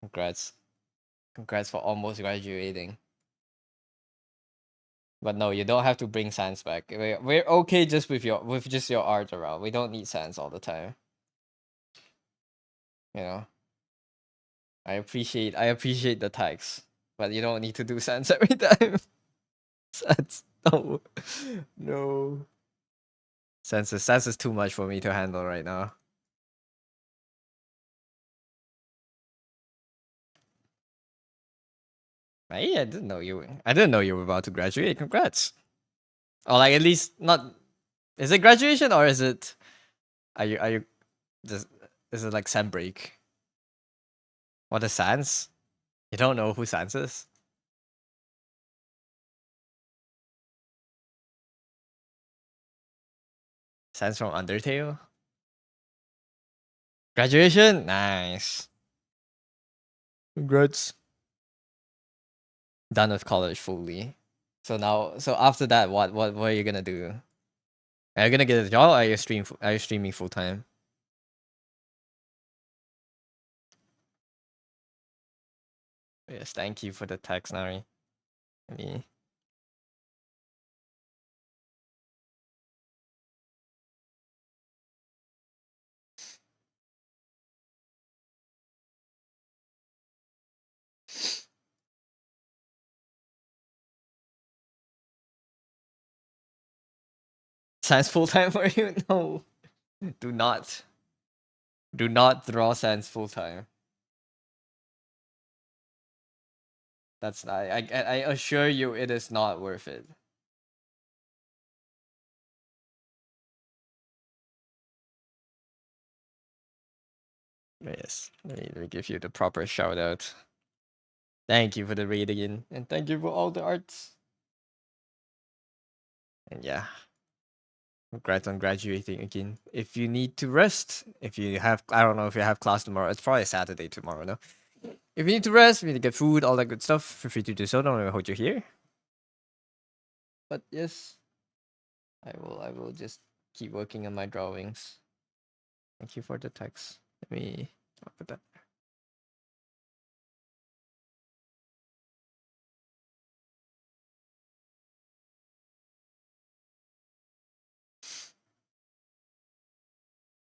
Congrats. Congrats for almost graduating. But no, you don't have to bring Sans back. We're okay just with your art around. We don't need Sans all the time. You know. I appreciate the tags, but you don't need to do Sans every time. Sans, no, no. Sans is too much for me to handle right now. Hey, I didn't know you were about to graduate. Congrats. Or like at least not. Is it graduation or is it? Are you just? Is it like sem break? What is Sans? You don't know who Sans is? Sans from Undertale. Graduation, nice. Congrats. Done with college fully. So after that, what are you gonna do? Are you gonna get a job? Or are you streaming full time? Yes, thank you for the text, Nari. Me. Sans full time for you? No. Do not. Do not draw Sans full time. That's not, I assure you it is not worth it. Yes. Let me give you the proper shout out. Thank you for the reading and thank you for all the arts. And yeah. Congrats on graduating again. If you need to rest, if you have, I don't know if you have class tomorrow. It's probably Saturday tomorrow, no? If you need to rest, if you need to get food, all that good stuff, feel free to do so. Don't let me hold you here. But yes, I will just keep working on my drawings. Thank you for the text. Let me put that.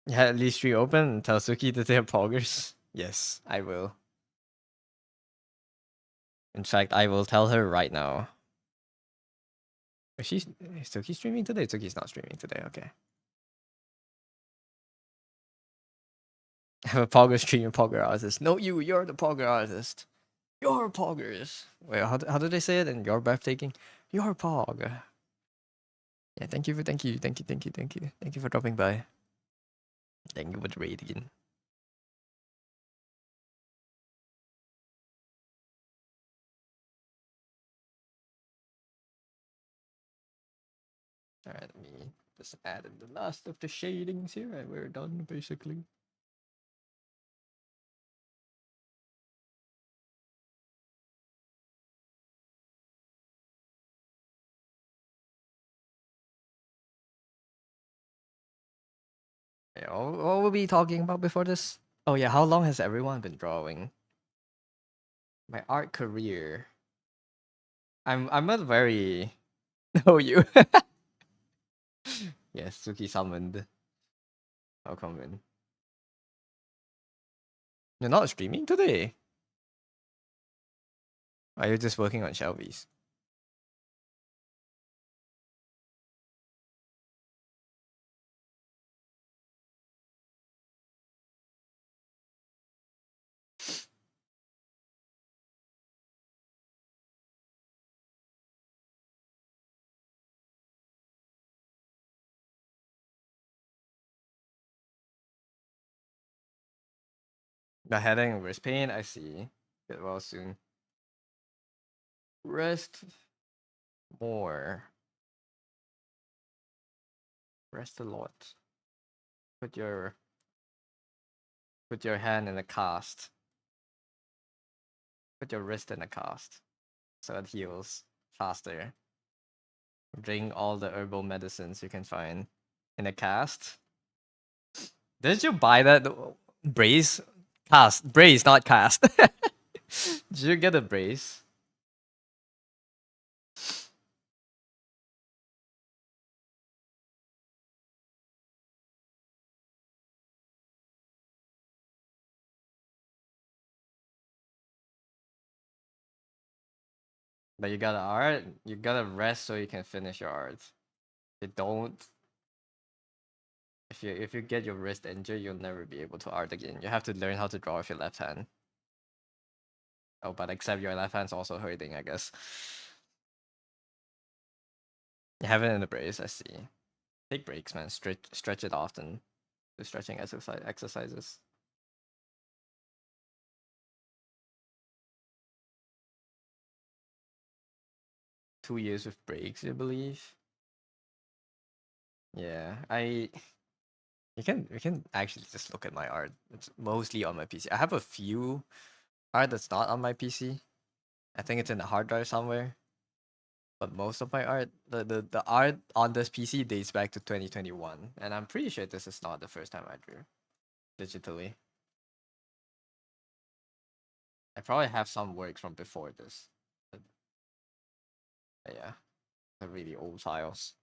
Yeah, at least reopen and tell Suki that they have poggers. Yes, I will. In fact, I will tell her right now. Is Suki streaming today? Suki's not streaming today, okay. I have a Pogger stream, Pogger artist. No, you're the Pogger artist. Your Poggers. Wait, how do they say it in your breathtaking? Your Pog. Yeah, thank you, thank you for dropping by. Thank you for the raid again. Alright, let me just add in the last of the shadings here, and we're done basically. Yeah, what will we be talking about before this? Oh yeah, how long has everyone been drawing? My art career. I'm not very. No, you. Yes, Suki summoned. I'll come in. You're not streaming today. Are you just working on Shelby's? The headache, wrist pain. I see. Get well soon. Rest more. Rest a lot. Put your hand in a cast. Put your wrist in a cast, so it heals faster. Drink all the herbal medicines you can find in a cast. Did you buy that brace? Cast brace, not cast. Did you get a brace? But you gotta art. You gotta rest so you can finish your art. If you don't, if you get your wrist injured, you'll never be able to art again. You have to learn how to draw with your left hand. Oh, but except your left hand's also hurting, I guess. You have it in the brace. I see. Take breaks, man. Stretch it often. Do stretching exercises. 2 years with breaks, I believe. Yeah, you can actually just look at my art. It's mostly on my PC. I have a few art that's not on my PC. I think it's in a hard drive somewhere. But most of my art, the art on this PC dates back to 2021, and I'm pretty sure this is not the first time I drew digitally. I probably have some works from before this. But yeah, the really old files.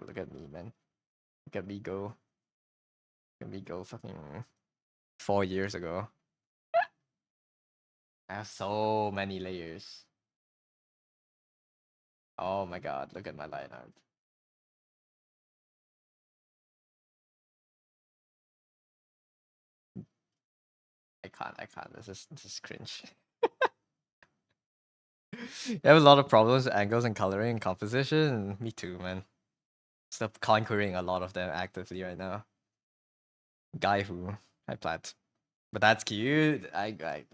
Look at me, man. Look at me go. Look at me go fucking 4 years ago. I have so many layers. Oh my god, look at my line art. I can't. This is cringe. You have a lot of problems with angles and coloring and composition. Me too, man. Still conquering a lot of them actively right now. Guy who I plant. But that's cute. I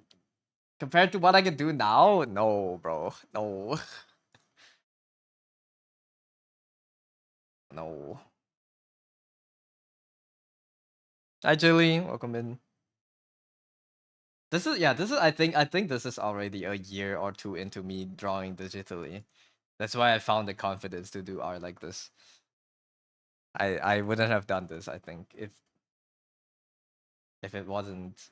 compared to what I can do now, no, bro. No. No. Hi Julie, welcome in. This is yeah, this is I think this is already a year or two into me drawing digitally. That's why I found the confidence to do art like this. I wouldn't have done this, I think, if it wasn't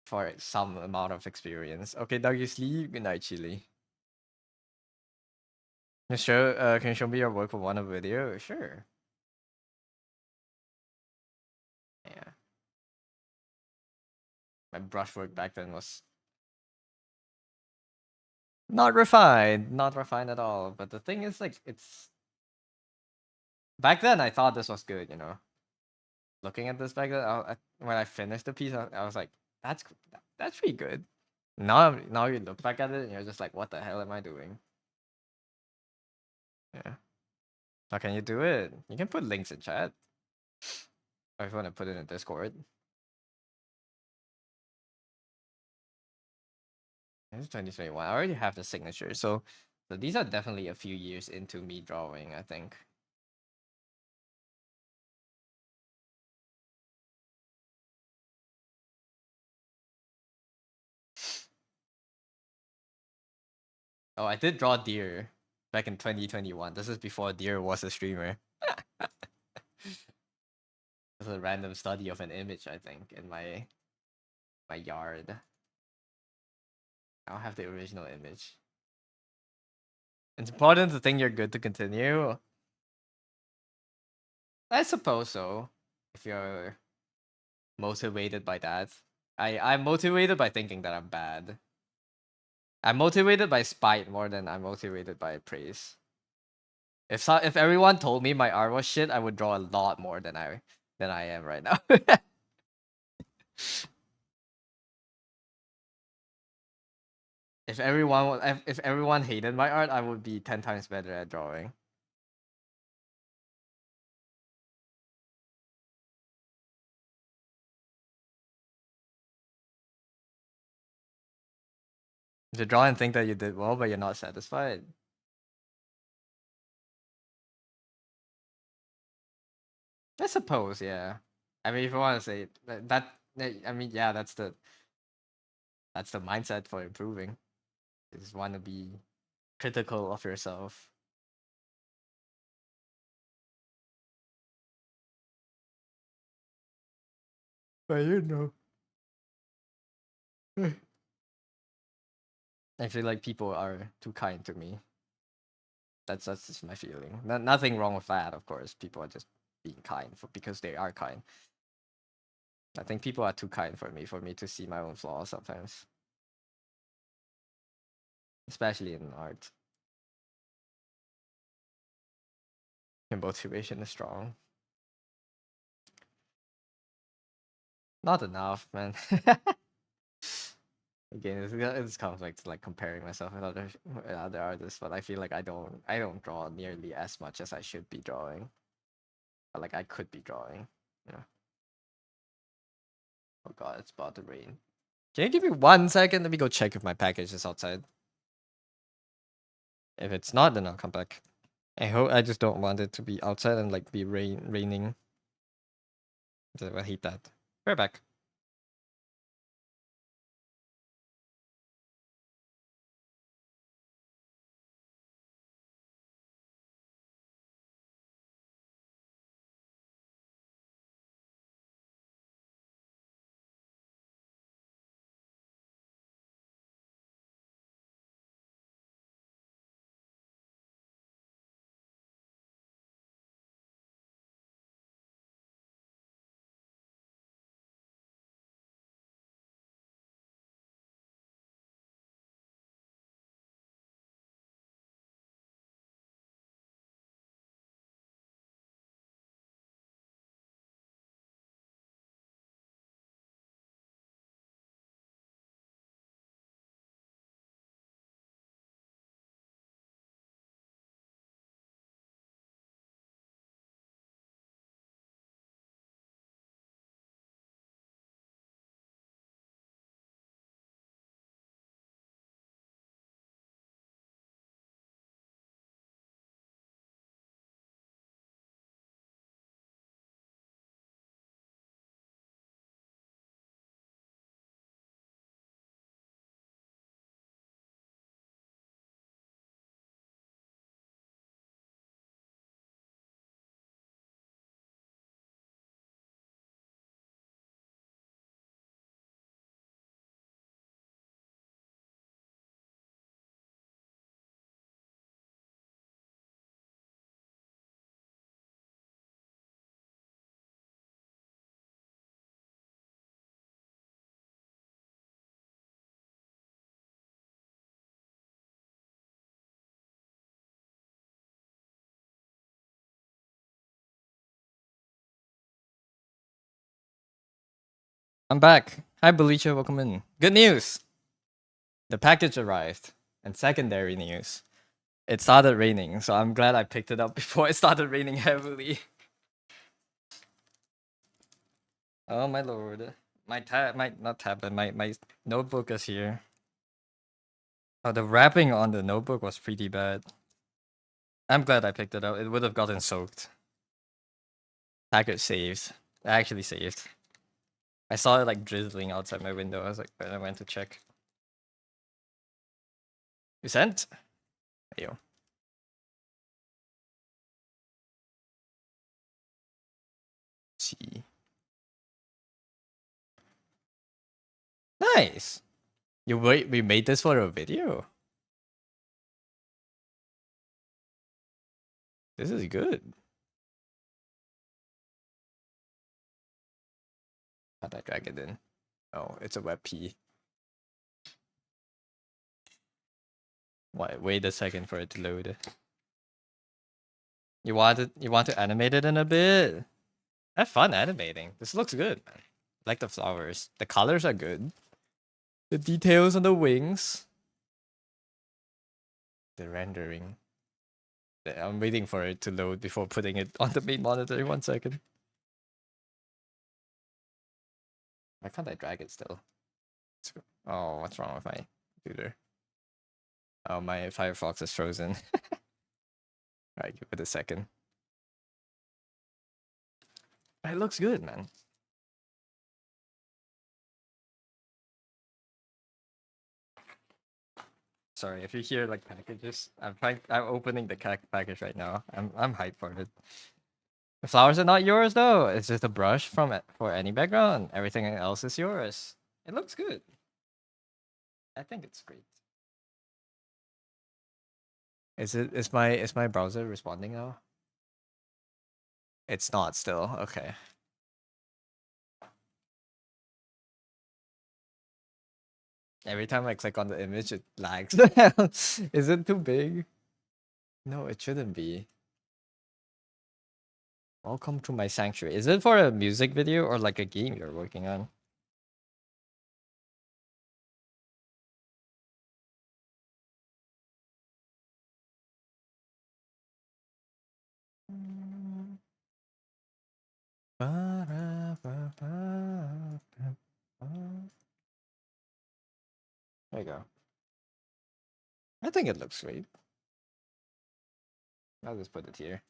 for some amount of experience. Okay, Doug, you sleep. Good night, Chili. Can you show me your work for one of video? Sure. Yeah. My brushwork back then was not refined at all. But the thing is, like, it's back then I thought this was good, you know. Looking at this back then, when I finished the piece, I was like, that's pretty good. Now you look back at it and you're just like, what the hell am I doing? Yeah. How can you do it? You can put links in chat. Or if you want to put it in Discord. It's 2021. I already have the signature, so these are definitely a few years into me drawing, I think. Oh, I did draw deer back in 2021. This is before deer was a streamer. It was a random study of an image, I think, in my yard. I don't have the original image. It's important to think you're good to continue. I suppose so. If you're motivated by that. I'm motivated by thinking that I'm bad. I'm motivated by spite more than I'm motivated by praise. If everyone told me my art was shit, I would draw a lot more than I am right now. If everyone hated my art, I would be 10 times better at drawing. To draw and think that you did well, but you're not satisfied. I suppose, yeah. I mean, if you want to say I mean, yeah, that's the mindset for improving. You just want to be critical of yourself. But you know, I feel like people are too kind to me. That's just my feeling. Nothing wrong with that, of course. People are just being kind because they are kind. I think people are too kind for me to see my own flaws sometimes, especially in art. Your motivation is strong. Not enough, man. Again, it's kind of like comparing myself with other artists, but I feel like I don't draw nearly as much as I should be drawing. But like I could be drawing, you know. Oh god, it's about to rain. Can you give me 1 second? Let me go check if my package is outside. If it's not, then I'll come back. I just don't want it to be outside and like be raining. I hate that. We're back. I'm back. Hi, Belicha. Welcome in. Good news. The package arrived. And secondary news. It started raining, so I'm glad I picked it up before it started raining heavily. Oh my lord. Not tablet, my notebook is here. Oh, the wrapping on the notebook was pretty bad. I'm glad I picked it up. It would have gotten soaked. Package saved. I actually saved. I saw it like drizzling outside my window. I was like, I went to check. You sent? Ayo. See. Nice. We made this for a video. This is good. How'd I drag it in? Oh, it's a WebP. Wait a second for it to load. You want to animate it in a bit? Have fun animating. This looks good, man. Like the flowers. The colors are good. The details on the wings. The rendering. I'm waiting for it to load before putting it on the main monitor. 1 second. Why can't I drag it still? Oh, what's wrong with my computer? Oh, my Firefox is frozen. Alright, give it a second. It looks good, man. Sorry if you hear like packages. I'm opening the package right now. I'm hyped for it. The flowers are not yours though. It's just a brush from it for any background. Everything else is yours. It looks good. I think it's great. Is my browser responding now? It's not still. Okay. Every time I click on the image, it lags. Is it too big? No, it shouldn't be. Welcome to my sanctuary. Is it for a music video or like a game you're working on? There you go. I think it looks great. I'll just put it here.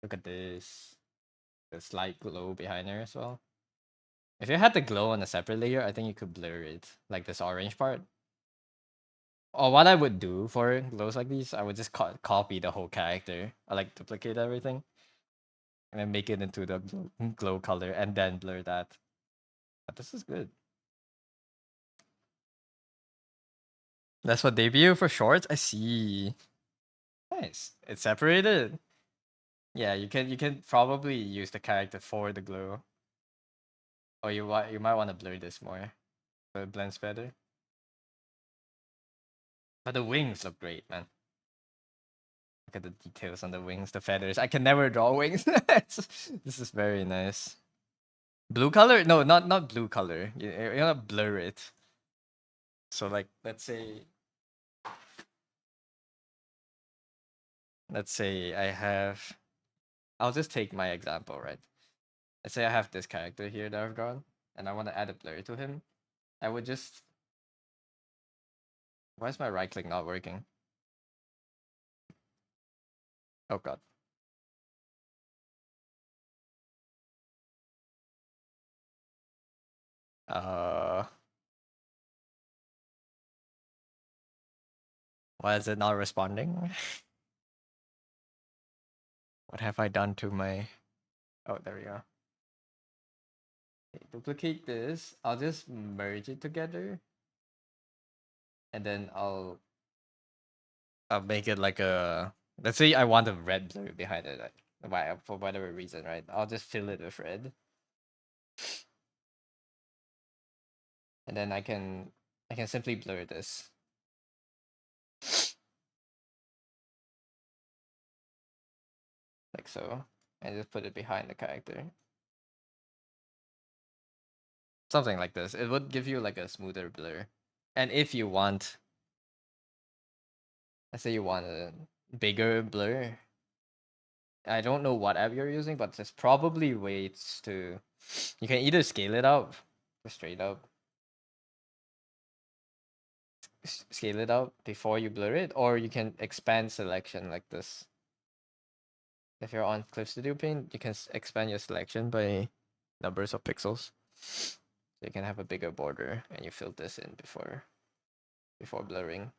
Look at this. The slight glow behind her as well. If you had the glow on a separate layer, I think you could blur it. Like this orange part. Or what I would do for glows like these, I would just copy the whole character. I like duplicate everything. And then make it into the glow color and then blur that. But this is good. That's what debut for shorts? I see. Nice. It's separated. Yeah, you can probably use the character for the glow. Or you might want to blur this more. So it blends better. But the wings look great, man. Look at the details on the wings, the feathers. I can never draw wings. This is very nice. Blue color? No, not blue color. You're gonna blur it. So like, let's say I have. I'll just take my example, right? Let's say I have this character here that I've drawn, and I want to add a blur to him. I would just. Why is my right click not working? Oh god. Why is it not responding? What have I done to my... Oh, there we go. Okay, duplicate this. I'll just merge it together. And then I'll make it like a... Let's say I want a red blur behind it. For whatever reason, right? I'll just fill it with red. And then I can simply blur this. Like so. And just put it behind the character. Something like this. It would give you like a smoother blur. And if you want... Let's say you want a bigger blur. I don't know what app you're using, but there's probably ways to... You can either scale it up, just straight up. Scale it up before you blur it, or you can expand selection like this. If you're on Clip Studio Paint, you can expand your selection by numbers of pixels. So you can have a bigger border, and you fill this in before blurring.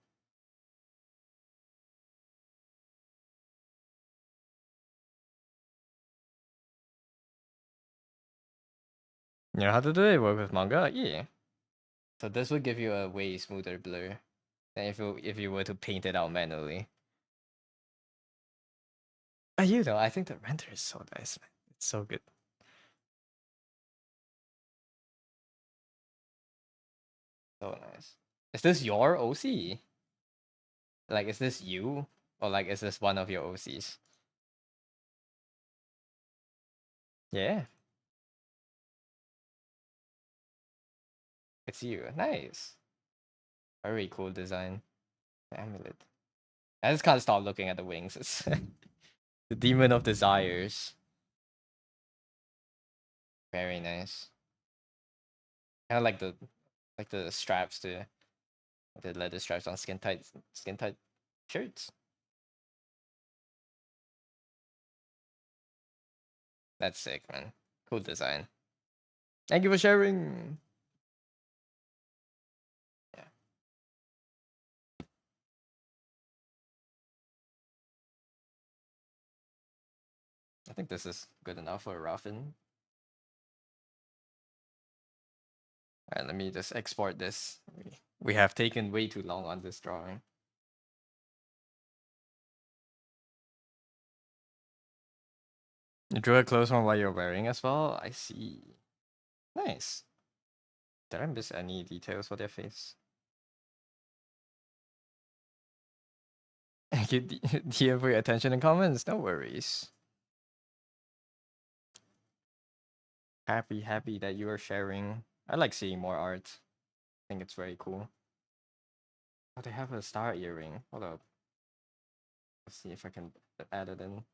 You know how to do it? Work with manga? Yeah. So this would give you a way smoother blur than if you were to paint it out manually. You know, I think the render is so nice, man. It's so good. So nice. Is this your OC? Like, is this you? Or like, is this one of your OCs? Yeah. It's you. Nice. Very cool design. The amulet. I just can't stop looking at the wings. It's the demon of desires. Very nice. Kind of like the straps too. The leather straps on skin tight shirts. That's sick, man. Cool design. Thank you for sharing. Yeah. I think this is good enough for a Ruffin. Alright, let me just export this. We have taken way too long on this drawing. You drew a close one while you're wearing as well? I see. Nice. Did I miss any details for their face? Thank you, DM, for your attention and comments. No worries. Happy that you are sharing. I like seeing more art. I think it's very cool. Oh, they have a star earring. Hold up. Let's see if I can add it in.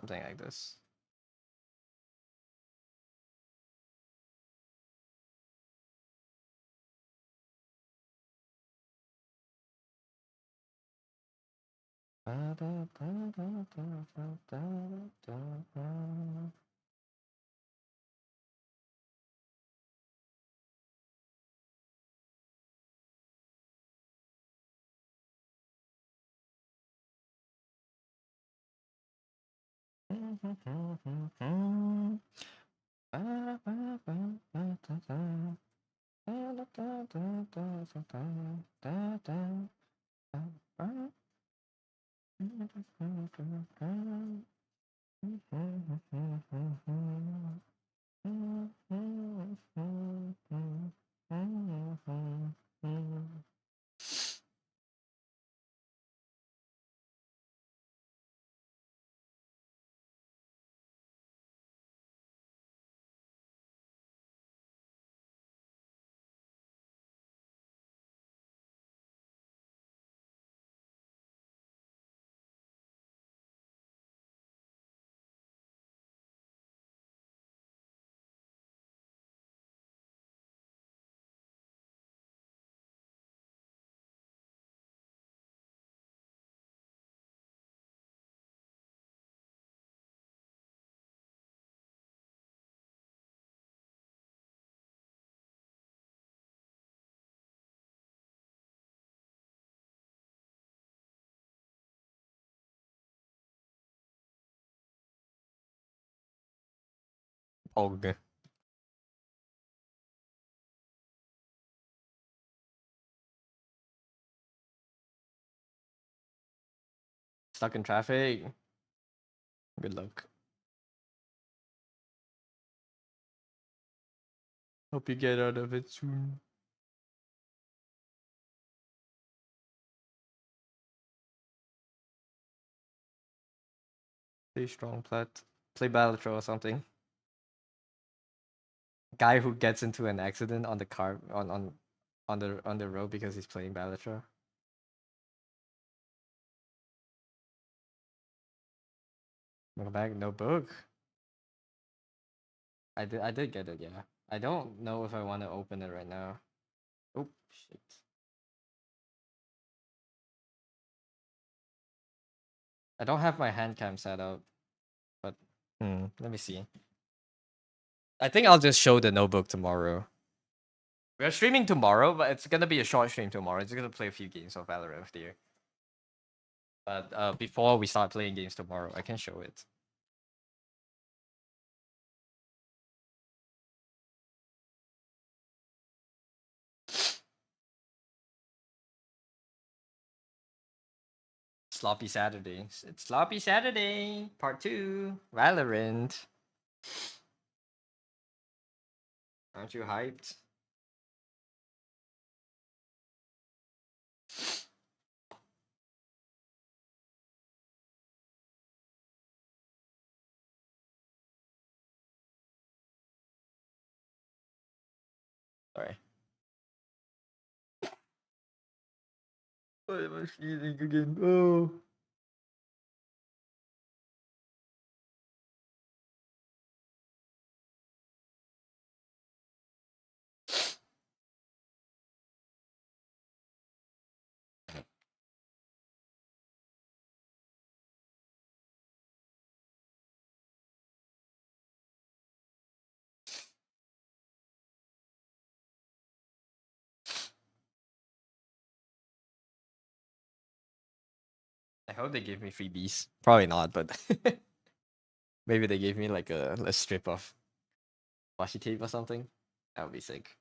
Something like this. Okay. Stuck in traffic. Good luck. Hope you get out of it soon. Stay strong, Plat. Play Balatro or something. Guy who gets into an accident on the car on the road because he's playing Balatro. Welcome back. No book. I did get it, yeah. I don't know if I want to open it right now. Oh shit. I don't have my hand cam set up, but let me see. I think I'll just show the notebook tomorrow. We are streaming tomorrow, but it's gonna be a short stream tomorrow. It's gonna play a few games of Valorant with you. But before we start playing games tomorrow, I can show it. Sloppy Saturdays. It's Sloppy Saturday, part 2, Valorant. Aren't you hyped? Sorry. Why am I sneezing again? Oh. I hope they give me freebies. Probably not, but maybe they gave me like a strip of washi tape or something. That would be sick.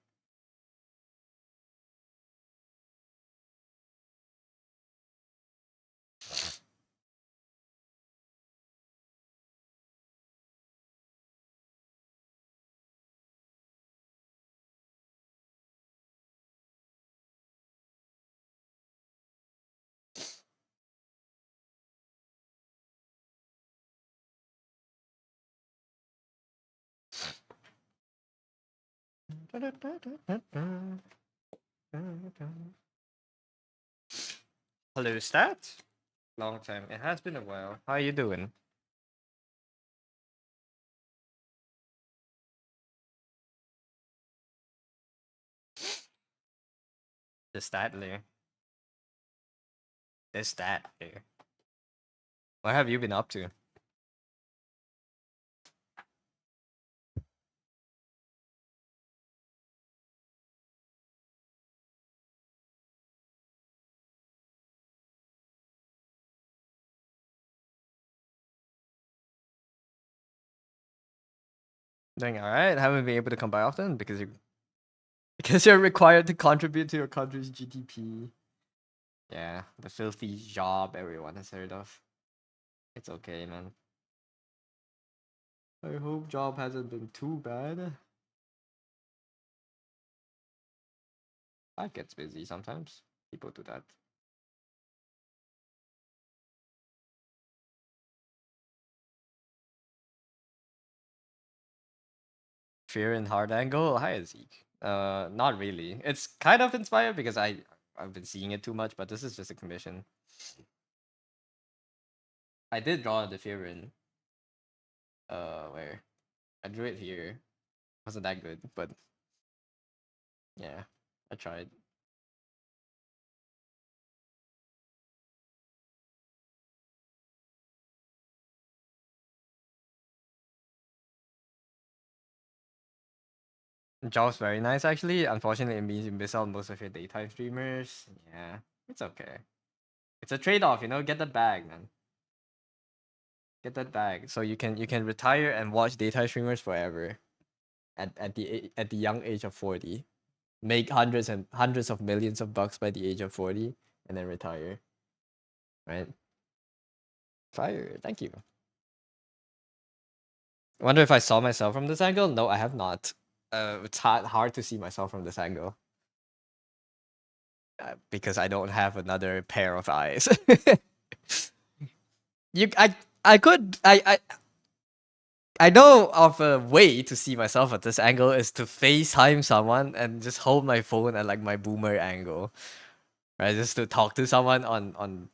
Hello, Stat. Long time. It has been a while. How are you doing? The Statler. The Statler. What have you been up to? Doing all right. Haven't been able to come by often because you're required to contribute to your country's GDP. Yeah, the filthy job everyone has heard of. It's okay, man. I hope job hasn't been too bad. Life gets busy sometimes. People do that. Fear and hard angle. Hi, Zeke. Not really. It's kind of inspired because I've been seeing it too much, but this is just a commission. I did draw the fear in. Where I drew it here. Wasn't that good, but yeah, I tried. Job's very nice actually. Unfortunately, it means you miss out most of your daytime streamers. Yeah, it's okay. It's a trade-off, you know. Get the bag, man. Get that bag so you can retire and watch daytime streamers forever. At the young age of 40, make hundreds and hundreds of millions of bucks by the age of 40, and then retire. Right? Fire. Thank you. I wonder if I saw myself from this angle. No, I have not. It's hard to see myself from this angle. Because I don't have another pair of eyes. you, I could, I know of a way to see myself at this angle is to FaceTime someone and just hold my phone at like my boomer angle, right? Just to talk to someone on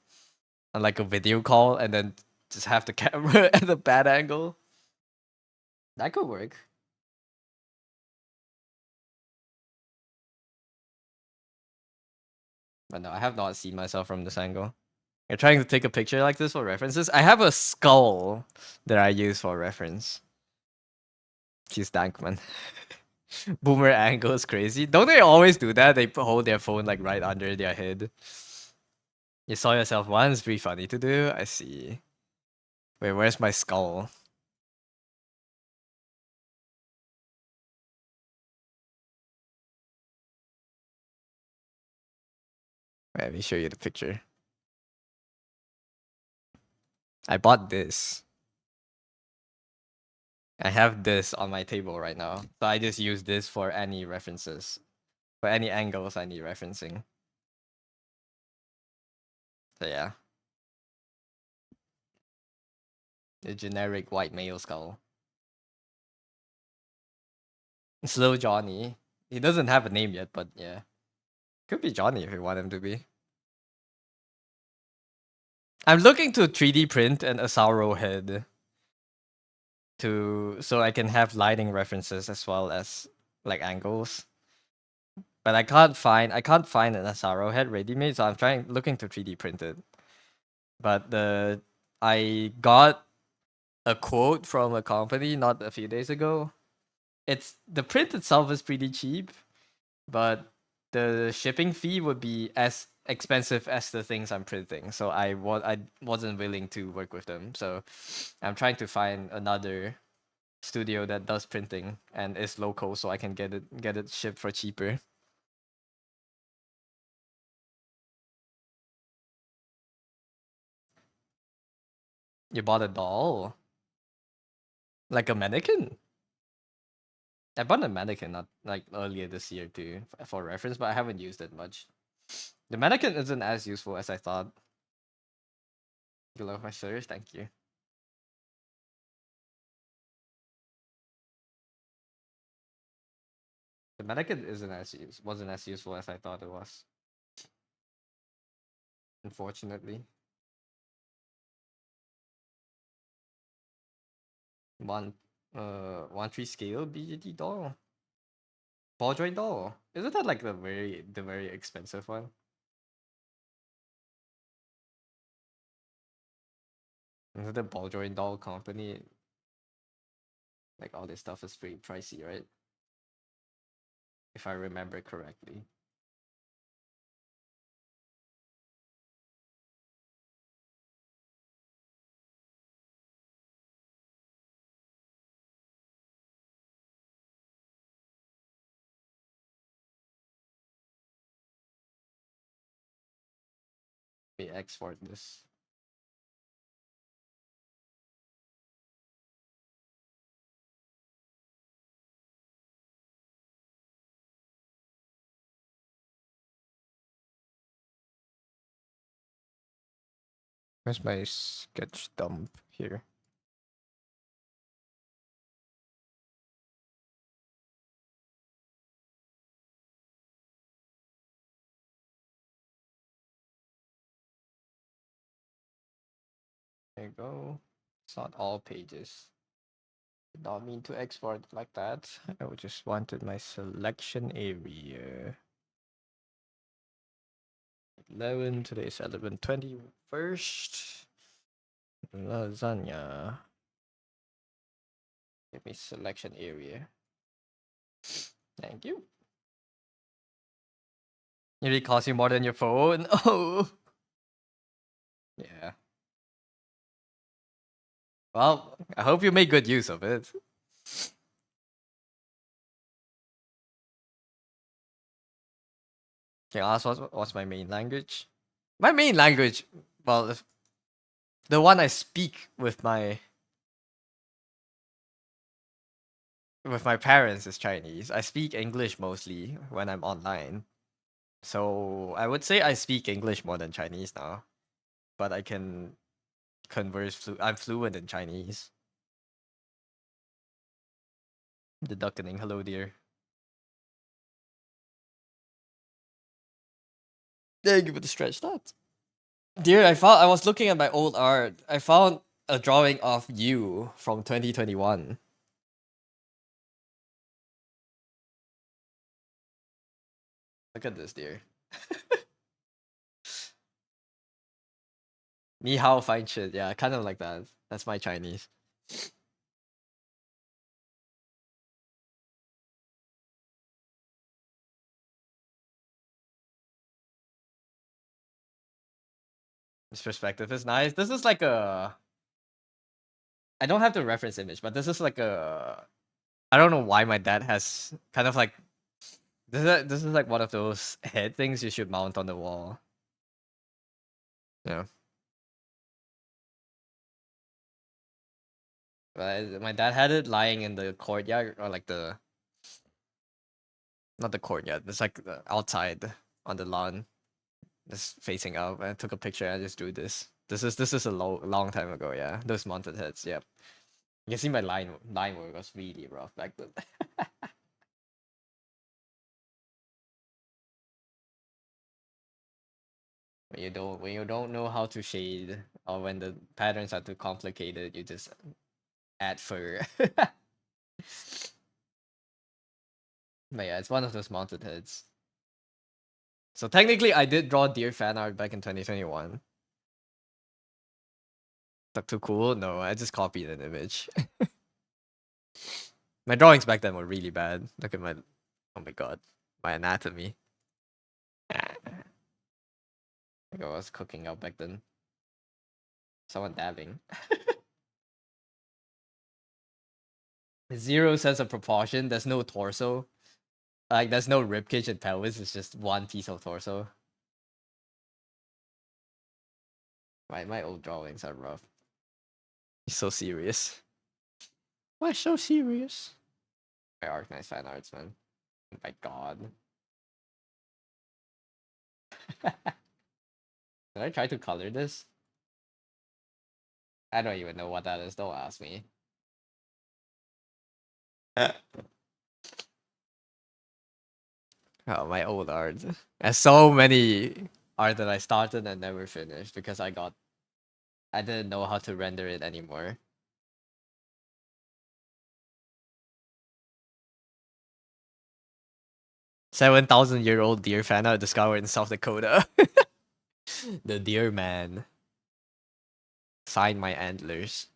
like a video call and then just have the camera at a bad angle. That could work. But no, I have not seen myself from this angle. You're trying to take a picture like this for references. I have a skull that I use for reference. She's Dankman. Boomer angle is crazy. Don't they always do that? They hold their phone like right under their head. You saw yourself once, pretty funny to do. I see. Wait, where's my skull? Wait, let me show you the picture. I bought this. I have this on my table right now. So I just use this for any references. For any angles I need referencing. So yeah. The generic white male skull. Slow Johnny. He doesn't have a name yet, but yeah. Could be Johnny if you want him to be. I'm looking to 3D print an Asaro head so I can have lighting references as well as like angles. But I can't find an Asaro head ready made, so I'm looking to 3D print it. But I got a quote from a company not a few days ago. It's the print itself is pretty cheap, but the shipping fee would be as expensive as the things I'm printing. So I wasn't willing to work with them. So I'm trying to find another studio that does printing and is local so I can get it shipped for cheaper. You bought a doll? Like a mannequin? I bought a mannequin not like earlier this year too for reference, but I haven't used it much. The mannequin isn't as useful as I thought. You love my service, thank you. The mannequin wasn't as useful as I thought it was. Unfortunately, one 1-3 scale BGT doll, ball joint doll. Isn't that like the very expensive one? Isn't the ball joint doll company like all this stuff is pretty pricey, right? If I remember correctly. 'Kay, export this. Where's my sketch dump here? There you go. It's not all pages. Did not mean to export like that. I just wanted my selection area. 11, today's 11/21st. Lasagna. Give me selection area. Thank you. It really costs you more than your phone. Oh. Yeah. Well, I hope you make good use of it. Can I ask what's my main language? My main language, well, the one I speak with my parents is Chinese. I speak English mostly when I'm online. So I would say I speak English more than Chinese now. But I can I'm fluent in Chinese. The duckening, hello dear. Thank you for the stretch that. Dear, I was looking at my old art. I found a drawing of you from 2021. Look at this, dear. Ni hao fine shit. Yeah, kind of like that. That's my Chinese. This perspective is nice. This is like a. I don't have the reference image, but this is like a. I don't know why my dad has kind of like. This is like one of those head things you should mount on the wall. Yeah. But my dad had it lying in the courtyard or like the. Not the courtyard. It's like outside on the lawn, just facing up. I took a picture. And I just drew this. This is a long time ago. Yeah, those mounted heads. Yep. You can see my line work was really rough back then. When you don't know how to shade, or when the patterns are too complicated, you just add fur. But yeah, it's one of those mounted heads. So technically, I did draw deer fan art back in 2021. Look too cool? No, I just copied an image. My drawings back then were really bad. Look at my, oh my god, my anatomy. I think I was cooking out back then. Someone dabbing. Zero sense of proportion. There's no torso. Like there's no ribcage and pelvis. It's just one piece of torso. My old drawings are rough. He's so serious. Why so serious? My Arknights fan arts, man. Oh my god. Did I try to color this? I don't even know what that is. Don't ask me. Oh, my old art. There's so many art that I started and never finished because I didn't know how to render it anymore. 7,000-year-old deer fan art discovered in South Dakota. The deer man. Sign my antlers.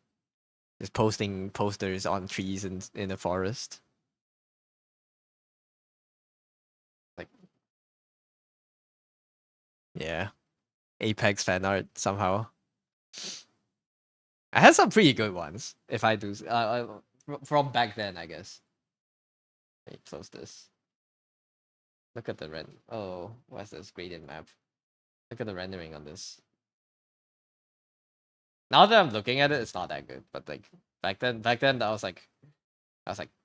Just posting posters on trees in the forest. Like, yeah. Apex fan art somehow. I had some pretty good ones. If I do, from back then, I guess. Wait, close this. Look at the rend. Oh, what's this gradient map? Look at the rendering on this. Now that I'm looking at it, it's not that good. But like back then, I was like,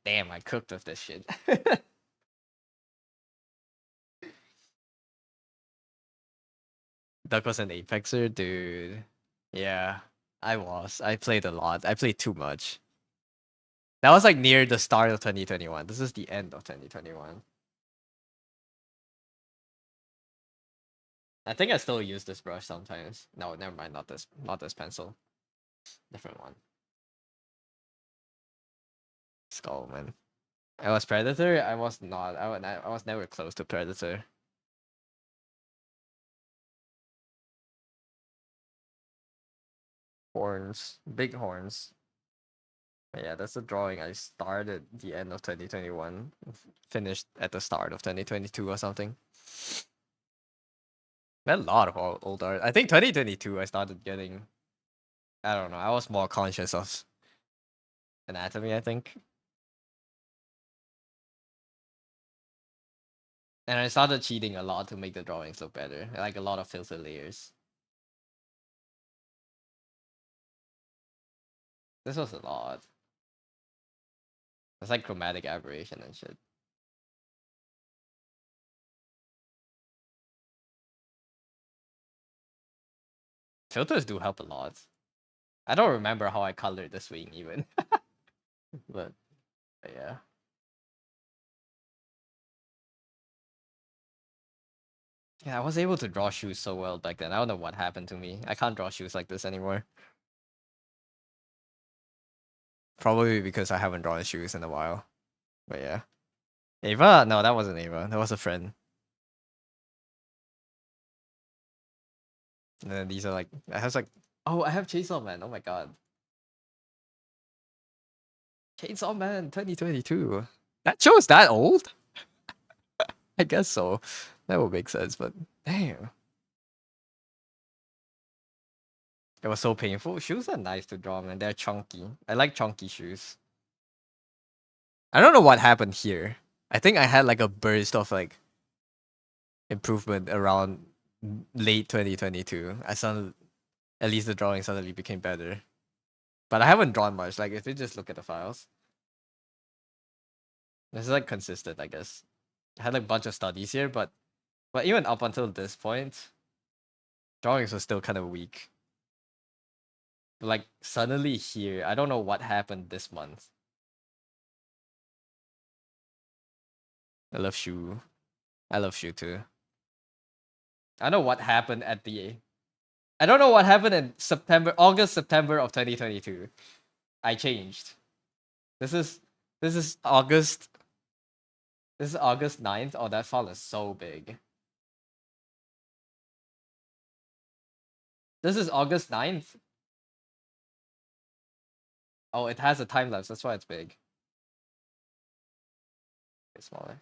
damn, I cooked with this shit. Duck was an Apexer, dude. Yeah, I was. I played a lot. I played too much. That was like near the start of 2021. This is the end of 2021. I think I still use this brush sometimes. No, never mind. Not this pencil. Different one. Skull, man. I was Predator. I was not. I was never close to Predator. Horns, big horns. But yeah, that's the drawing I started the end of 2021, finished at the start of 2022 or something. A lot of old art. I think 2022 I started getting. I don't know. I was more conscious of anatomy, I think, and I started cheating a lot to make the drawings look better. Like a lot of filter layers. This was a lot. It's like chromatic aberration and shit. Filters do help a lot. I don't remember how I colored this wing even, but yeah. Yeah, I was able to draw shoes so well back then. I don't know what happened to me. I can't draw shoes like this anymore. Probably because I haven't drawn shoes in a while. But yeah. Ava? No, that wasn't Ava. That was a friend. And then these are like, I have like, oh, I have Chainsaw Man. Oh my god. Chainsaw Man 2022. That show's that old? I guess so. That would make sense, but damn. It was so painful. Shoes are nice to draw, man. They're chunky. I like chunky shoes. I don't know what happened here. I think I had like a burst of like improvement around late 2022. I suddenly, at least the drawing suddenly became better. But I haven't drawn much. Like if you just look at the files, this is like consistent, I guess. I had like a bunch of studies here, but even up until this point, drawings were still kind of weak. But like suddenly here, I don't know what happened this month. I love Shu. I love Shu too. I don't know what happened at the. I don't know what happened in September of 2022. I changed. This is this is August. This is August 9th. Oh, that file is so big. This is August 9th. Oh, it has a time lapse. That's why it's big. It's smaller.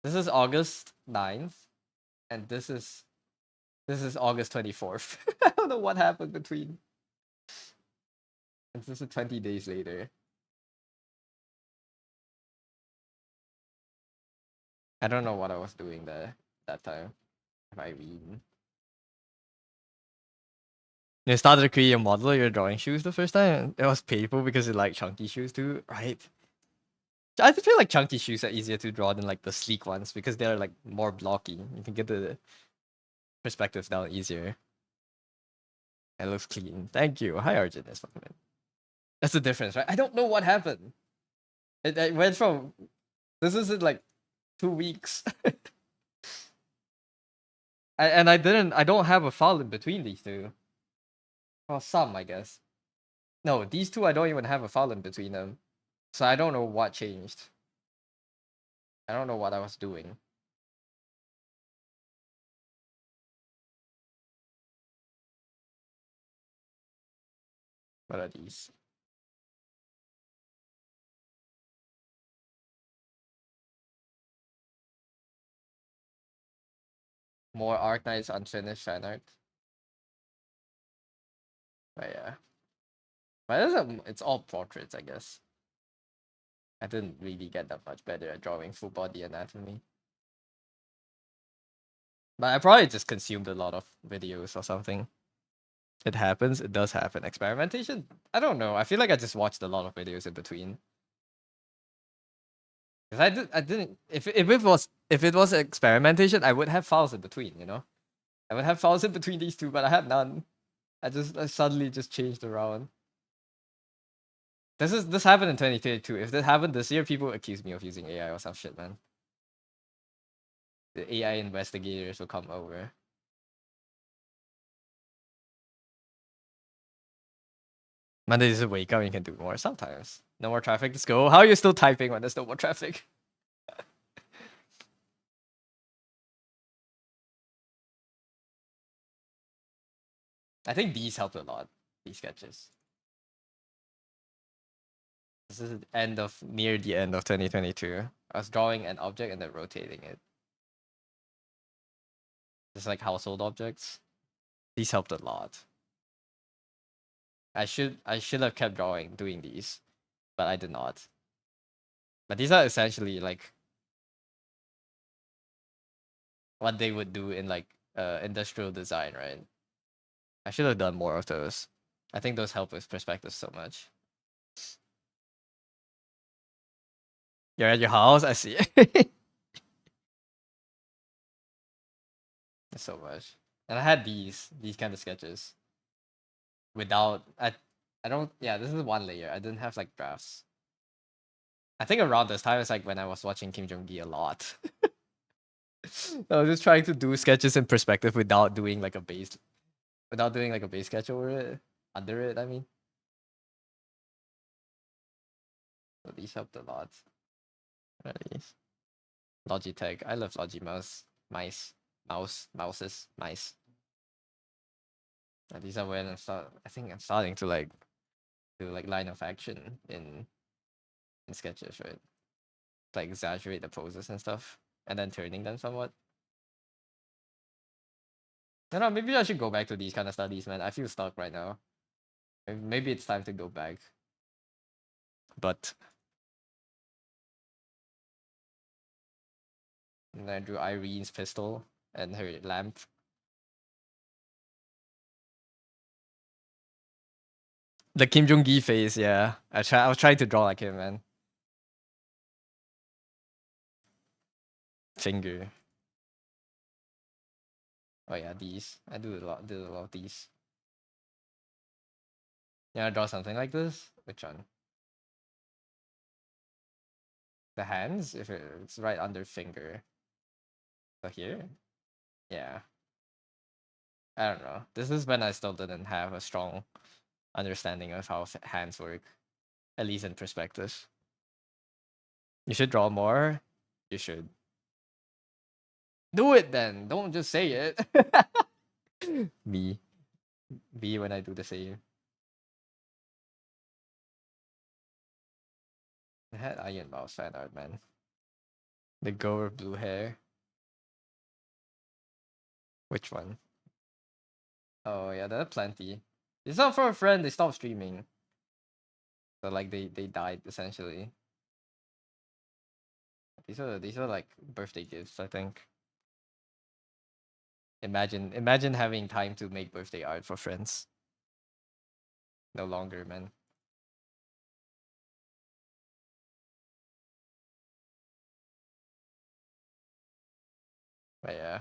This is August 9th, and this is August 24th. I don't know what happened between. And this is 20 days later. I don't know what I was doing there that time. If I read. You started creating a model of your drawing shoes the first time. It was painful because you like chunky shoes too, right? I feel like chunky shoes are easier to draw than like the sleek ones because they're like more blocky. You can get the perspectives down easier. It looks clean. Thank you. Hi, Arjun. That's fucking man. That's the difference, right? I don't know what happened. It went from this is in like 2 weeks. I don't have a file in between these two. Well, some, I guess. No, these two I don't even have a file in between them. So I don't know what changed. I don't know what I was doing. What are these? More Arknight's unfinished fan art. But yeah. But it's all portraits, I guess. I didn't really get that much better at drawing full body anatomy. But I probably just consumed a lot of videos or something. It happens. It does happen. Experimentation? I don't know. I feel like I just watched a lot of videos in between. Because I didn't. If it was experimentation, I would have files in between. You know, I would have files in between these two, but I had none. I suddenly just changed around. This happened in 2022. If this happened this year, people would accuse me of using AI or some shit, man. The AI investigators will come over. Monday is a wake up, you can do more sometimes. No more traffic, let's go. How are you still typing when there's no more traffic? I think these helped a lot, these sketches. This is near the end of 2022. I was drawing an object and then rotating it. Just like household objects. These helped a lot. I should have kept doing these, but I did not. But these are essentially like what they would do in like industrial design, right? I should have done more of those. I think those help with perspective so much. You're at your house, I see. So much. And I had these kind of sketches without I don't yeah, this is one layer. I didn't have like drafts. I think around this time it's like when I was watching Kim Jong Gi a lot. I was just trying to do sketches in perspective without doing like a base sketch over it. Under it, I mean. So these helped a lot. What are these? Logitech. I love Logimouse. Mouses, mice. And these are when I think I'm starting to like do like line of action in sketches, right? Like exaggerate the poses and stuff, and then turning them somewhat. I don't know, maybe I should go back to these kind of studies, man. I feel stuck right now. Maybe it's time to go back. But and I drew Irene's pistol and her lamp. The Kim Jong Gi face, yeah. I was trying to draw like him, man. Finger. Oh yeah, these. I did a lot of these. Yeah, I draw something like this. Which one? The hands, if it's right under finger. So here? Yeah. I don't know. This is when I still didn't have a strong understanding of how hands work, at least in perspective. You should draw more. You should do it then. Don't just say it. Me, me when I do the same. I had Iron Mouse fan art, man. The girl with blue hair. Which one? Oh yeah, there are plenty. It's not for a friend. They stopped streaming, so like they died essentially. These are like birthday gifts, I think. Imagine having time to make birthday art for friends. No longer, man. But yeah,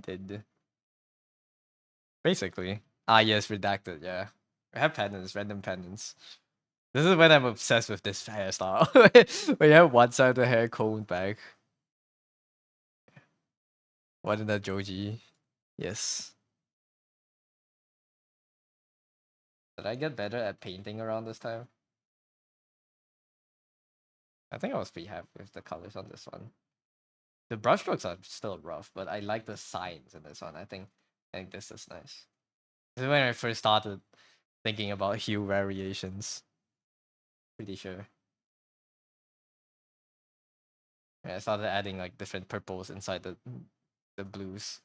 did basically. Ah yes, redacted. Yeah, I have pendants, random pendants. This is when I'm obsessed with this hairstyle. When you have one side of the hair combed back. What in that Joji? Yes. Did I get better at painting around this time? I think I was pretty happy with the colors on this one. The brushstrokes are still rough, but I like the signs in this one. I think this is nice. This is when I first started thinking about hue variations. Pretty sure. Yeah, I started adding like different purples inside the blues.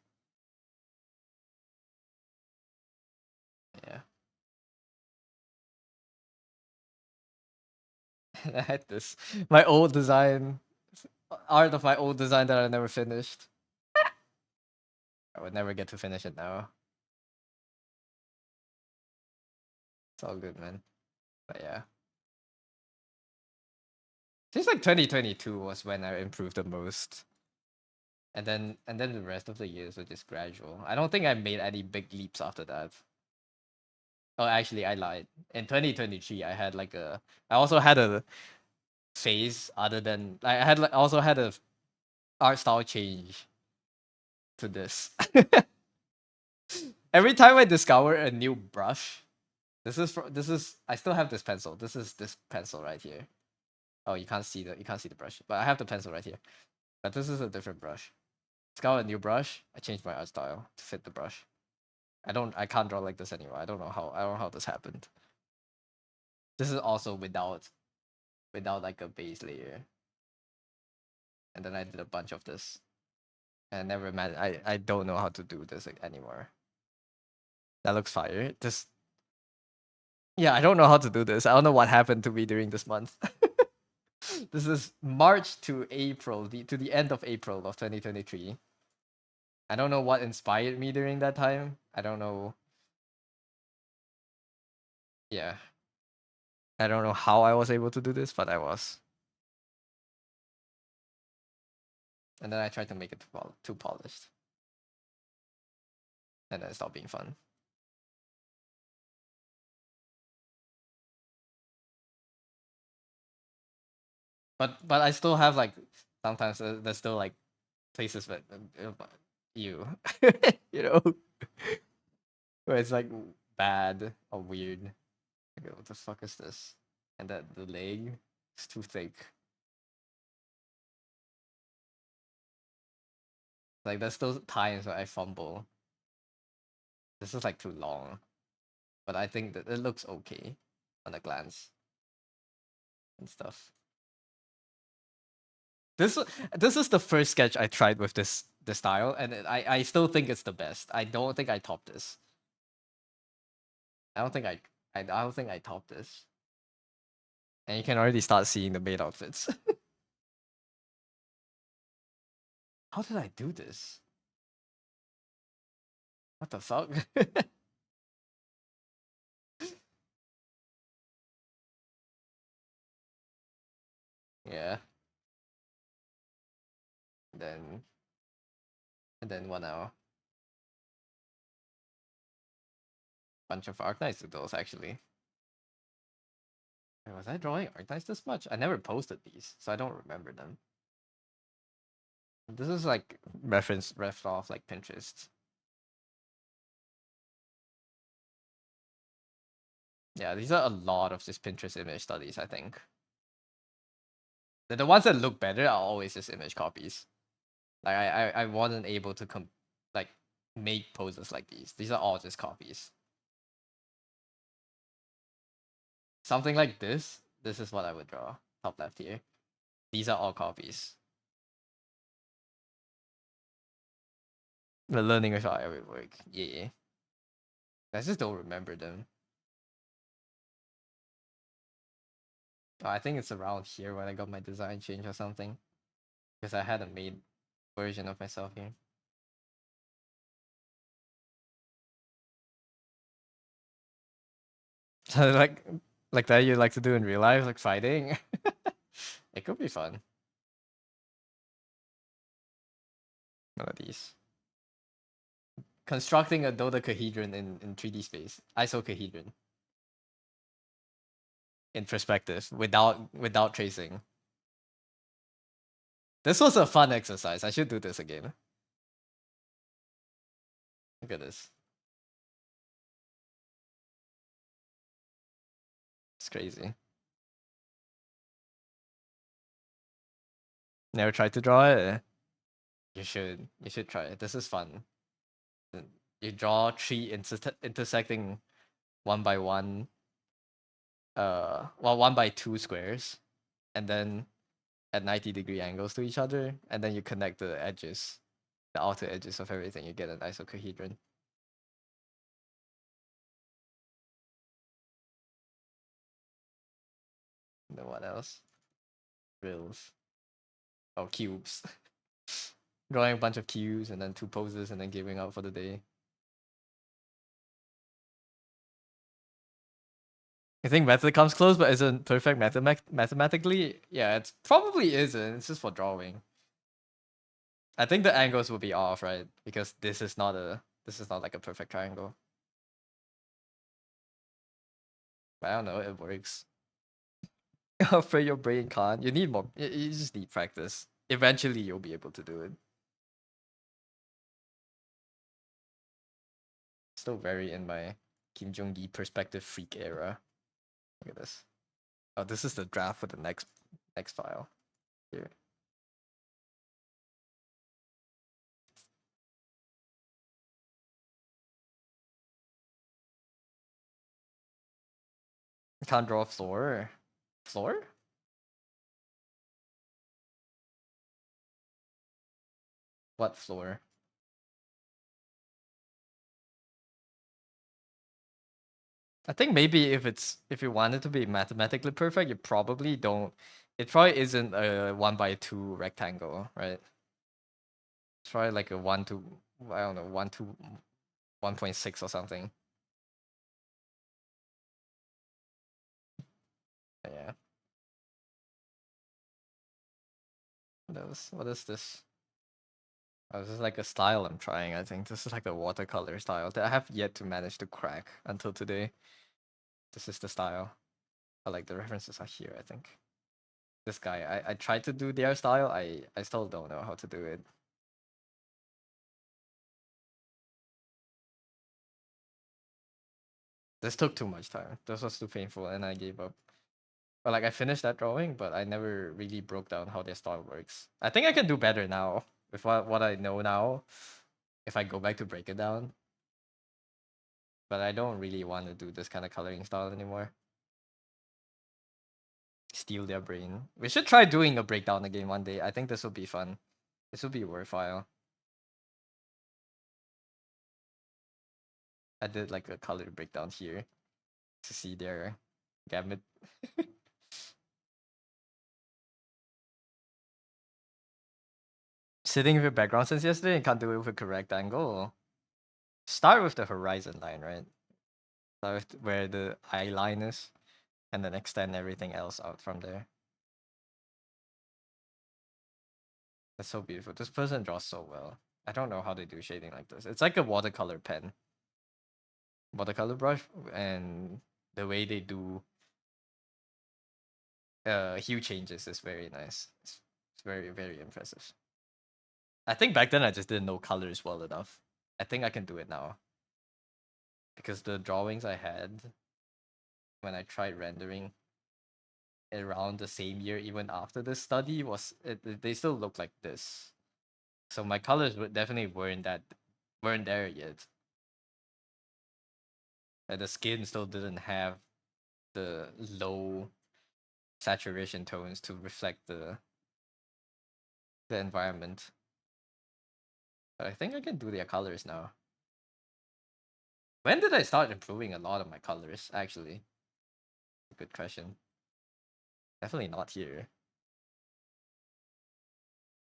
Yeah. I had this my old design art of my old design that I never finished. I would never get to finish it now. It's all good, man. But yeah. Seems like 2022 was when I improved the most. And then the rest of the years were just gradual. I don't think I made any big leaps after that. Oh, actually, I lied. In 2023, I also had a phase other than I had like also had a art style change to this. Every time I discover a new brush, this is I still have this pencil. This is this pencil right here. Oh, you can't see the brush, but I have the pencil right here. But this is a different brush. Discover a new brush. I changed my art style to fit the brush. I can't draw like this anymore. I don't know how this happened. This is also without like a base layer. And then I did a bunch of this. And I never imagined I don't know how to do this anymore. That looks fire. This Yeah, I don't know how to do this. I don't know what happened to me during this month. This is March to April, to the end of April of 2023. I don't know what inspired me during that time. I don't know. Yeah. I don't know how I was able to do this, but I was. And then I tried to make it too polished. And then it stopped being fun. But I still have like sometimes there's still like places that you you know where it's like bad or weird. Okay, what the fuck is this? And that the leg is too thick. Like there's still times where I fumble. This is like too long, but I think that it looks okay on a glance and stuff. This this is the first sketch I tried with this style, and I still think it's the best. I don't think I topped this. I don't think I don't think I topped this. And you can already start seeing the maid outfits. How did I do this? What the fuck? Yeah. Then and then 1 hour. Bunch of Arknights doodles actually. Wait, was I drawing Arknights this much? I never posted these, so I don't remember them. This is like ref off like Pinterest. Yeah, these are a lot of just Pinterest image studies, I think. The ones that look better are always just image copies. Like I wasn't able to like make poses like these. These are all just copies. Something like this. This is what I would draw. Top left here. These are all copies. The learning without every work. Yeah. I just don't remember them. Oh, I think it's around here when I got my design change or something. Because I had a made version of myself here. So like that you like to do in real life, like fighting. It could be fun. One of these. Constructing a dodecahedron in 3D space. Isocahedron. In perspective. Without tracing. This was a fun exercise. I should do this again. Look at this. It's crazy. Never tried to draw it? You should. You should try it. This is fun. You draw three intersecting one by one, well, 1 by 2 squares, and then at 90-degree angles to each other, and then you connect the edges, the outer edges of everything. You get an isocahedron. And then what else? Drills. Oh, cubes. Drawing a bunch of cubes and then 2 poses and then giving up for the day. I think method comes close, but isn't perfect mathematically. Yeah, it probably isn't. It's just for drawing. I think the angles will be off, right? Because this is not like a perfect triangle. But I don't know. It works. Afraid your brain can't. You need more. You just need practice. Eventually, you'll be able to do it. Still very in my Kim Jong-gi perspective freak era. Look at this. Oh, this is the draft for the next file. Here. Can't draw a floor. Floor? What floor? I think maybe if you want it to be mathematically perfect, you probably don't. It probably isn't a 1 by 2 rectangle, right? It's probably like a 1 to, I don't know, 1 to 1.6 or something. Yeah. What is this? Oh, this is like a style I'm trying. I think this is like a watercolor style that I have yet to manage to crack until today. This is the style. But like the references are here, I think. This guy, I tried to do their style. I still don't know how to do it. This took too much time. This was too painful, and I gave up. But like I finished that drawing, but I never really broke down how their style works. I think I can do better now with what I know now. If I go back to break it down, but I don't really want to do this kind of coloring style anymore. Steal their brain. We should try doing a breakdown again one day. I think this will be fun. This will be worthwhile. I did like a color breakdown here to see their gamut. Sitting with your background since yesterday and can't do it with a correct angle. Start with the horizon line, right? Start with where the eye line is, and then extend everything else out from there. That's so beautiful. This person draws so well. I don't know how they do shading like this. It's like a watercolor pen, watercolor brush, and the way they do hue changes is very nice. It's very, very impressive. I think back then I just didn't know colors well enough. I think I can do it now. Because the drawings I had when I tried rendering around the same year, even after the study, they still look like this. So my colors definitely weren't there yet. And the skin still didn't have the low saturation tones to reflect the environment. But I think I can do their colors now. When did I start improving a lot of my colors, actually? Good question. Definitely not here.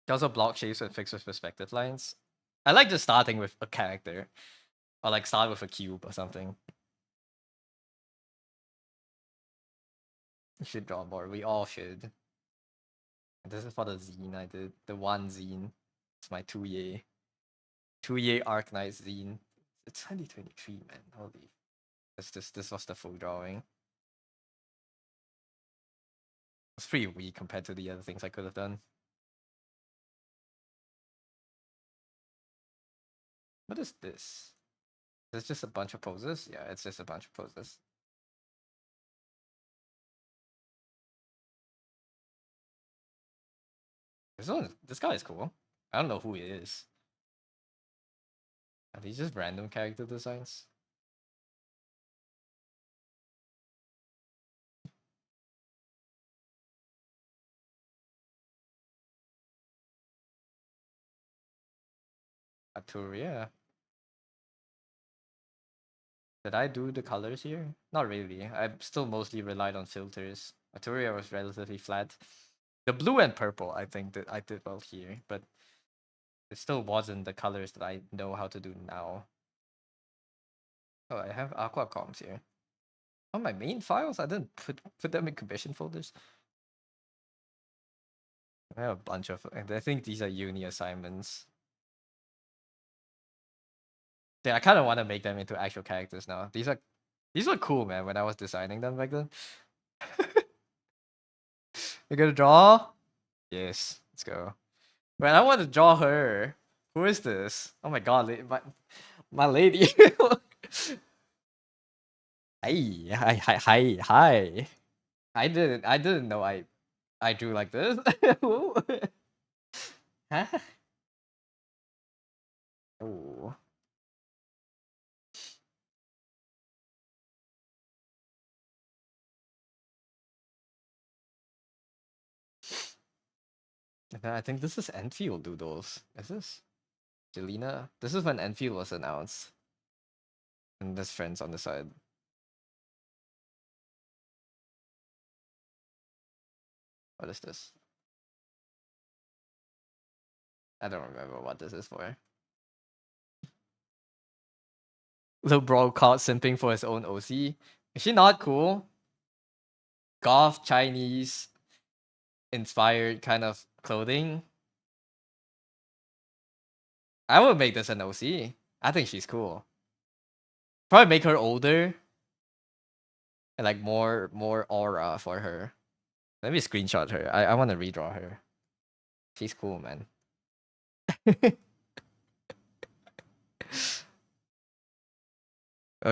You also block shapes and fix with perspective lines. I like just starting with a character. Or like start with a cube or something. You should draw more. We all should. This is for the zine I did. The one zine. It's my 2-year. 2-year Arknight zine. It's 2023, man. Holy. This was the full drawing. It's pretty weak compared to the other things I could have done. What is this? Is this just a bunch of poses? Yeah, it's just a bunch of poses. This guy is cool. I don't know who he is. Are these just random character designs? Arturia. Did I do the colors here? Not really. I still mostly relied on filters. Arturia was relatively flat. The blue and purple, I think that I did well here, but it still wasn't the colors that I know how to do now. Oh, I have aqua comps here. On my main files, I didn't put them in commission folders. I have a bunch of, and I think these are uni assignments. Yeah, I kind of want to make them into actual characters now. These are cool, man. When I was designing them back then. You're gonna draw? Yes, let's go. Man, I want to draw her. Who is this? Oh my god, my lady. Hi. I didn't know I drew like this. Huh? Oh. I think this is Enfield Doodles. Is this Jelena? This is when Enfield was announced. And there's friends on the side. What is this? I don't remember what this is for. Little bro caught simping for his own OC. Is she not cool? Goth Chinese inspired kind of clothing. I would make this an OC. I think she's cool. Probably make her older and like more aura for her. Let me screenshot her. I want to redraw her. She's cool, man.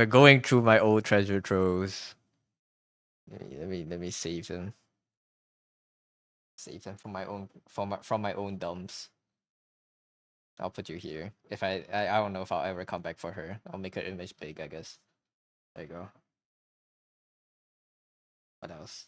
Going through my old treasure troves. Let me save them. Save them from my own dumps. I'll put you here. If I don't know if I'll ever come back for her. I'll make her image big, I guess. There you go. What else?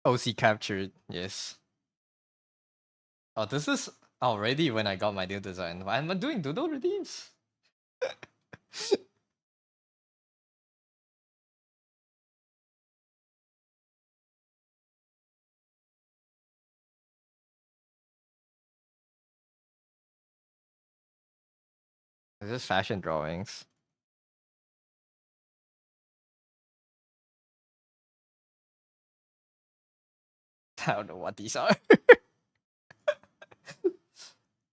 OC captured, yes. Oh, this is already when I got my new design. I'm doing doodle redeems. This is fashion drawings. I don't know what these are.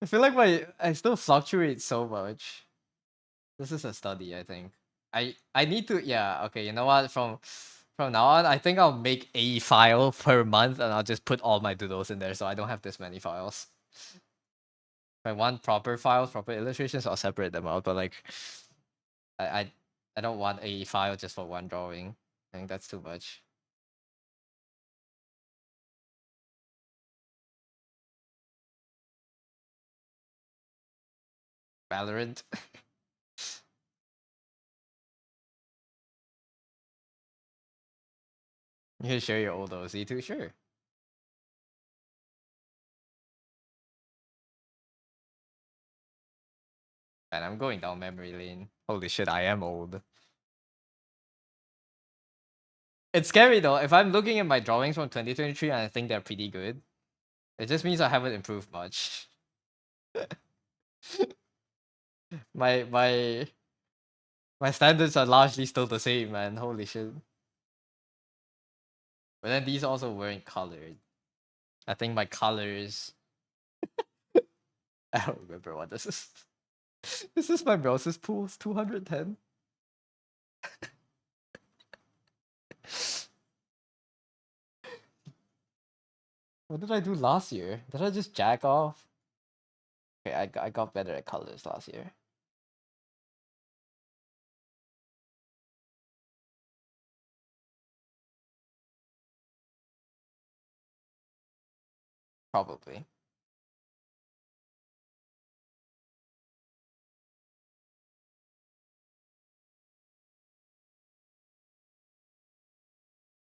I feel like I still fluctuate so much. This is a study, I think. I need to, yeah, okay, you know what? From now on, I think I'll make a file per month and I'll just put all my doodles in there so I don't have this many files. If I want proper files, proper illustrations, I'll separate them out, but like I I, I don't want a file just for one drawing. I think that's too much. Valorant. You can share your old OC too, sure. And I'm going down memory lane. Holy shit, I am old. It's scary though. If I'm looking at my drawings from 2023 and I think they're pretty good, it just means I haven't improved much. My my standards are largely still the same, man. Holy shit. But then these also weren't colored. I think my colors. I don't remember what this is. This is my Moses pools 210. What did I do last year? Did I just jack off? Okay, I got better at colors last year. Probably.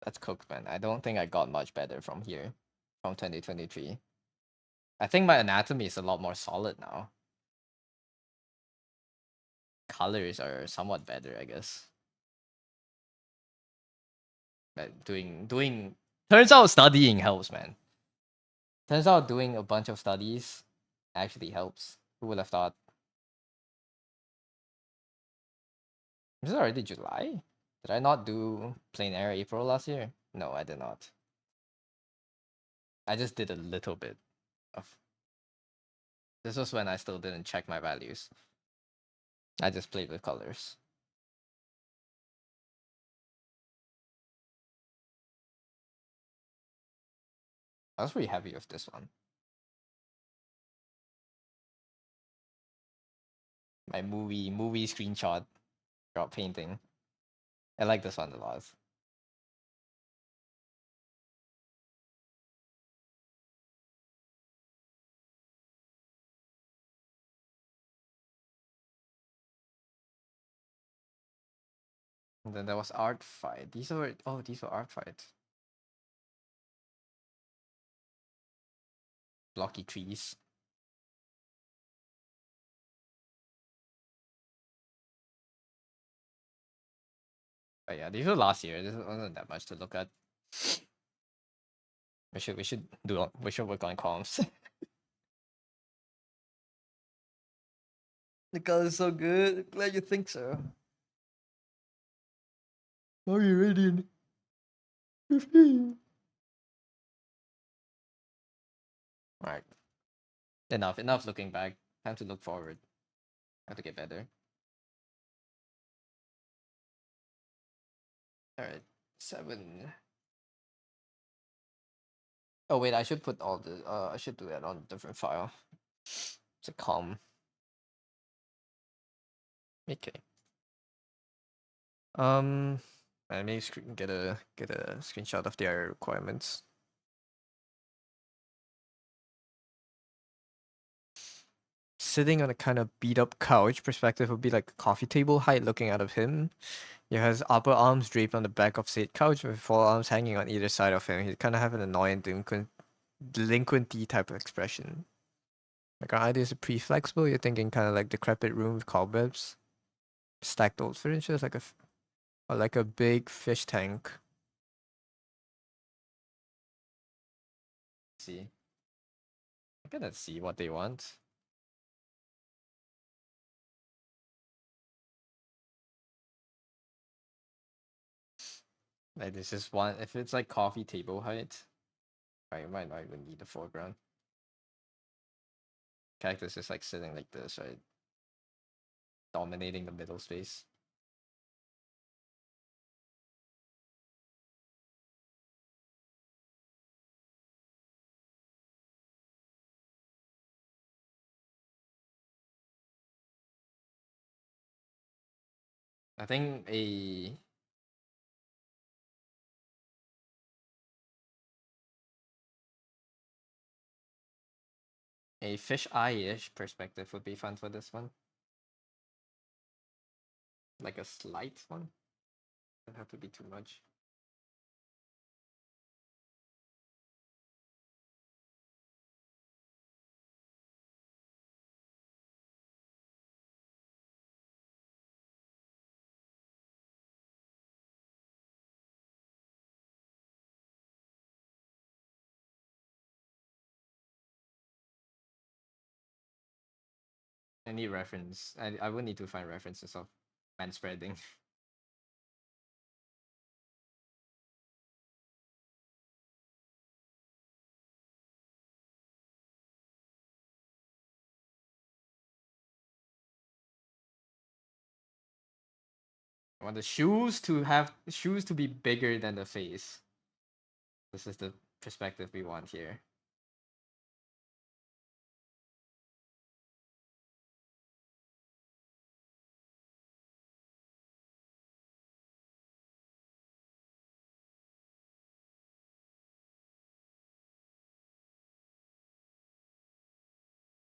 That's cooked, man. I don't think I got much better from here, from 2023. I think my anatomy is a lot more solid now. Colors are somewhat better, I guess. But doing turns out studying helps, man. Turns out doing a bunch of studies actually helps. Who would have thought? Is it already July? Did I not do plein air April last year? No, I did not. I just did a little bit of. This was when I still didn't check my values. I just played with colors. I was pretty happy with this one. My movie screenshot drop painting. I like this one a lot. And then there was art fight. These were art fights. Blocky trees. But yeah, these were last year. This wasn't that much to look at. We should work on comms. The color is so good. Glad you think so. Are you ready? Alright. Enough looking back. Time to look forward. Have to get better. Alright. 7. Oh wait, I should put all the I should do that on a different file. It's a com. Okay. Let me get a screenshot of their requirements. Sitting on a kind of beat up couch, perspective would be like a coffee table height looking out of him. He has upper arms draped on the back of said couch with forearms hanging on either side of him. He kind of have an annoying delinquenty type of expression. Like our ideas are pretty flexible. You're thinking kind of like decrepit room with cobwebs, stacked old furniture, or like a big fish tank. See, I gotta see what they want. Like this is one. If it's like coffee table height, I might not even need the foreground. Cactus is like sitting like this, right? Dominating the middle space. I think a fish eye-ish perspective would be fun for this one. Like a slight one. Doesn't have to be too much. I need reference. I would need to find references of man spreading. I want the shoes to be bigger than the face. This is the perspective we want here.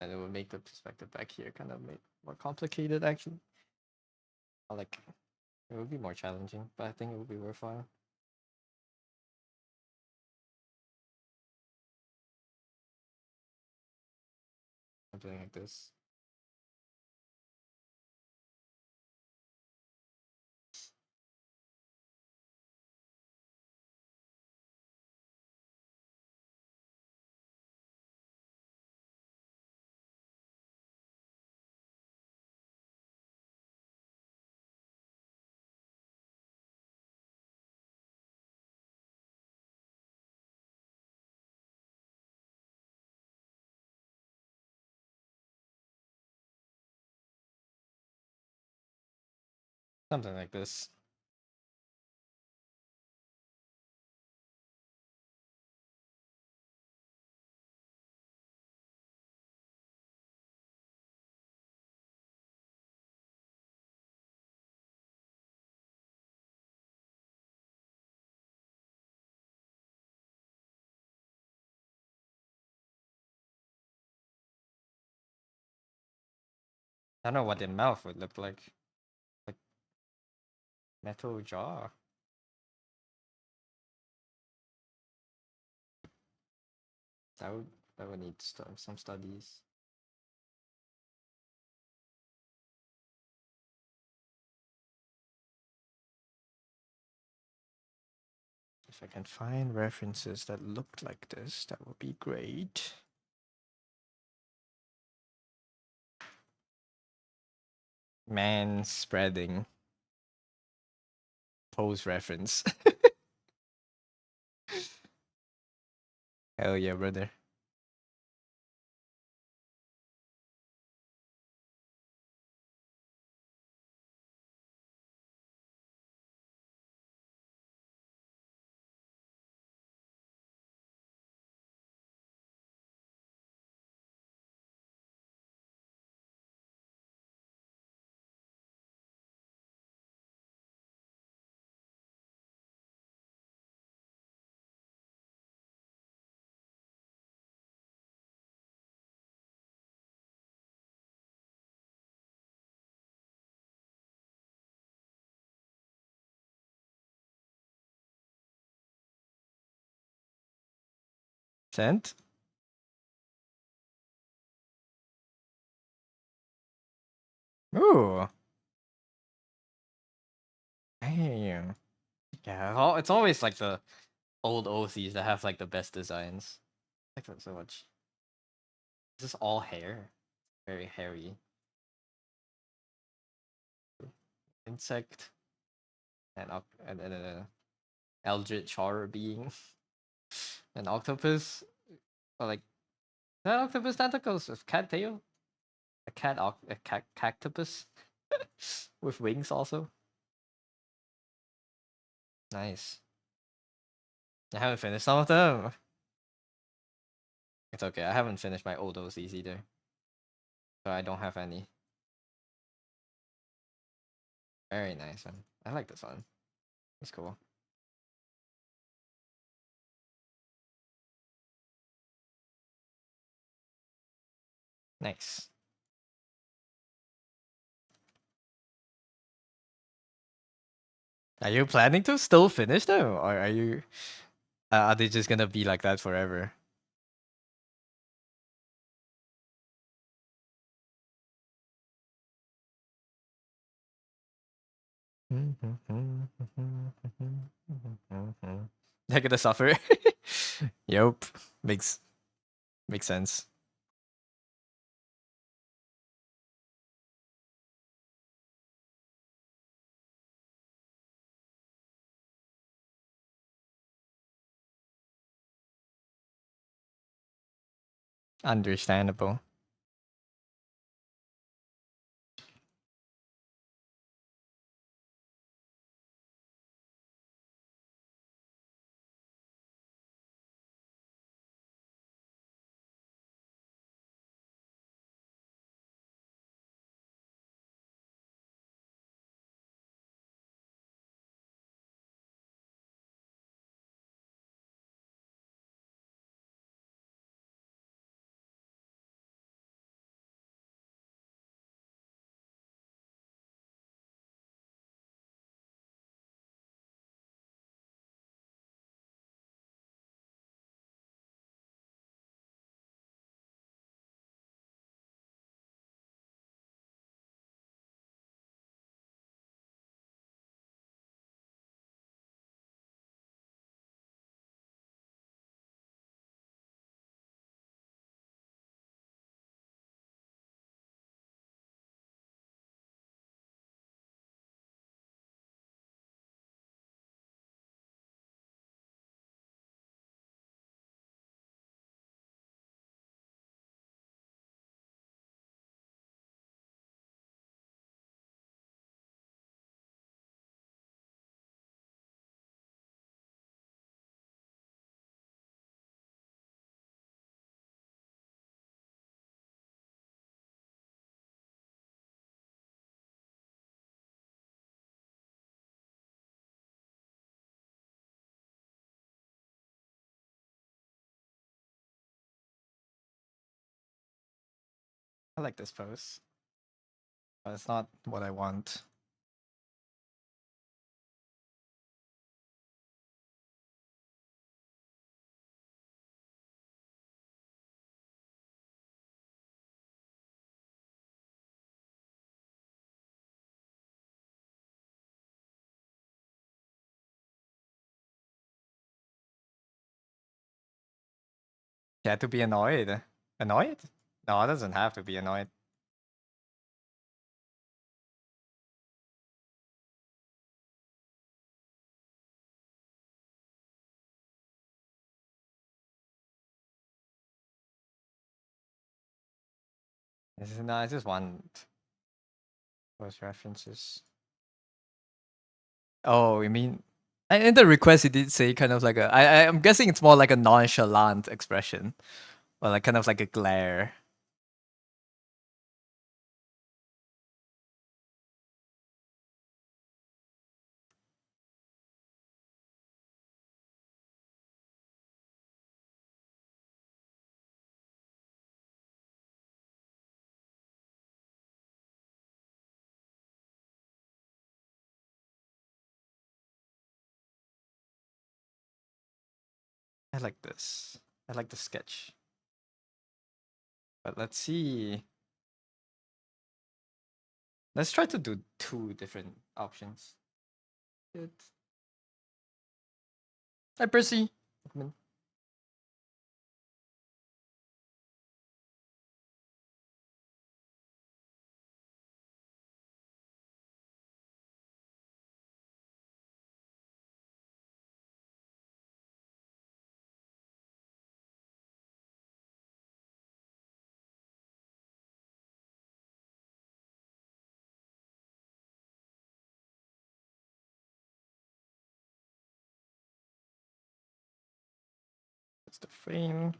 And it will make the perspective back here kind of more complicated actually. Like it would be more challenging, but I think it would be worthwhile. Something like this. Something like this. I don't know what the mouth would look like. Like metal jaw. That would need some studies. If I can find references that look like this, that would be great. Man spreading. Pose reference. Hell yeah, brother. Sent? Ooh. Damn. Yeah, it's always like the old OCs that have like the best designs. I like that so much. This is all hair. Very hairy. Insect. And a eldritch horror being. An octopus. Or like that octopus tentacles with cat tail. A cat, a cactopus with wings also. Nice. I haven't finished some of them. It's okay. I haven't finished my old OCs either, so I don't have any. Very nice one. I like this one. It's cool. Nice. Are you planning to still finish them, or are you? Are they just gonna be like that forever? They're gonna suffer. Yep, makes sense. Understandable. I like this pose, but it's not what I want. You had to be annoyed. Annoyed? No, it doesn't have to be annoyed. No, I just want those references. Oh, you mean? In the request, it did say kind of like a. I'm guessing it's more like a nonchalant expression, or like kind of like a glare. I like this. I like the sketch. But let's see. Let's try to do two different options. Good. Hi, Percy. That's the frame.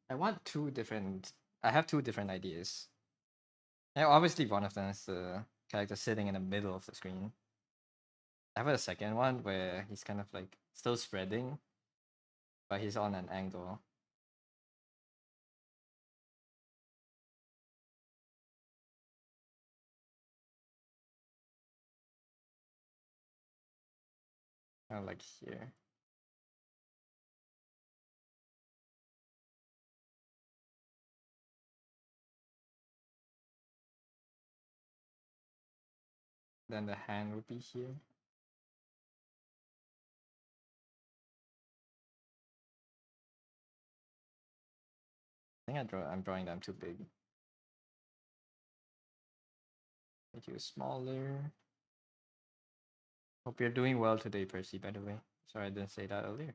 I want two different. I have two different ideas. And obviously, one of them is the character sitting in the middle of the screen. I have a second one where he's kind of like still spreading, but he's on an angle. Kind of like here. Then the hand would be here. I think I'm drawing them too big. Make you smaller. Hope you're doing well today, Percy, by the way. Sorry I didn't say that earlier.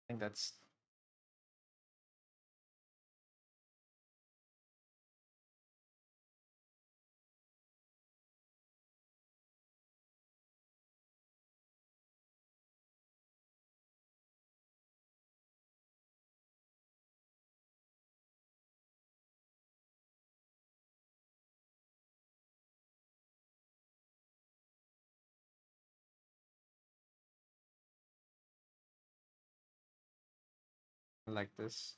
I think that's like this.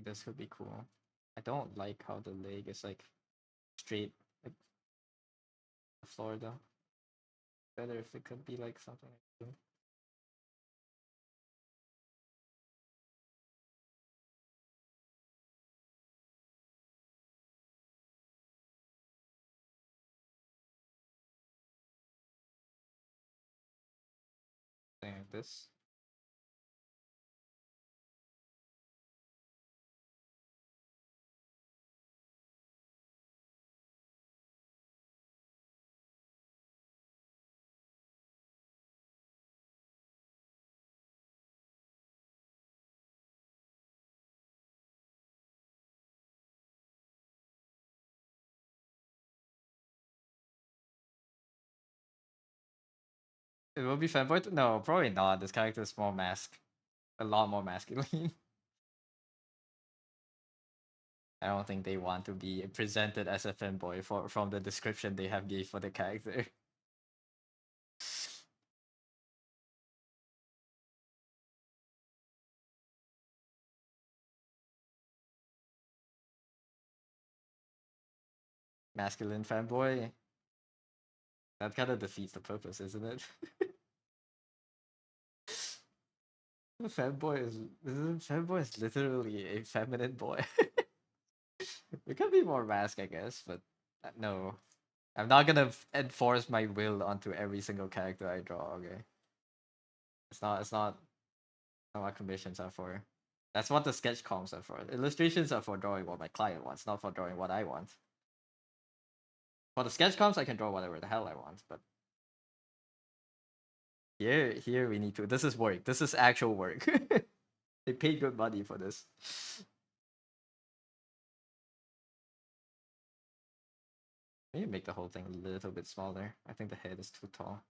think this could be cool. I don't like how the leg is like straight like the floor though. Better if it could be like something like that. Something like this. It will be fanboy. No, probably not. This character is more mask, a lot more masculine. I don't think they want to be presented as a fanboy for from the description they have gave for the character. Masculine fanboy. That kind of defeats the purpose, isn't it? The fanboy is literally a feminine boy. We can be more mask, I guess, but no. I'm not gonna enforce my will onto every single character I draw, okay? It's not what commissions are for. That's what the sketch comps are for. Illustrations are for drawing what my client wants, not for drawing what I want. For the sketch comps, I can draw whatever the hell I want, but here we need to. This is work. This is actual work. They paid good money for this. Maybe make the whole thing a little bit smaller. I think the head is too tall.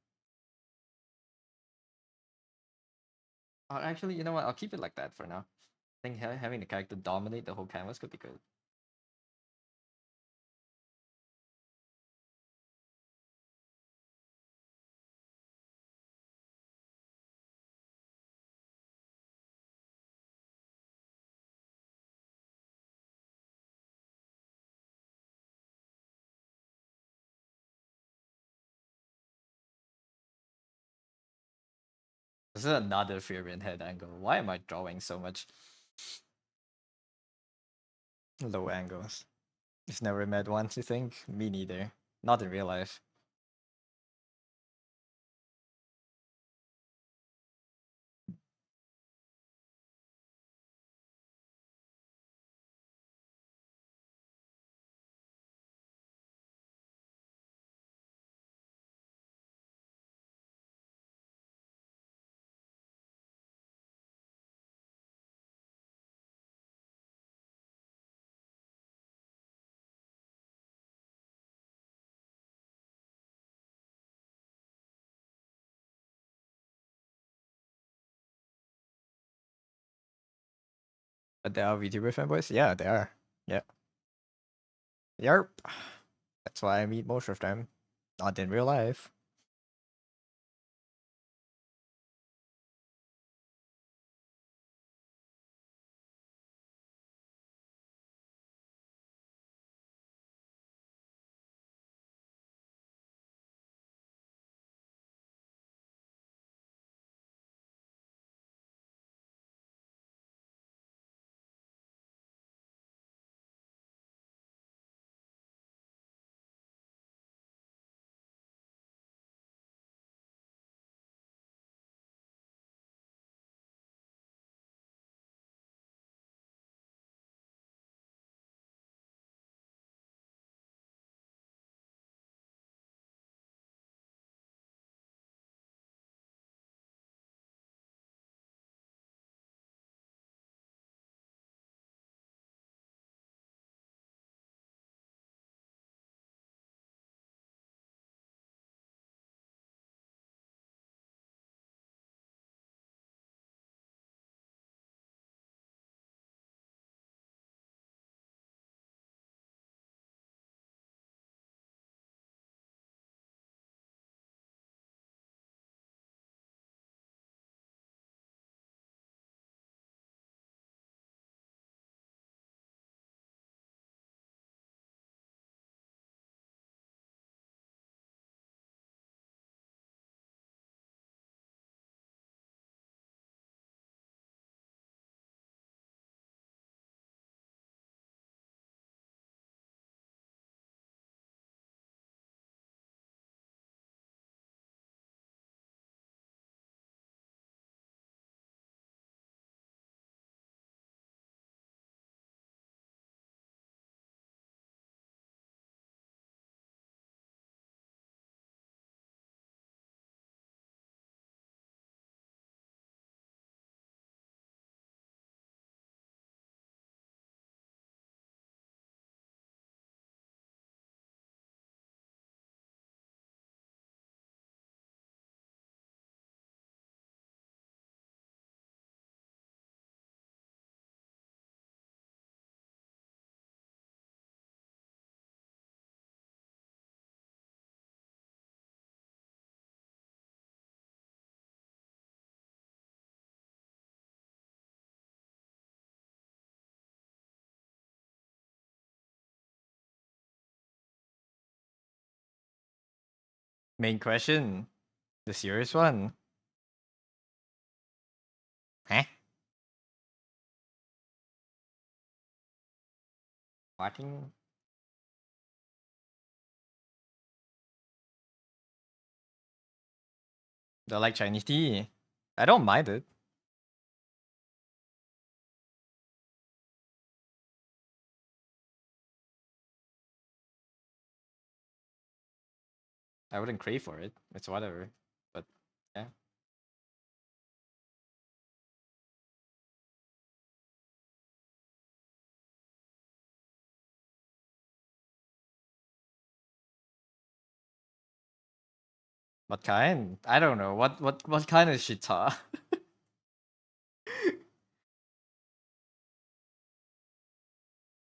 Oh, actually, you know what? I'll keep it like that for now. I think having the character dominate the whole canvas could be good. This is another Furion head angle. Why am I drawing so much low angles? It's never met once, you think? Me neither. Not in real life. But there are VTuber fanboys? Yeah, they are. Yeah. Yarp. That's why I meet most of them. Not in real life. Main question. The serious one. Huh? Watching? Do I like Chinese tea? I don't mind it. I wouldn't crave for it. It's whatever. But yeah. What kind? I don't know. What kind is shita?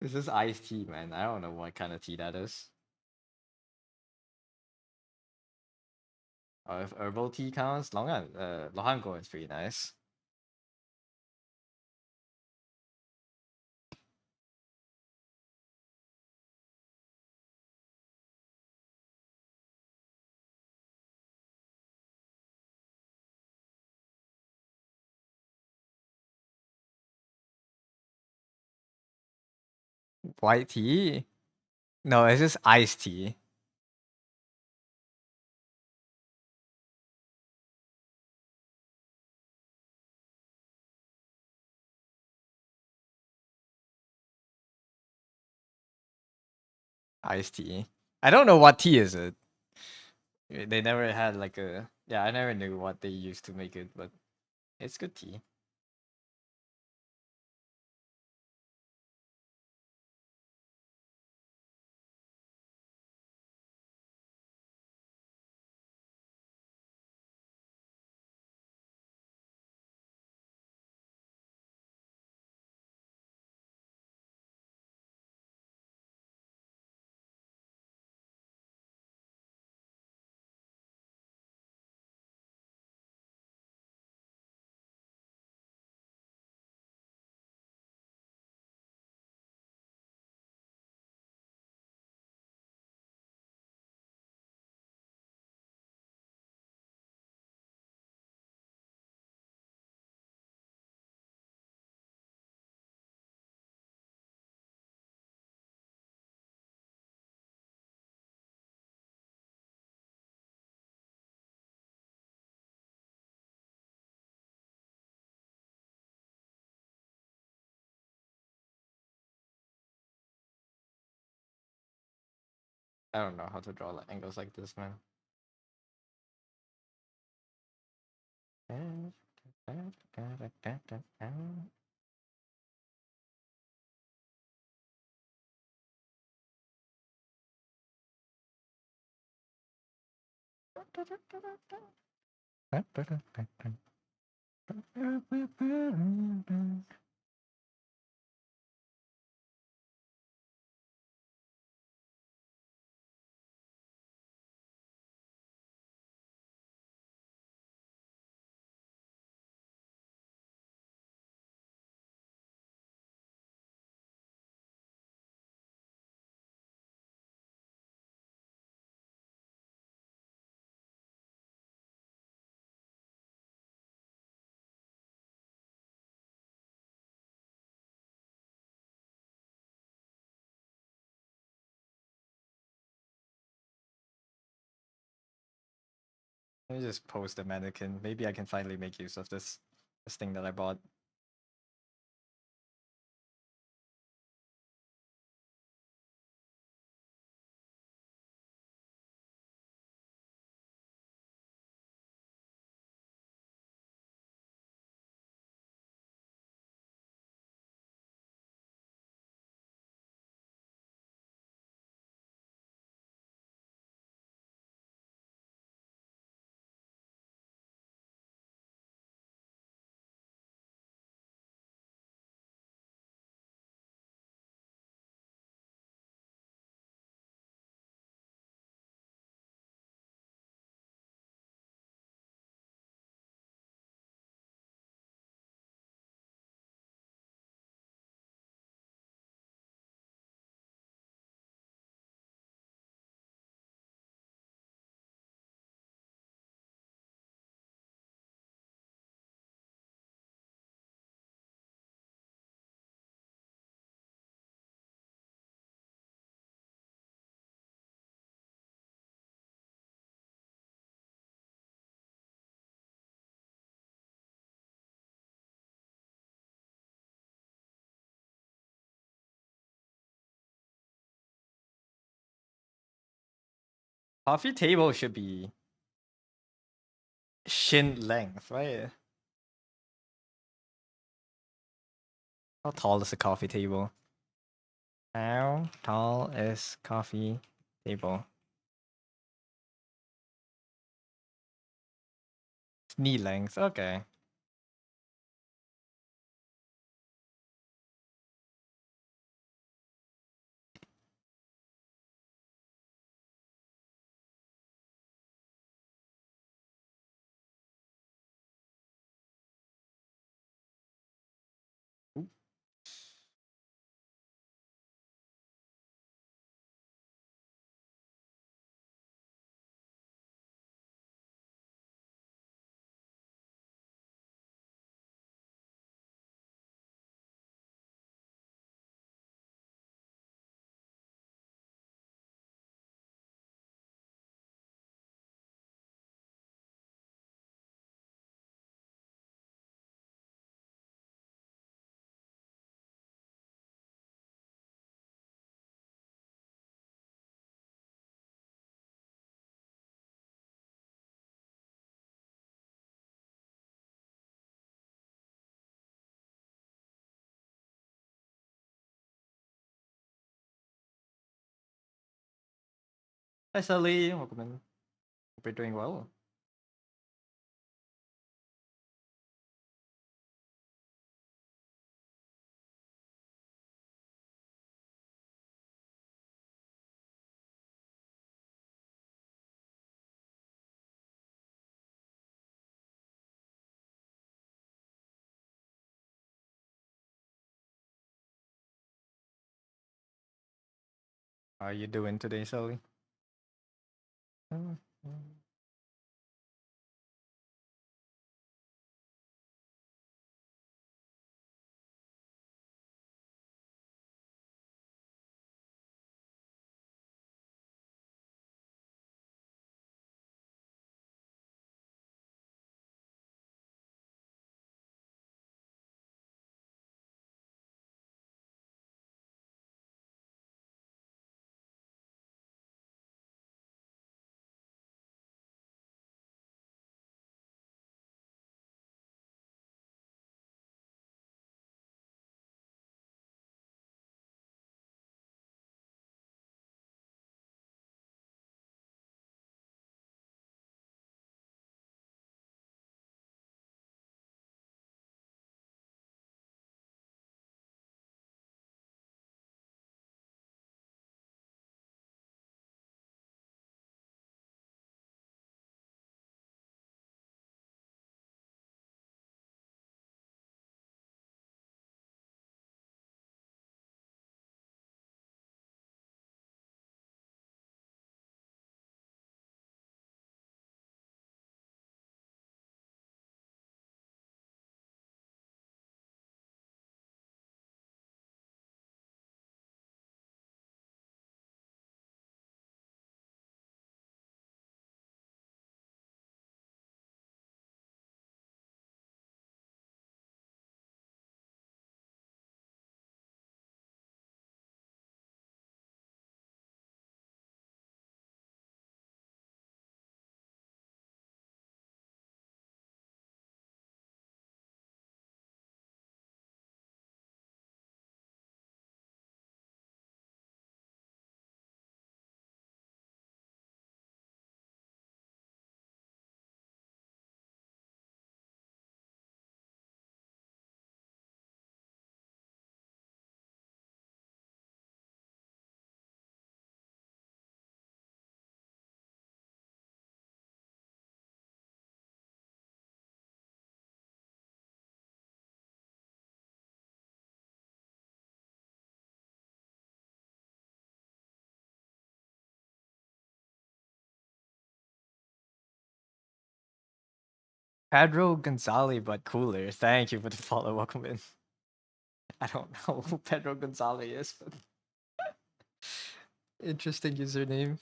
This is iced tea, man. I don't know what kind of tea that is. If herbal tea counts, Lohango is pretty nice. White tea? No, it's just iced tea. Iced tea. I don't know what tea is it. They never had like a yeah. I never knew what they used to make it, but it's good tea. I don't know how to draw angles like this, man. Let me just post the mannequin. Maybe I can finally make use of this thing that I bought. Coffee table should be shin length, right? How tall is a coffee table? How tall is coffee table? Knee length, okay. Oop. Hi Sally, welcome in. Hope you're doing well. How are you doing today, Sally? Mm, mm. Pedro Gonzalez, but cooler. Thank you for the follow. Welcome in. I don't know who Pedro Gonzalez is, but interesting username.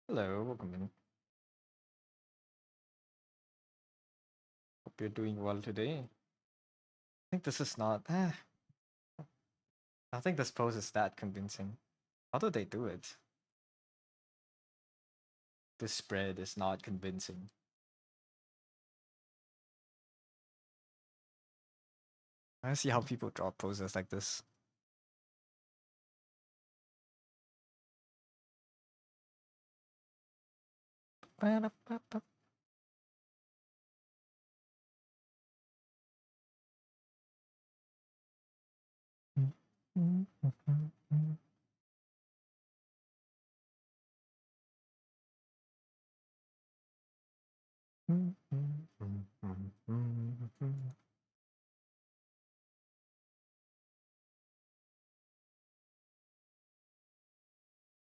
Hello, welcome in. Hope you're doing well today. I think this is not. I think this pose is that convincing. How do they do it? This spread is not convincing. I see how people draw poses like this.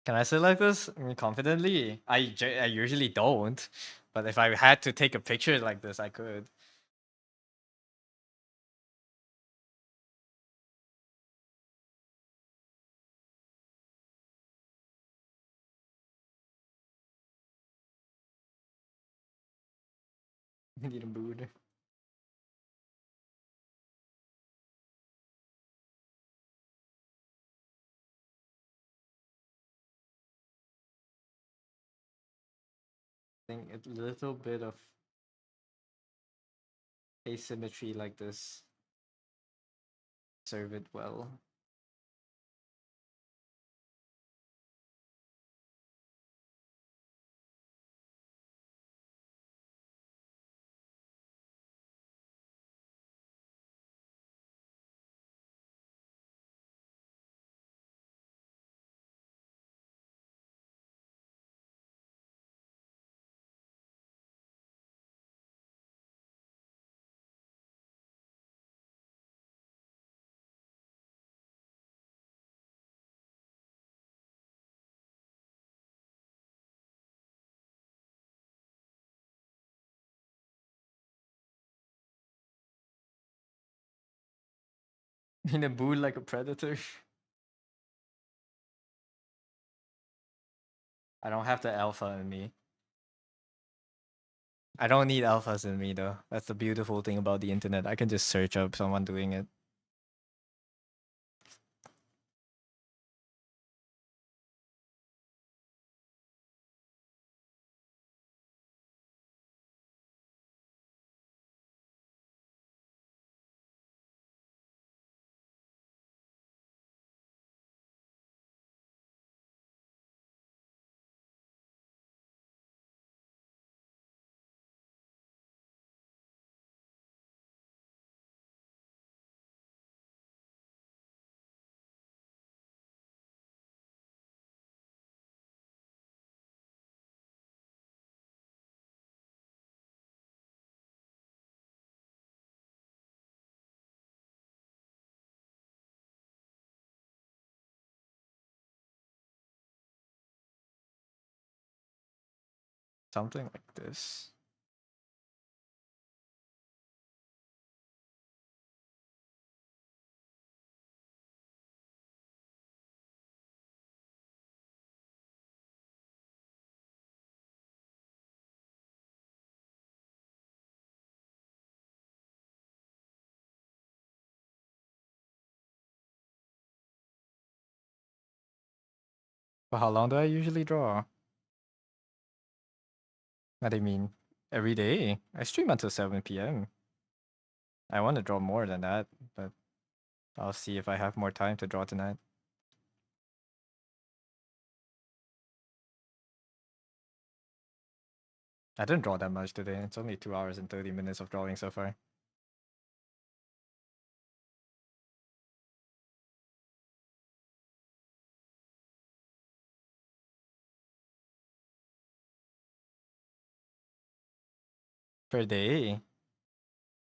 Can I say like this? I mean, confidently? I usually don't, but if I had to take a picture like this, I could. Need a mood. I think a little bit of asymmetry like this serve it well. In a mood like a predator. I don't have the alpha in me. I don't need alphas in me though. That's the beautiful thing about the internet. I can just search up someone doing it. Something like this. For how long do I usually draw? What do you mean? Every day? I stream until 7 p.m. I want to draw more than that, but I'll see if I have more time to draw tonight. I didn't draw that much today. It's only 2 hours and 30 minutes of drawing so far. Per day?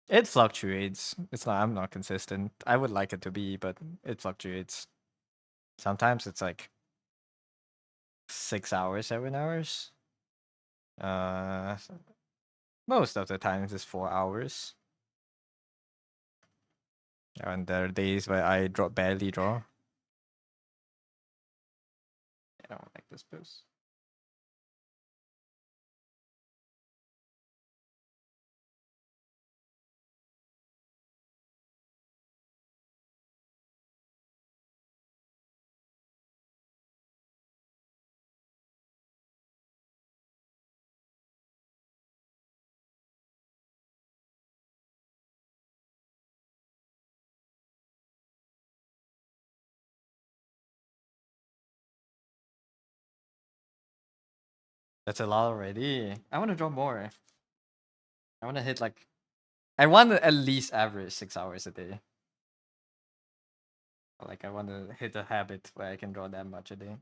It fluctuates. It's not. I'm not consistent. I would like it to be, but it fluctuates. Sometimes it's like 6 hours, 7 hours. S- Most of the times it's 4 hours. And there are days where I barely draw. I don't like this pose. That's a lot already. I want to draw more. I want to hit like, I want to at least average 6 hours a day. Like I want to hit a habit where I can draw that much a day.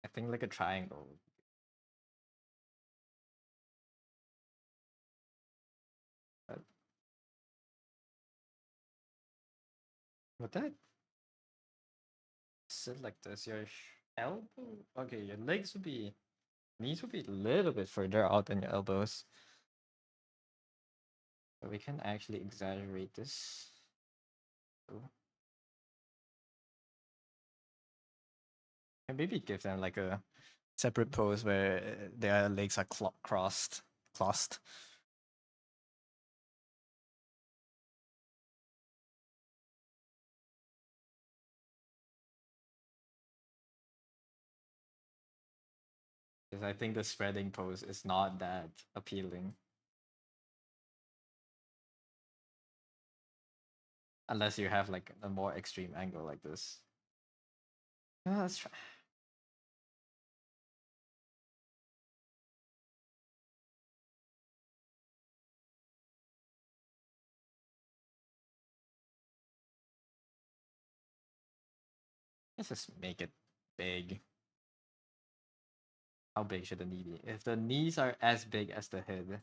I think like a triangle. But would that sit like this? Your elbow? Okay, your legs would be, knees would be a little bit further out than your elbows. But we can actually exaggerate this. So, and maybe give them like a separate pose where their legs are crossed. Because I think the spreading pose is not that appealing. Unless you have like a more extreme angle like this. Let's try. Let's just make it big. How big should the knee be? If the knees are as big as the head,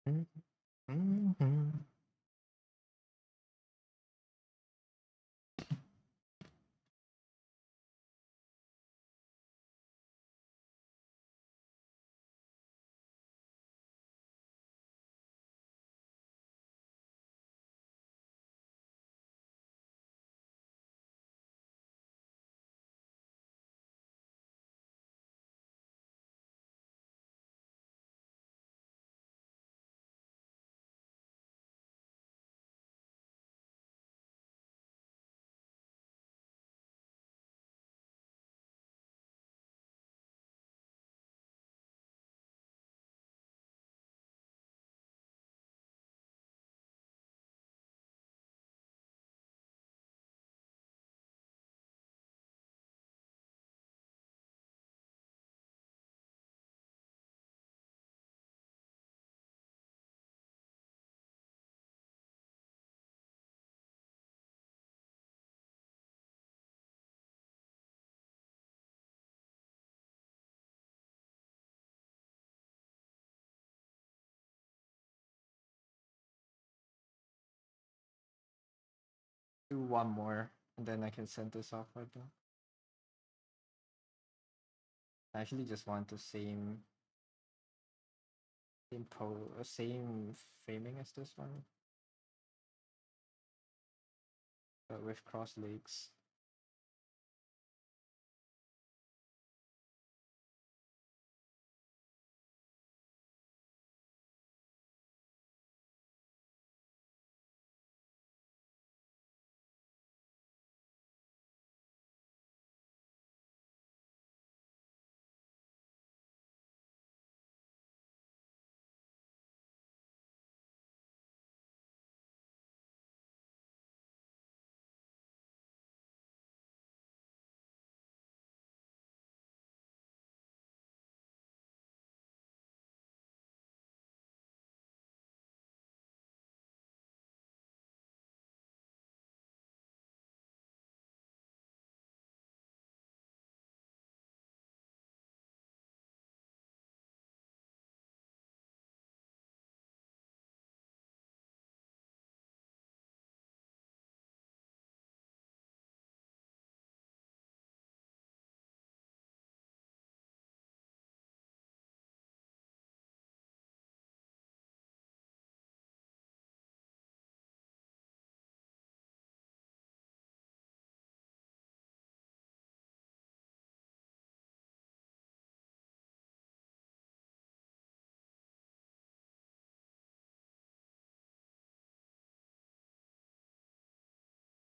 Mhm. Do one more, and then I can send this off right now. I actually just want the same framing as this one, but with cross legs.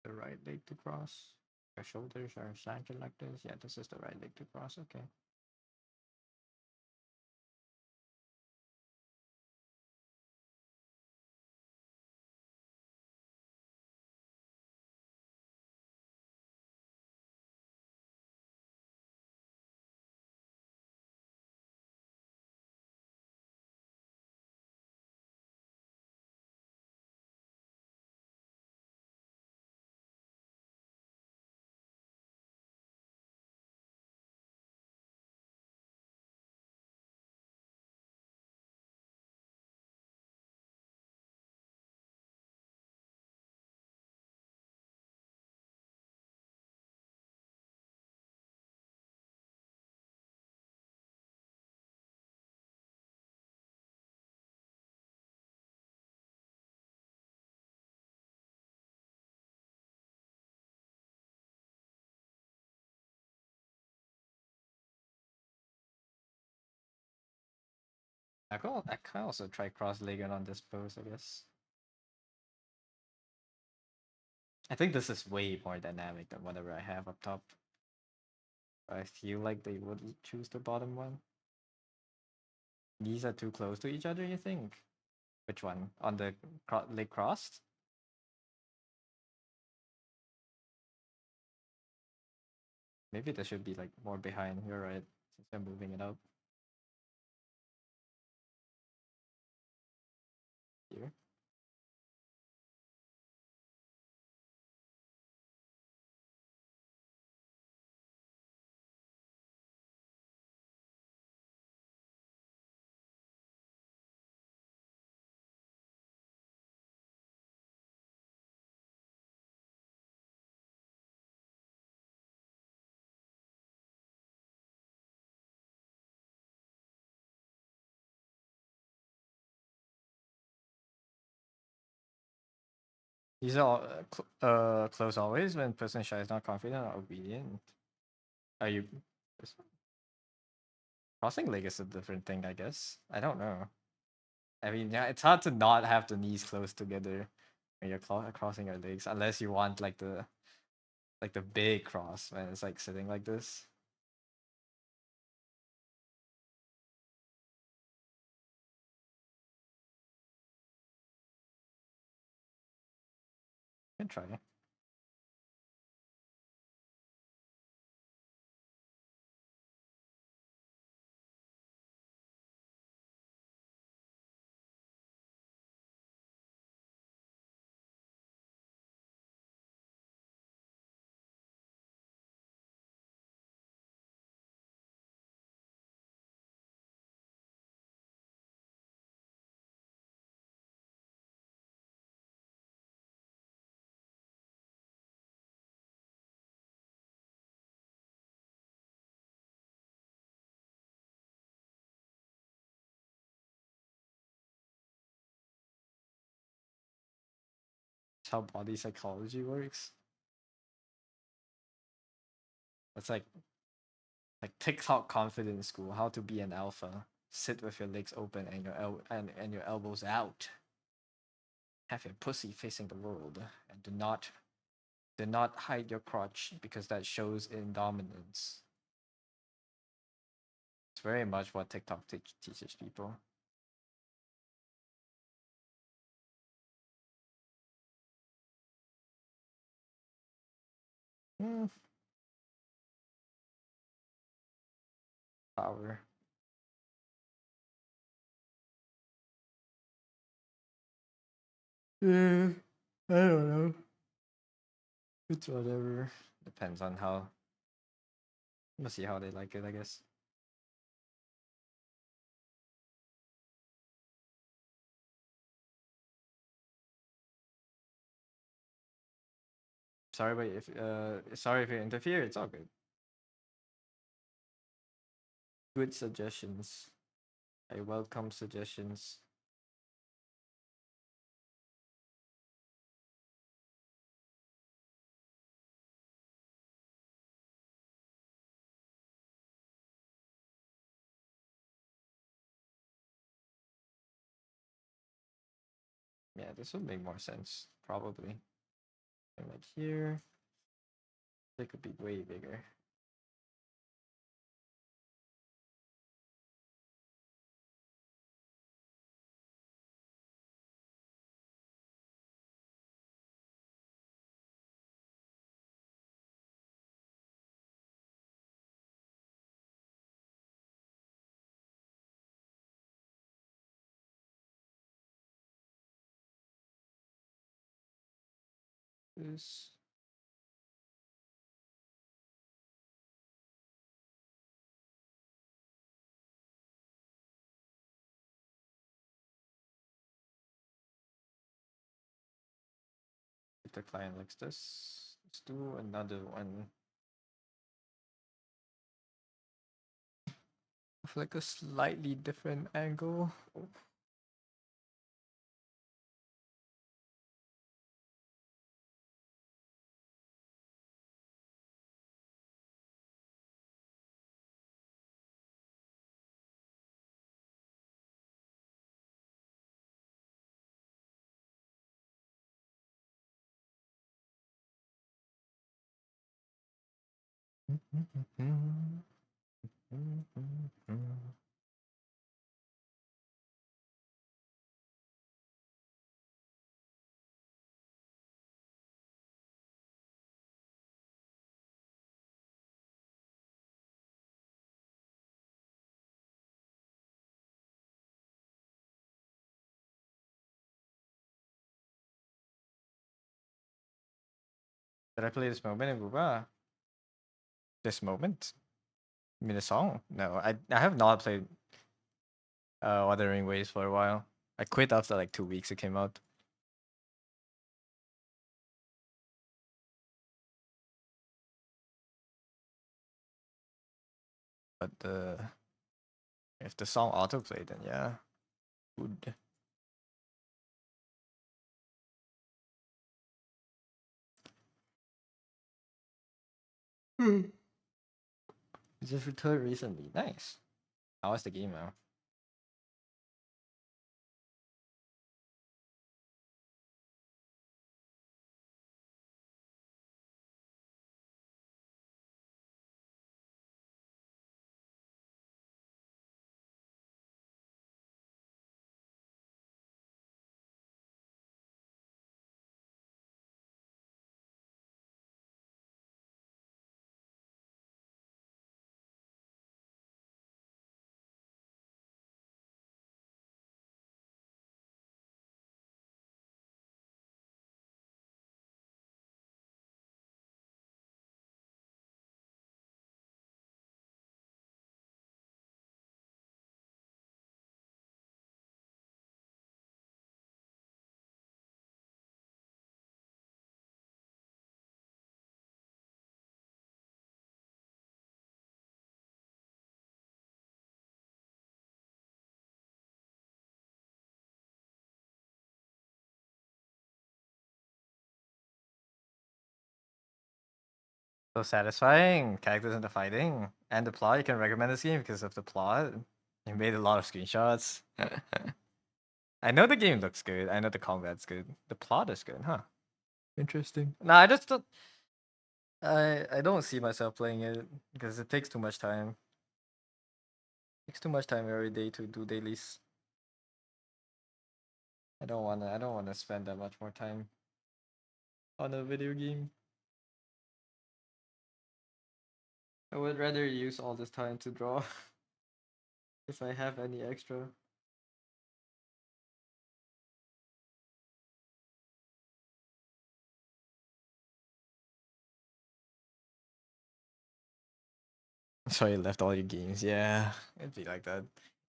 The right leg to cross. Your shoulders are slanted like this. Yeah, this is the right leg to cross. Okay. I can also try cross-legged on this pose, I guess. I think this is way more dynamic than whatever I have up top. I feel like they would choose the bottom one. These are too close to each other, you think? Which one? On the leg crossed? Maybe this should be like more behind. You're right, since I'm moving it up here. These are all, close always when person shy is not confident or obedient. Are you crossing leg is a different thing, I guess. I don't know. I mean, yeah, it's hard to not have the knees close together when you're crossing your legs, unless you want like the big cross when it's like sitting like this. You can try. It's how body psychology works. It's like TikTok confidence school, how to be an alpha. Sit with your legs open and and your elbows out. Have your pussy facing the world, and do not hide your crotch because that shows in dominance. It's very much what TikTok teaches people. Mm, power. Yeah, I don't know. It's whatever. Depends on how. We'll see how they like it, I guess. Sorry if you interfere. It's all good. Good suggestions. I welcome suggestions. Yeah, this would make more sense, probably. And like here, they could be way bigger. This if the client likes this, let's do another one with like a slightly different angle. Did I play this moment in Buba? This moment? You mean the song? No, I have not played Wuthering Waves for a while. I quit after like 2 weeks it came out. But if the song autoplay, then yeah, would. Just returned recently. Nice. How was the game now? So satisfying. Characters in the fighting. And the plot. You can recommend this game because of the plot. You made a lot of screenshots. I know the game looks good. I know the combat's good. The plot is good, huh? Interesting. Nah, I just don't. I don't see myself playing it because it takes too much time. Takes too much time every day to do dailies. I don't wanna spend that much more time on a video game. I would rather use all this time to draw if I have any extra. So you left all your games. Yeah, it'd be like that.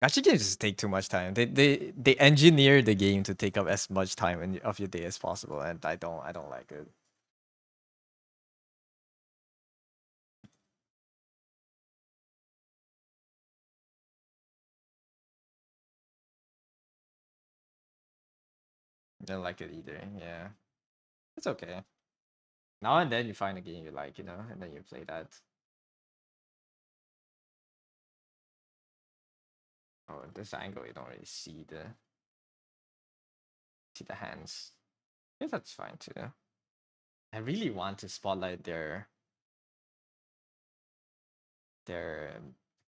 Gacha games just take too much time. They engineer the game to take up as much time of your day as possible, and I don't like it. I don't like it either. Yeah, it's okay. Now and then you find a game you like, and then you play that. Oh, this angle you don't really see the hands. Yeah, that's fine too. I really want to spotlight their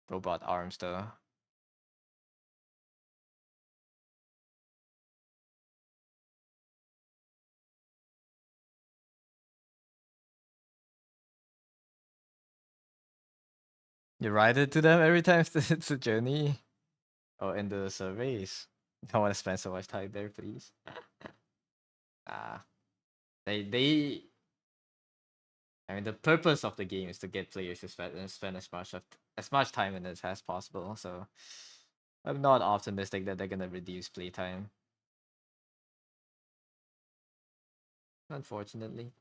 robot arms though. You write it to them every time it's a journey. Oh, in the surveys. Don't want to spend so much time there, please. Ah, they. I mean, the purpose of the game is to get players to spend as much time in it as possible. So I'm not optimistic that they're gonna reduce playtime. Unfortunately.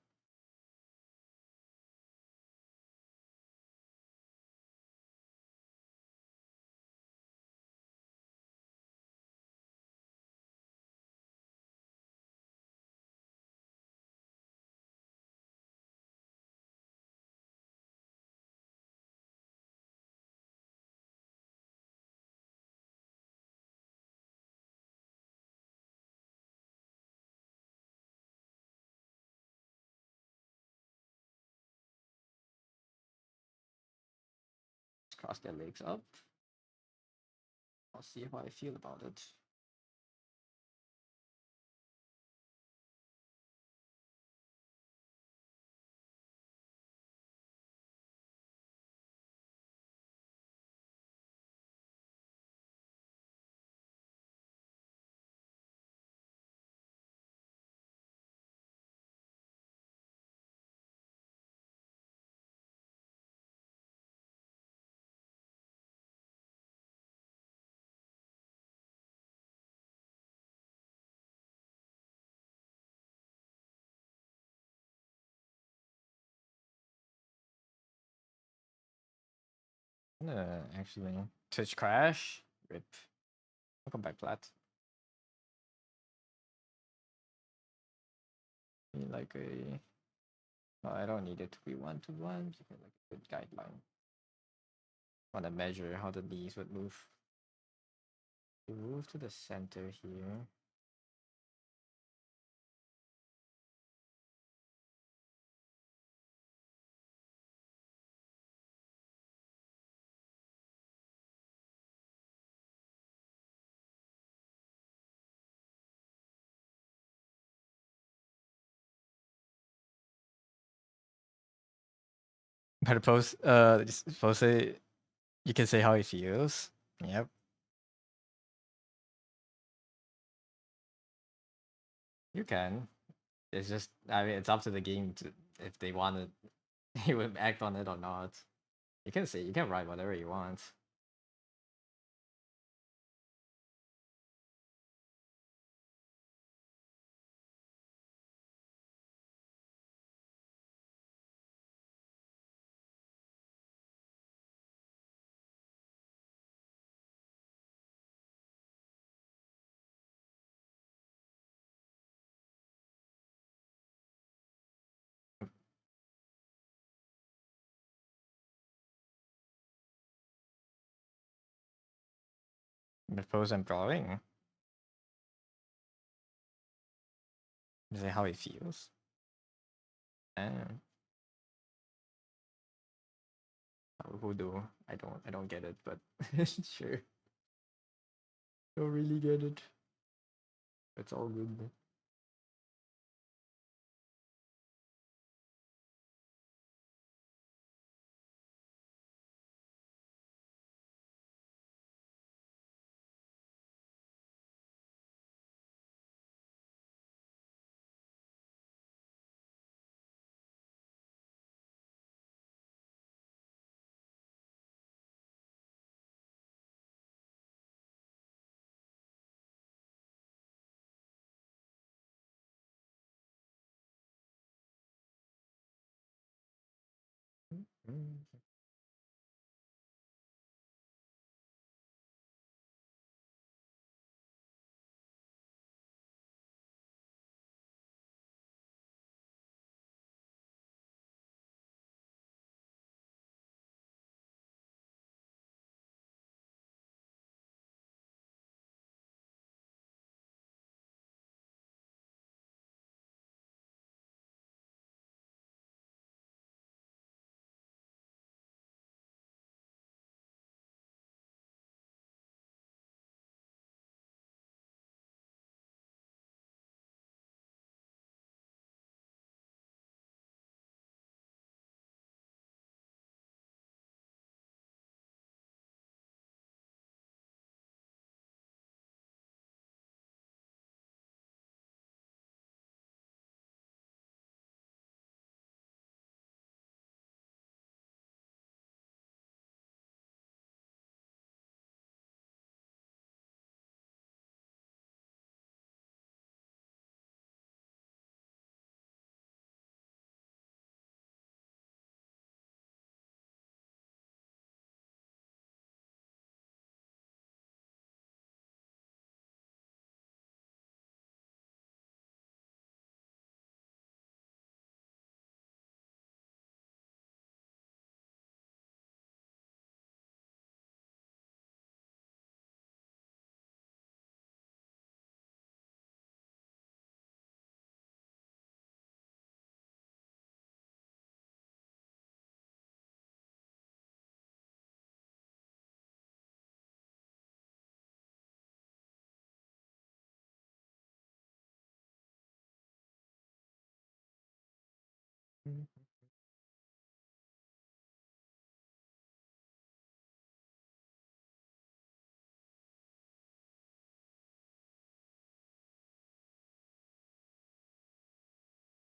Just cross their legs up. I'll see how I feel about it. Actually, Twitch crash. Rip. Welcome back, Plat. Like a Well, I don't need it to be 1-to-1. Just like a good guideline. Want to measure how the knees would move. You move to the center here. But suppose you can say how it feels. Yep. You can. It's just, I mean, it's up to the game to if they want to, they would act on it or not. You can say, you can write whatever you want. But suppose I'm drawing. Say how it feels. And who do? I don't get it, but sure. Don't really get it. It's all good. Mm.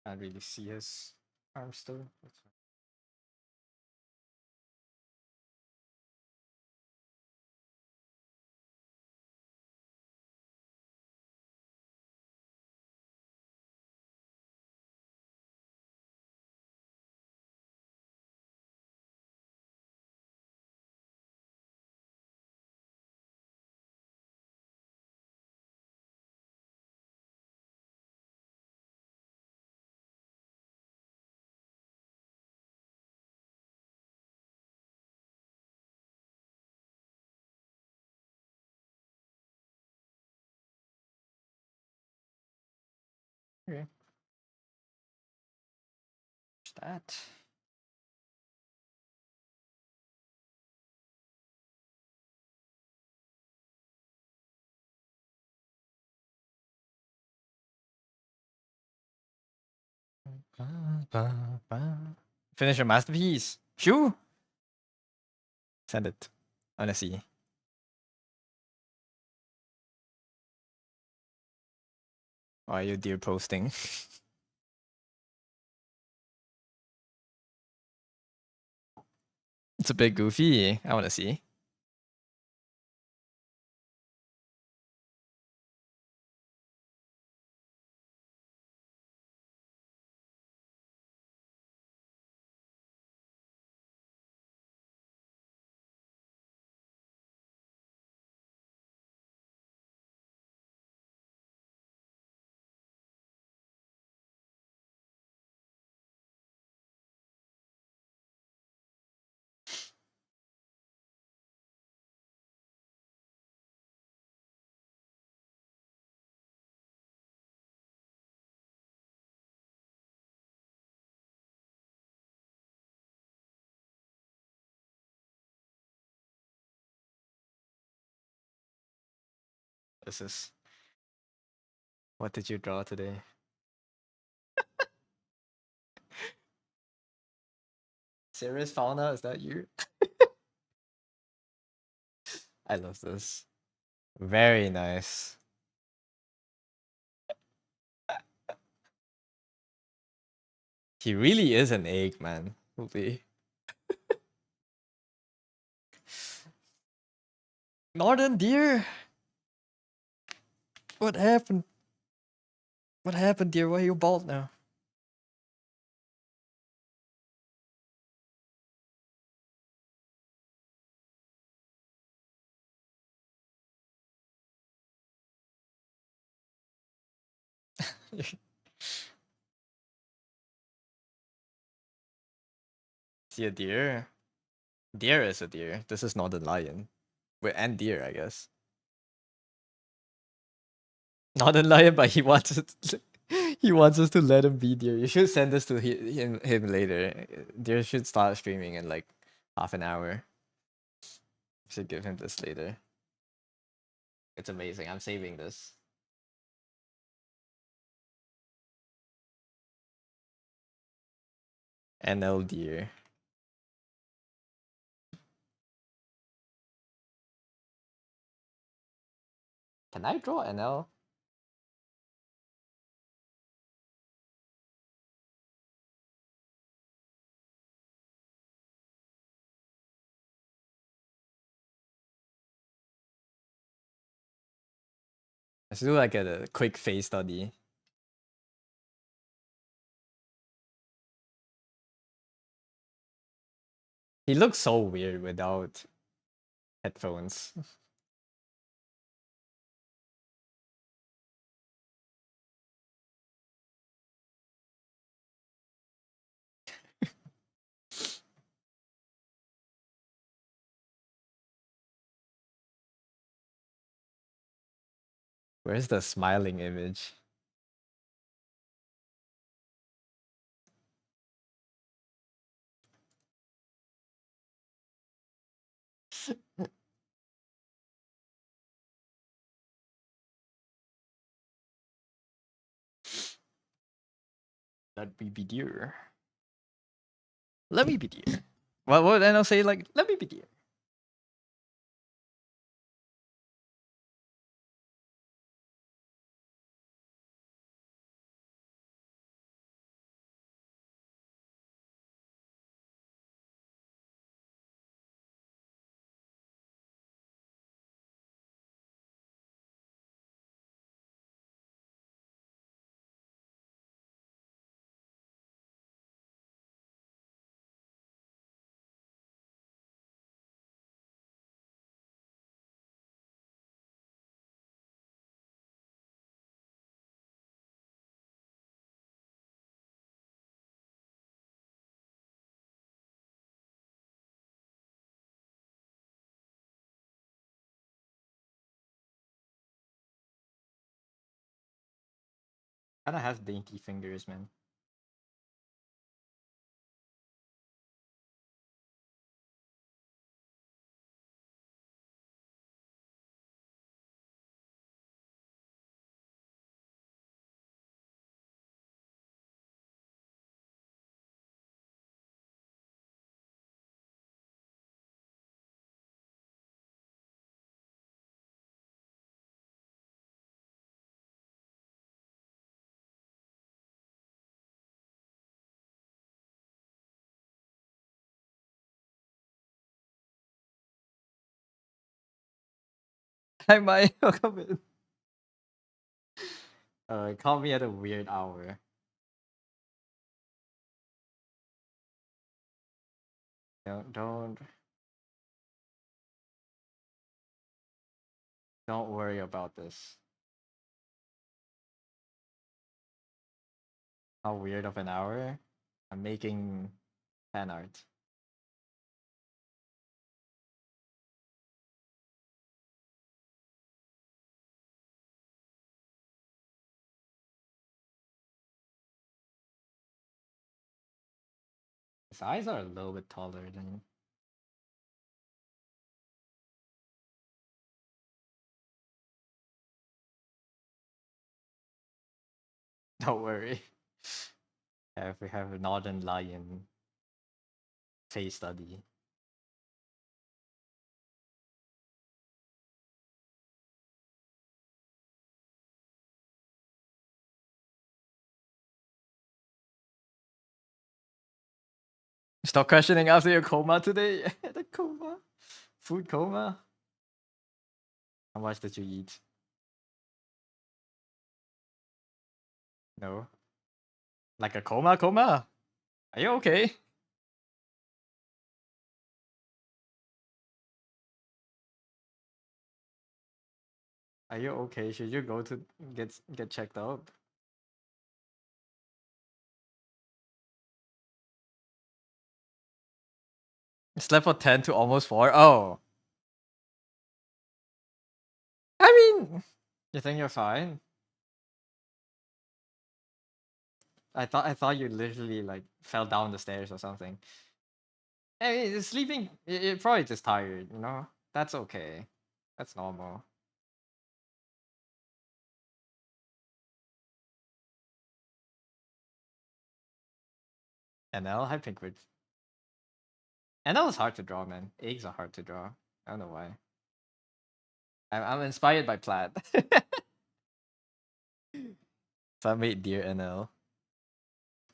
Can't really see his arm still. That's fine. Okay. What's that? Finish your masterpiece. Shoo! Send it. I wanna see. Why are you dear posting? It's a bit goofy. I wanna see. This is. What did you draw today? Serious fauna? Is that you? I love this. Very nice. He really is an egg, man. Holy. Northern deer. What happened? What happened, dear? Why are you bald now? See a deer? Deer is a deer. This is not a lion. Wait, and deer, I guess. Not a lion, but he wants it. He wants us to let him be deer. You should send this to him later. Deer should start streaming in like half an hour. Should give him this later. It's amazing. I'm saving this. NL deer. Can I draw NL? Let's do like a quick face study. He looks so weird without headphones. Where's the smiling image? Let me be dear. Let me be dear. What would NL say? Like, let me be dear. Kinda has dainty fingers, man. I might come in. Call me at a weird hour. Don't worry about this. How weird of an hour? I'm making fan art. His eyes are a little bit taller than. Don't worry. We have a Northern Lion face study. Stop questioning after your coma today. The coma. Food coma. How much did you eat? No. Like a coma? Are you okay? Are you okay? Should you go to get checked out? Slept for 10 to almost 4. Oh. I mean, you think you're fine? I thought you literally like fell down the stairs or something. I mean, sleeping, you're probably just tired, you know? That's okay. That's normal. NL, hi Pinkwood. NL is hard to draw, man. Eggs are hard to draw. I don't know why. I'm inspired by Plaid. So I made Dear NL.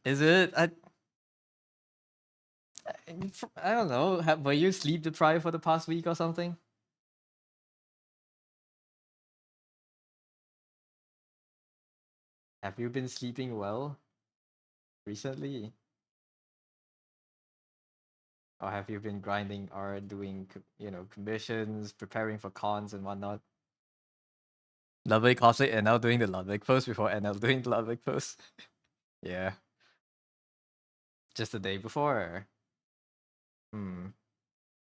Is it? I don't know. Were you sleep deprived for the past week or something? Have you been sleeping well recently? Or have you been grinding or doing, commissions, preparing for cons and whatnot? Ludwig cosplay and now doing the Ludwig post before NL doing the Ludwig post. Yeah. Just the day before. Hmm.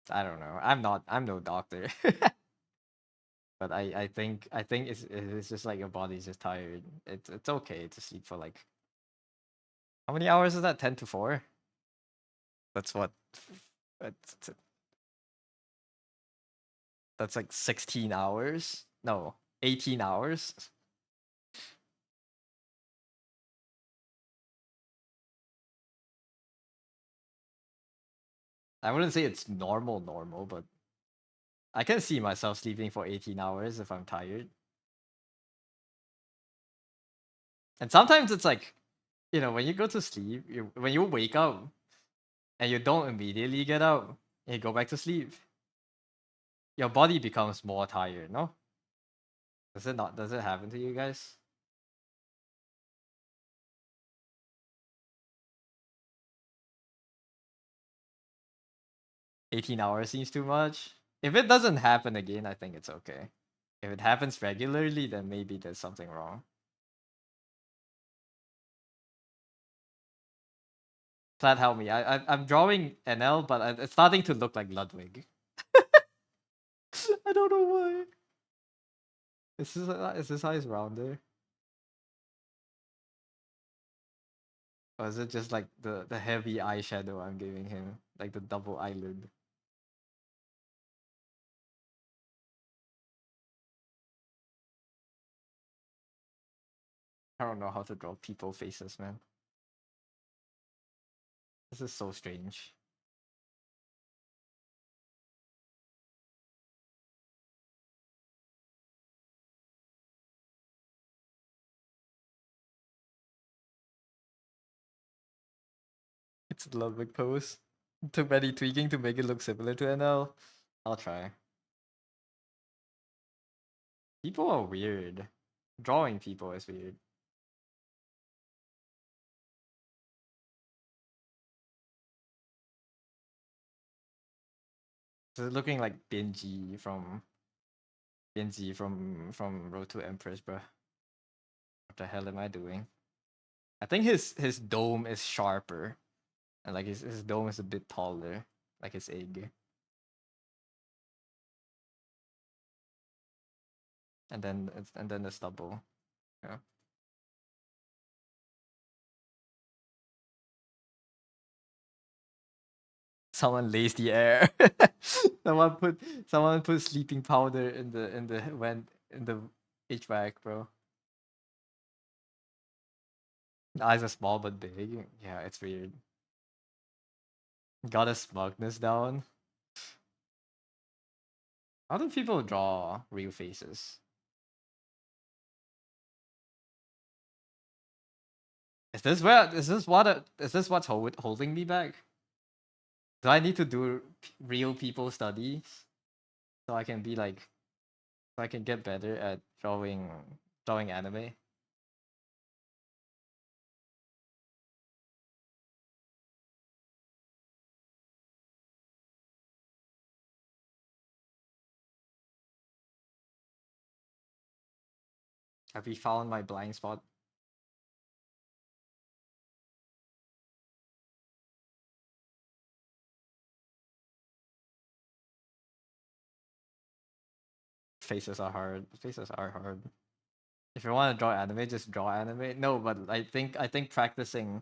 I don't know. I'm no doctor. But I think it's just like your body's just tired. It's okay to sleep for like how many hours is that? 10 to 4? That's what that's that's like 16 hours. No, 18 hours. I wouldn't say it's normal, but I can see myself sleeping for 18 hours if I'm tired. And sometimes it's like, when you go to sleep, when you wake up and you don't immediately get up and you go back to sleep, your body becomes more tired, no? Does it not? Does it happen to you guys? 18 hours seems too much. If it doesn't happen again, I think it's okay. If it happens regularly, then maybe there's something wrong. Plaid, help me. I'm drawing NL, but it's starting to look like Ludwig. I don't know why. Is this eyes rounder? Or is it just like the heavy eyeshadow I'm giving him? Like the double eyelid. I don't know how to draw people faces, man. This is so strange. It's a Ludwig pose. Too many tweaking to make it look similar to NL. I'll try. People are weird. Drawing people is weird. It's looking like Benji from Road to Empress, bruh. What the hell am I doing? I think his dome is sharper. And like his dome is a bit taller. Like his egg. And then the stubble. Yeah. Someone laced the air. someone put sleeping powder in the HVAC, bro. The eyes are small but big. Yeah, it's weird. Got a smugness down. How do people draw real faces? Is this what's holding me back? Do I need to do real people studies so I can be like so I can get better at drawing anime? Have you found my blind spot? Faces are hard. Faces are hard. If you want to draw anime, just draw anime. No, but I think practicing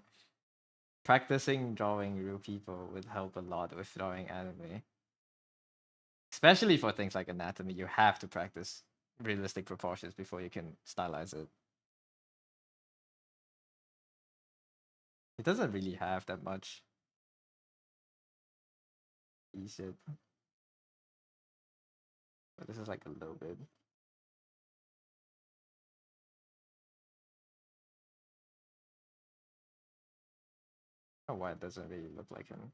drawing real people would help a lot with drawing anime. Especially for things like anatomy, you have to practice realistic proportions before you can stylize it. It doesn't really have that much. Shit. But this is like a little bit. Oh, why it doesn't really look like him.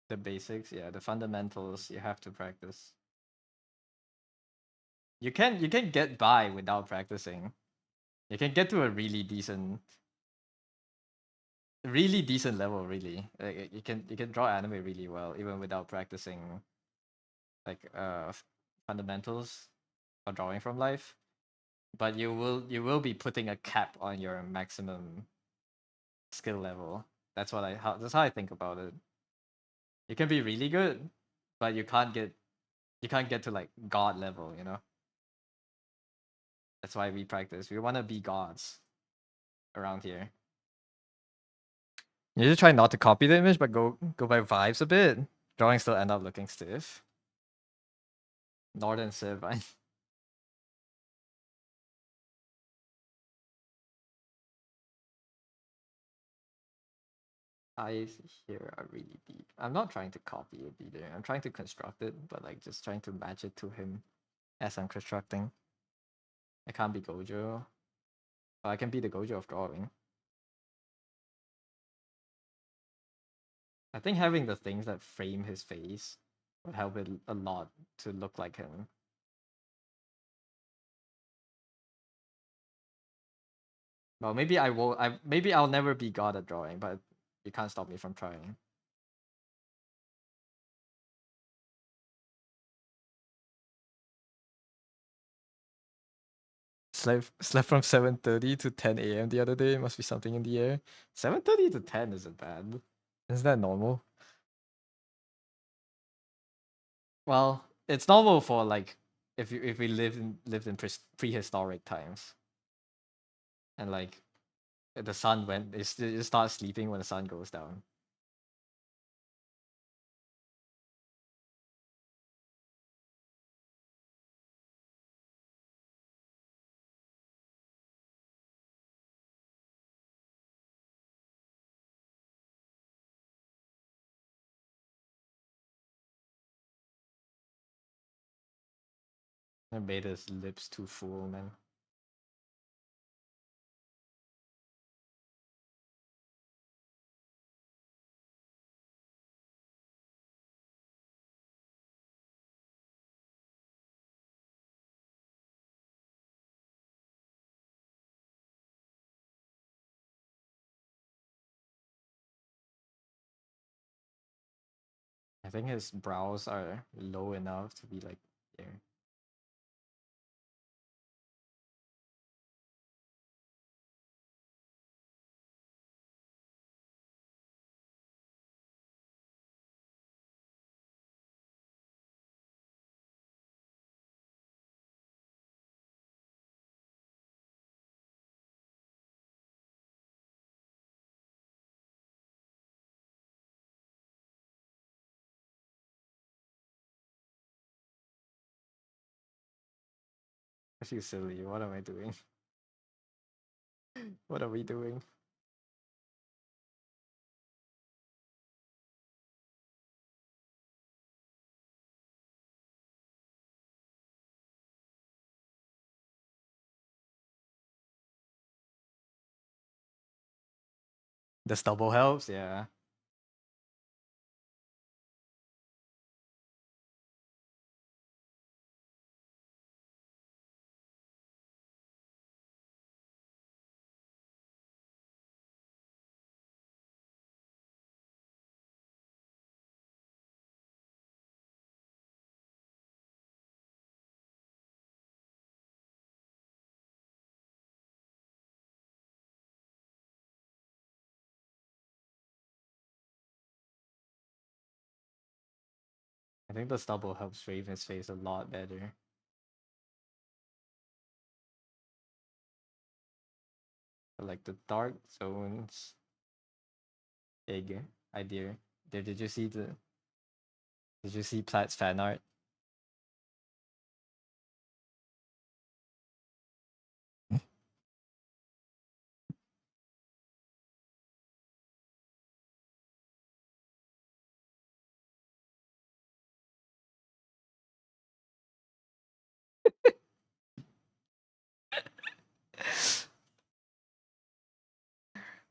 The basics, yeah, the fundamentals you have to practice. You can get by without practicing. You can get to a really decent level. Really, like, you can draw anime really well even without practicing like fundamentals or drawing from life. But you will be putting a cap on your maximum skill level. That's how I think about it. You can be really good, but you can't get to like god level. That's why we practice. We want to be gods around here. You just try not to copy the image, but go by vibes a bit. Drawings still end up looking stiff. Northern Civ. Eyes here are really deep. I'm not trying to copy it either. I'm trying to construct it, but like just trying to match it to him as I'm constructing. I can't be Gojo, but I can be the Gojo of drawing. I think having the things that frame his face would help it a lot to look like him. Well, maybe I will. Maybe I'll never be god at drawing, but you can't stop me from trying. Slept from 7:30 to 10 a.m. the other day. Must be something in the air. 7:30 to 10 isn't bad. Is that normal? Well, it's normal for like if we lived in prehistoric times and like the sun went it starts sleeping when the sun goes down. It made his lips too full, man. I think his brows are low enough to be like there. I feel silly. What am I doing? What are we doing? The stubble helps, yeah. I think the stubble helps Raven's face a lot better. But like the dark zones, big idea. Did you see Platt's fan art?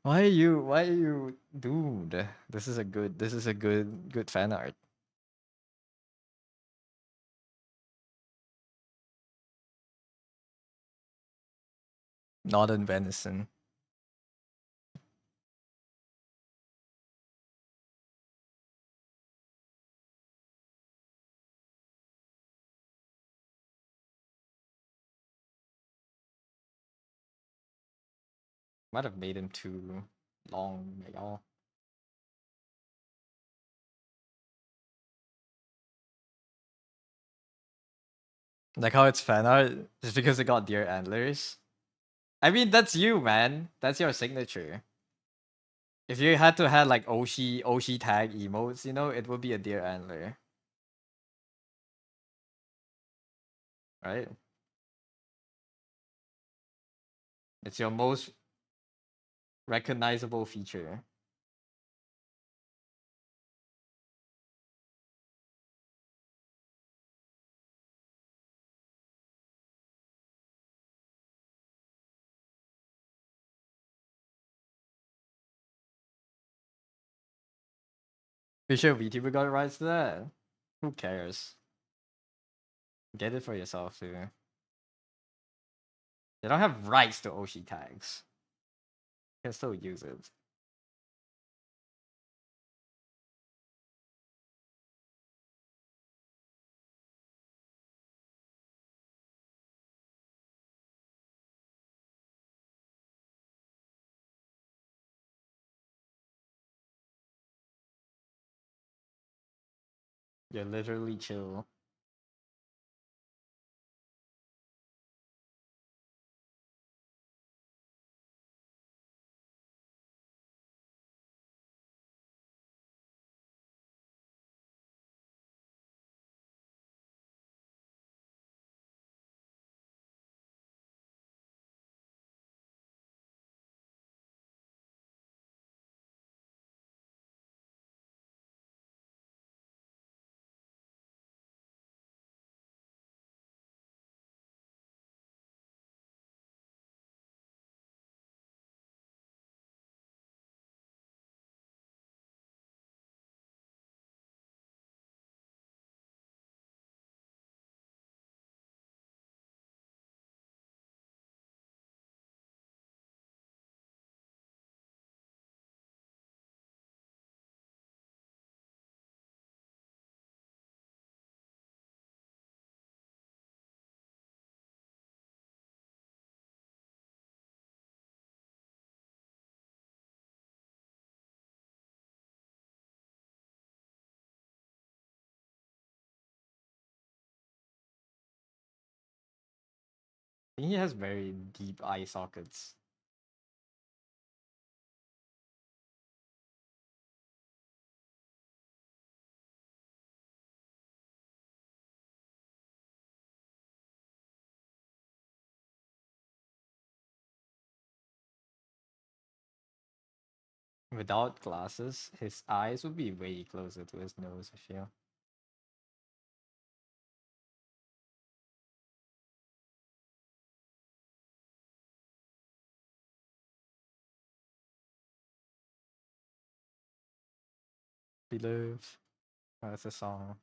Why are you doomed? This is a good fan art. Northern venison. Might have made him too long, y'all. Like how it's fan art just because it got deer antlers. I mean, that's you, man. That's your signature. If you had to have like Oshi tag emotes, it would be a deer antler, right? It's your most recognizable feature. You sure VTuber got rights to that? Who cares? Get it for yourself too. They don't have rights to Oshi tags. You can still use it. You're literally chill. I think he has very deep eye sockets. Without glasses, his eyes would be way closer to his nose, I feel. Beloved. Oh, that's a song.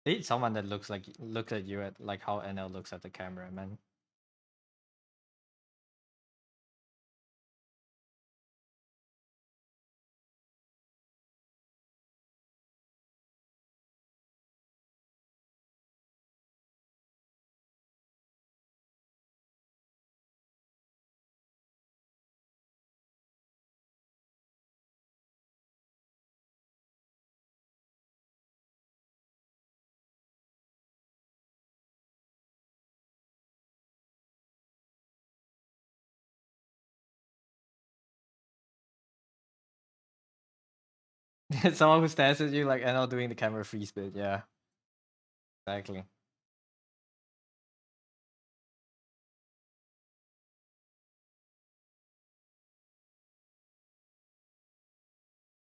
Date someone that looks at you at like how NL looks at the camera, man. Someone who stares at you like NL doing the camera freeze bit, yeah. Exactly.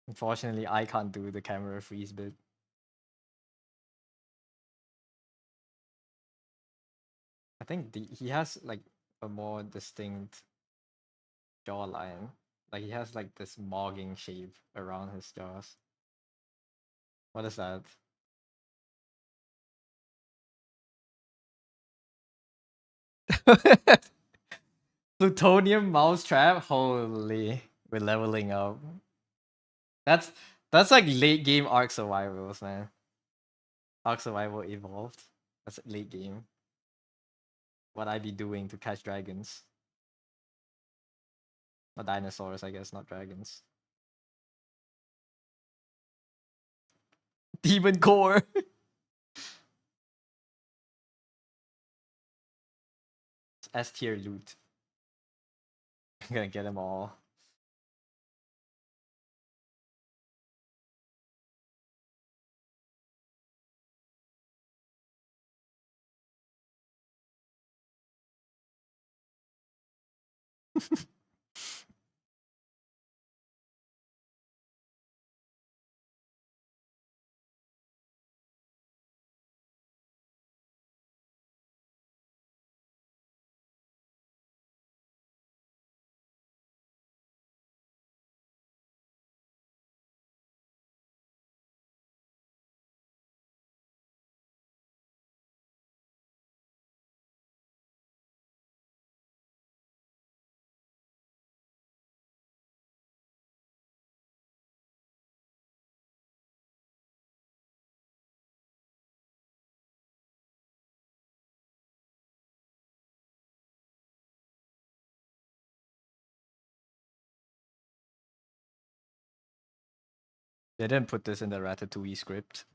Unfortunately, I can't do the camera freeze bit. I think he has like a more distinct jawline. Like he has like this mogging shape around his jaws. What is that? Plutonium mousetrap? Holy, we're leveling up. That's that's like late game Ark survivals, man. Ark survival evolved. That's late game. What I be doing to catch dragons. Or dinosaurs, I guess, not dragons. Demon core. S tier loot. I'm gonna get them all. They didn't put this in the Ratatouille script.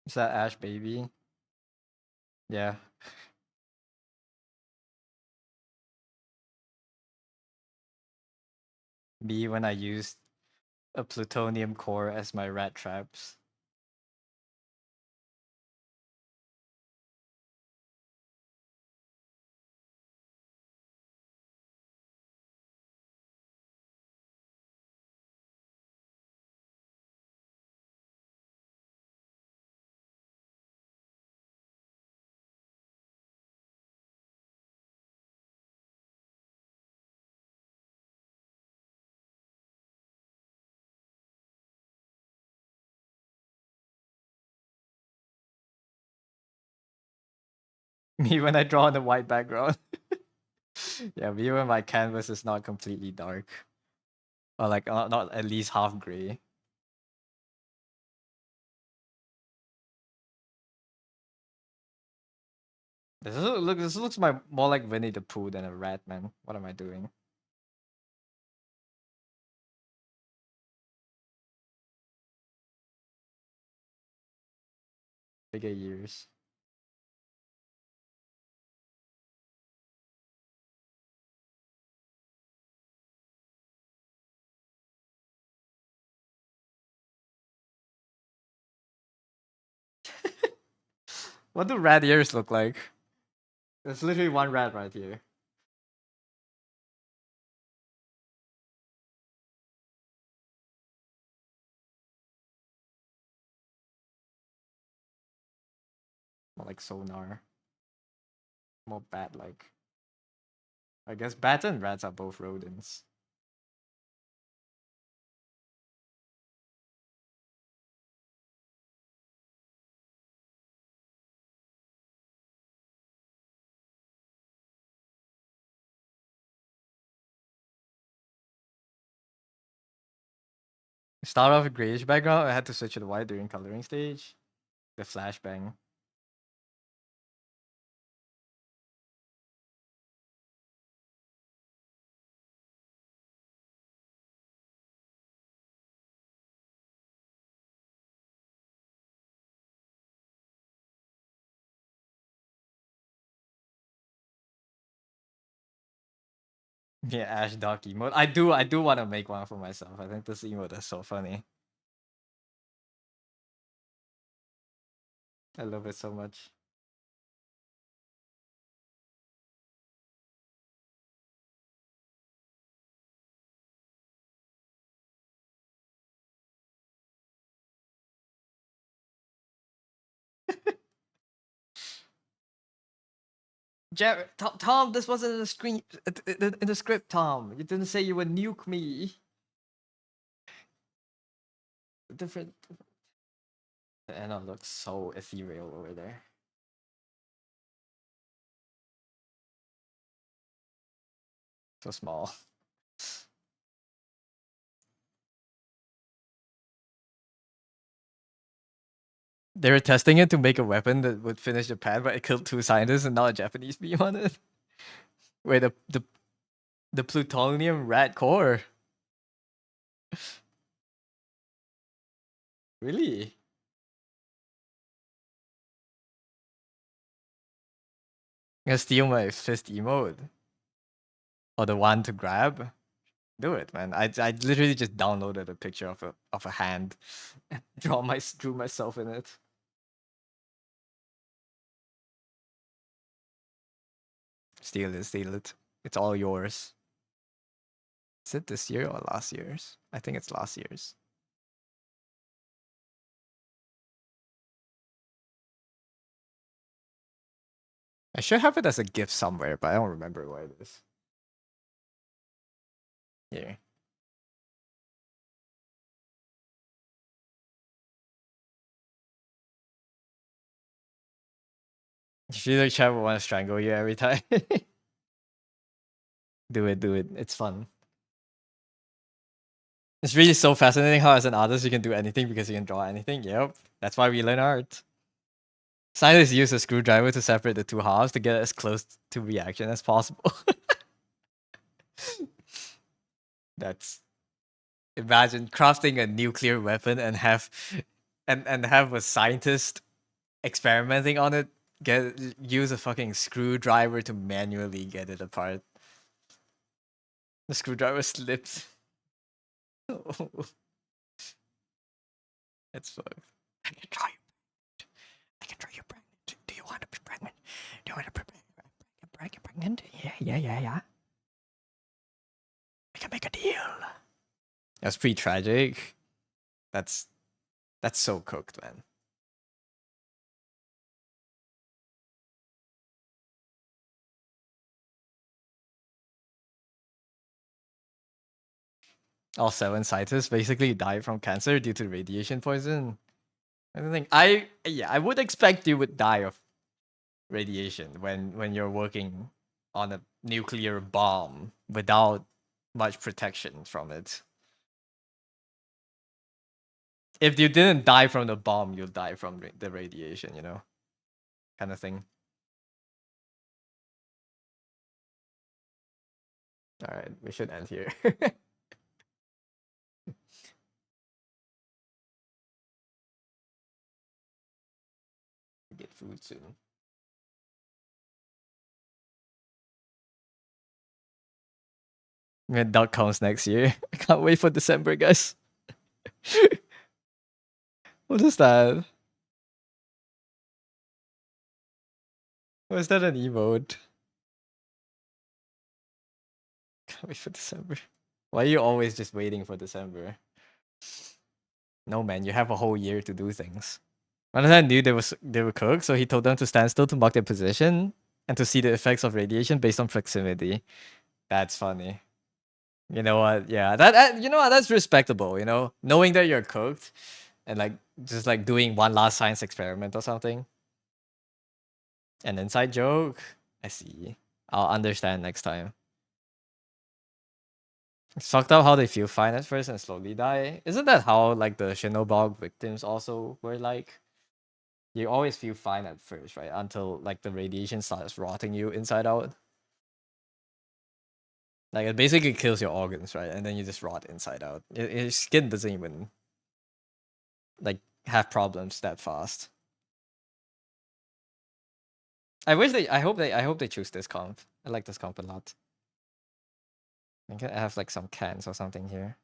Is that Ash baby? Yeah. Me when I used a plutonium core as my rat traps. Me when I draw on the white background. Yeah, me when my canvas is not completely dark. Or like not at least half gray. This looks more like Winnie the Pooh than a rat, man. What am I doing? Bigger years. What do rat ears look like? There's literally one rat right here. More like sonar. More bat-like. I guess bats and rats are both rodents. Start off with grayish background. I had to switch to the white during coloring stage. The flashbang. Yeah, Ash Dark emote. I do want to make one for myself. I think this emote is so funny. I love it so much. Tom, this wasn't in the screen in the script, Tom. You didn't say you would nuke me. Different. The Anna looks so ethereal over there. So small. They were testing it to make a weapon that would finish Japan, but it killed 2 scientists and not a Japanese beam on it. Wait, the plutonium rat core. Really? I'm gonna steal my fist emote. Or the one to grab. Do it, man. I literally just downloaded a picture of a hand and drew myself in it. Steal it, steal it. It's all yours. Is it this year or last year's? I think it's last year's. I should have it as a gift somewhere, but I don't remember where it is. Here. You feel like Chad would want to strangle you every time. Do it, do it. It's fun. It's really so fascinating how as an artist you can do anything because you can draw anything. Yep. That's why we learn art. Scientists use a screwdriver to separate the 2 halves to get as close to reaction as possible. That's imagine crafting a nuclear weapon and have a scientist experimenting on it, use a fucking screwdriver to manually get it apart. The screwdriver slipped. That's fun. I can draw you. I can draw you pregnant. Do you want to be pregnant? Do you want to be pregnant? Yeah. We can make a deal. That's pretty tragic. That's so cooked, man. All 7 scientists basically died from cancer due to radiation poison. I don't think I would expect you would die of radiation when you're working on a nuclear bomb without much protection from it. If you didn't die from the bomb, you'll die from the radiation, you know, kind of thing. All right, we should end here. Get food soon. Yeah, duck comes next year. I can't wait for December, guys. What is that? Was that an emote? Can't wait for December. Why are you always just waiting for December? No, man, you have a whole year to do things. Valentine knew they were cooked, so he told them to stand still to mark their position and to see the effects of radiation based on proximity. That's funny. You know what? Yeah, that you know what? That's respectable. You know, knowing that you're cooked and like just like doing one last science experiment or something. An inside joke. I see. I'll understand next time. It's fucked up how they feel fine at first and slowly die. Isn't that how like the Chernobyl victims also were like? You always feel fine at first, right? Until like the radiation starts rotting you inside out. Like it basically kills your organs, right? And then you just rot inside out. Your skin doesn't even like have problems that fast. I hope they choose this comp. I like this comp a lot. I can have like some cans or something here.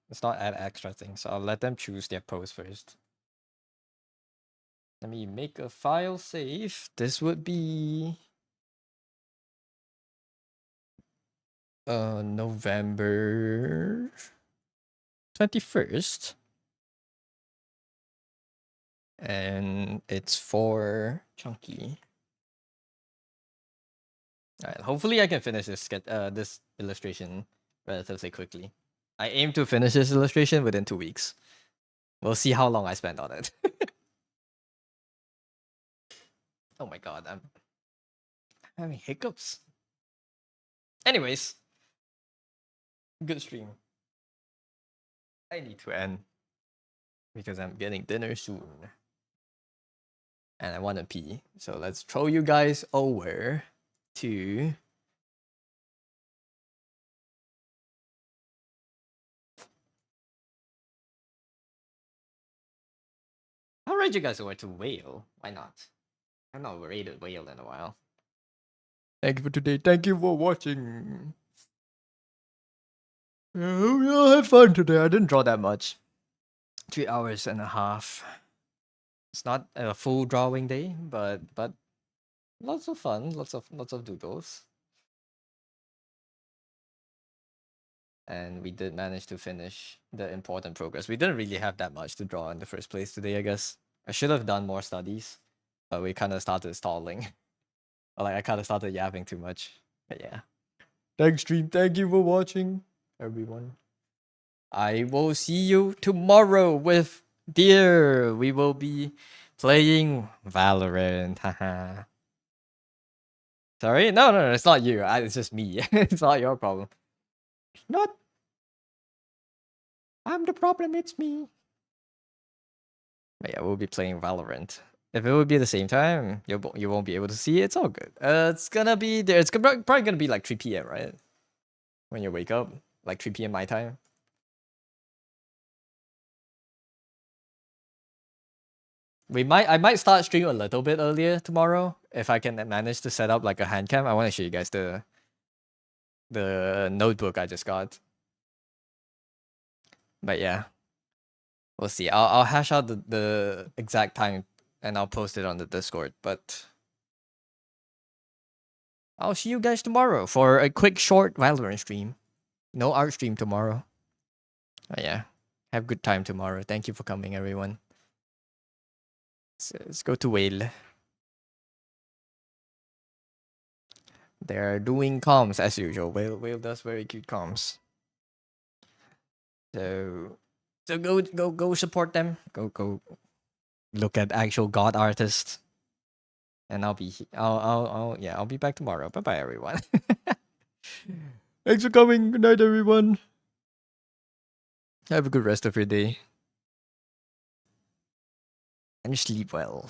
Let's not add extra things. So I'll let them choose their pose first. Let me make a file save. This would be November 21st. And it's for Chunky. Alright, hopefully I can finish this illustration relatively quickly. I aim to finish this illustration within 2 weeks. We'll see how long I spend on it. Oh my god, I'm having hiccups. Anyways, good stream. I need to end because I'm getting dinner soon. And I want to pee. So let's throw you guys over to I'll ride you guys over to Whale. Why not? I've not raided Whale in a while. Thank you for today. Thank you for watching. Yeah, I had fun today. I didn't draw that much. 3 hours and a half. It's not a full drawing day, but lots of fun. Lots of doodles. And we did manage to finish the important progress. We didn't really have that much to draw in the first place today, I guess. I should have done more studies, but we kind of started stalling. Or like I kind of started yapping too much. But yeah. Thanks, stream. Thank you for watching, everyone. I will see you tomorrow with Deer. We will be playing Valorant. Haha. Sorry? No, it's not you. It's just me. It's not your problem. Not. I'm the problem. It's me. But yeah, we'll be playing Valorant. If it would be at the same time, you won't be able to see it. It's all good. It's gonna be there. It's probably gonna be like 3 p.m. right? When you wake up, like 3 p.m. my time. I might start stream a little bit earlier tomorrow if I can manage to set up like a hand cam. I want to show you guys the notebook I just got. But yeah, we'll see. I'll hash out the exact time and I'll post it on the Discord. But I'll see you guys tomorrow for a quick short Valorant stream. No art stream tomorrow. But yeah, have good time tomorrow. Thank you for coming, everyone. So let's go to Whale. They're doing comms as usual. Whale does very cute comms. So go support them. Go look at actual god artists. And I'll be back tomorrow. Bye bye everyone. Thanks for coming. Good night everyone. Have a good rest of your day. And sleep well.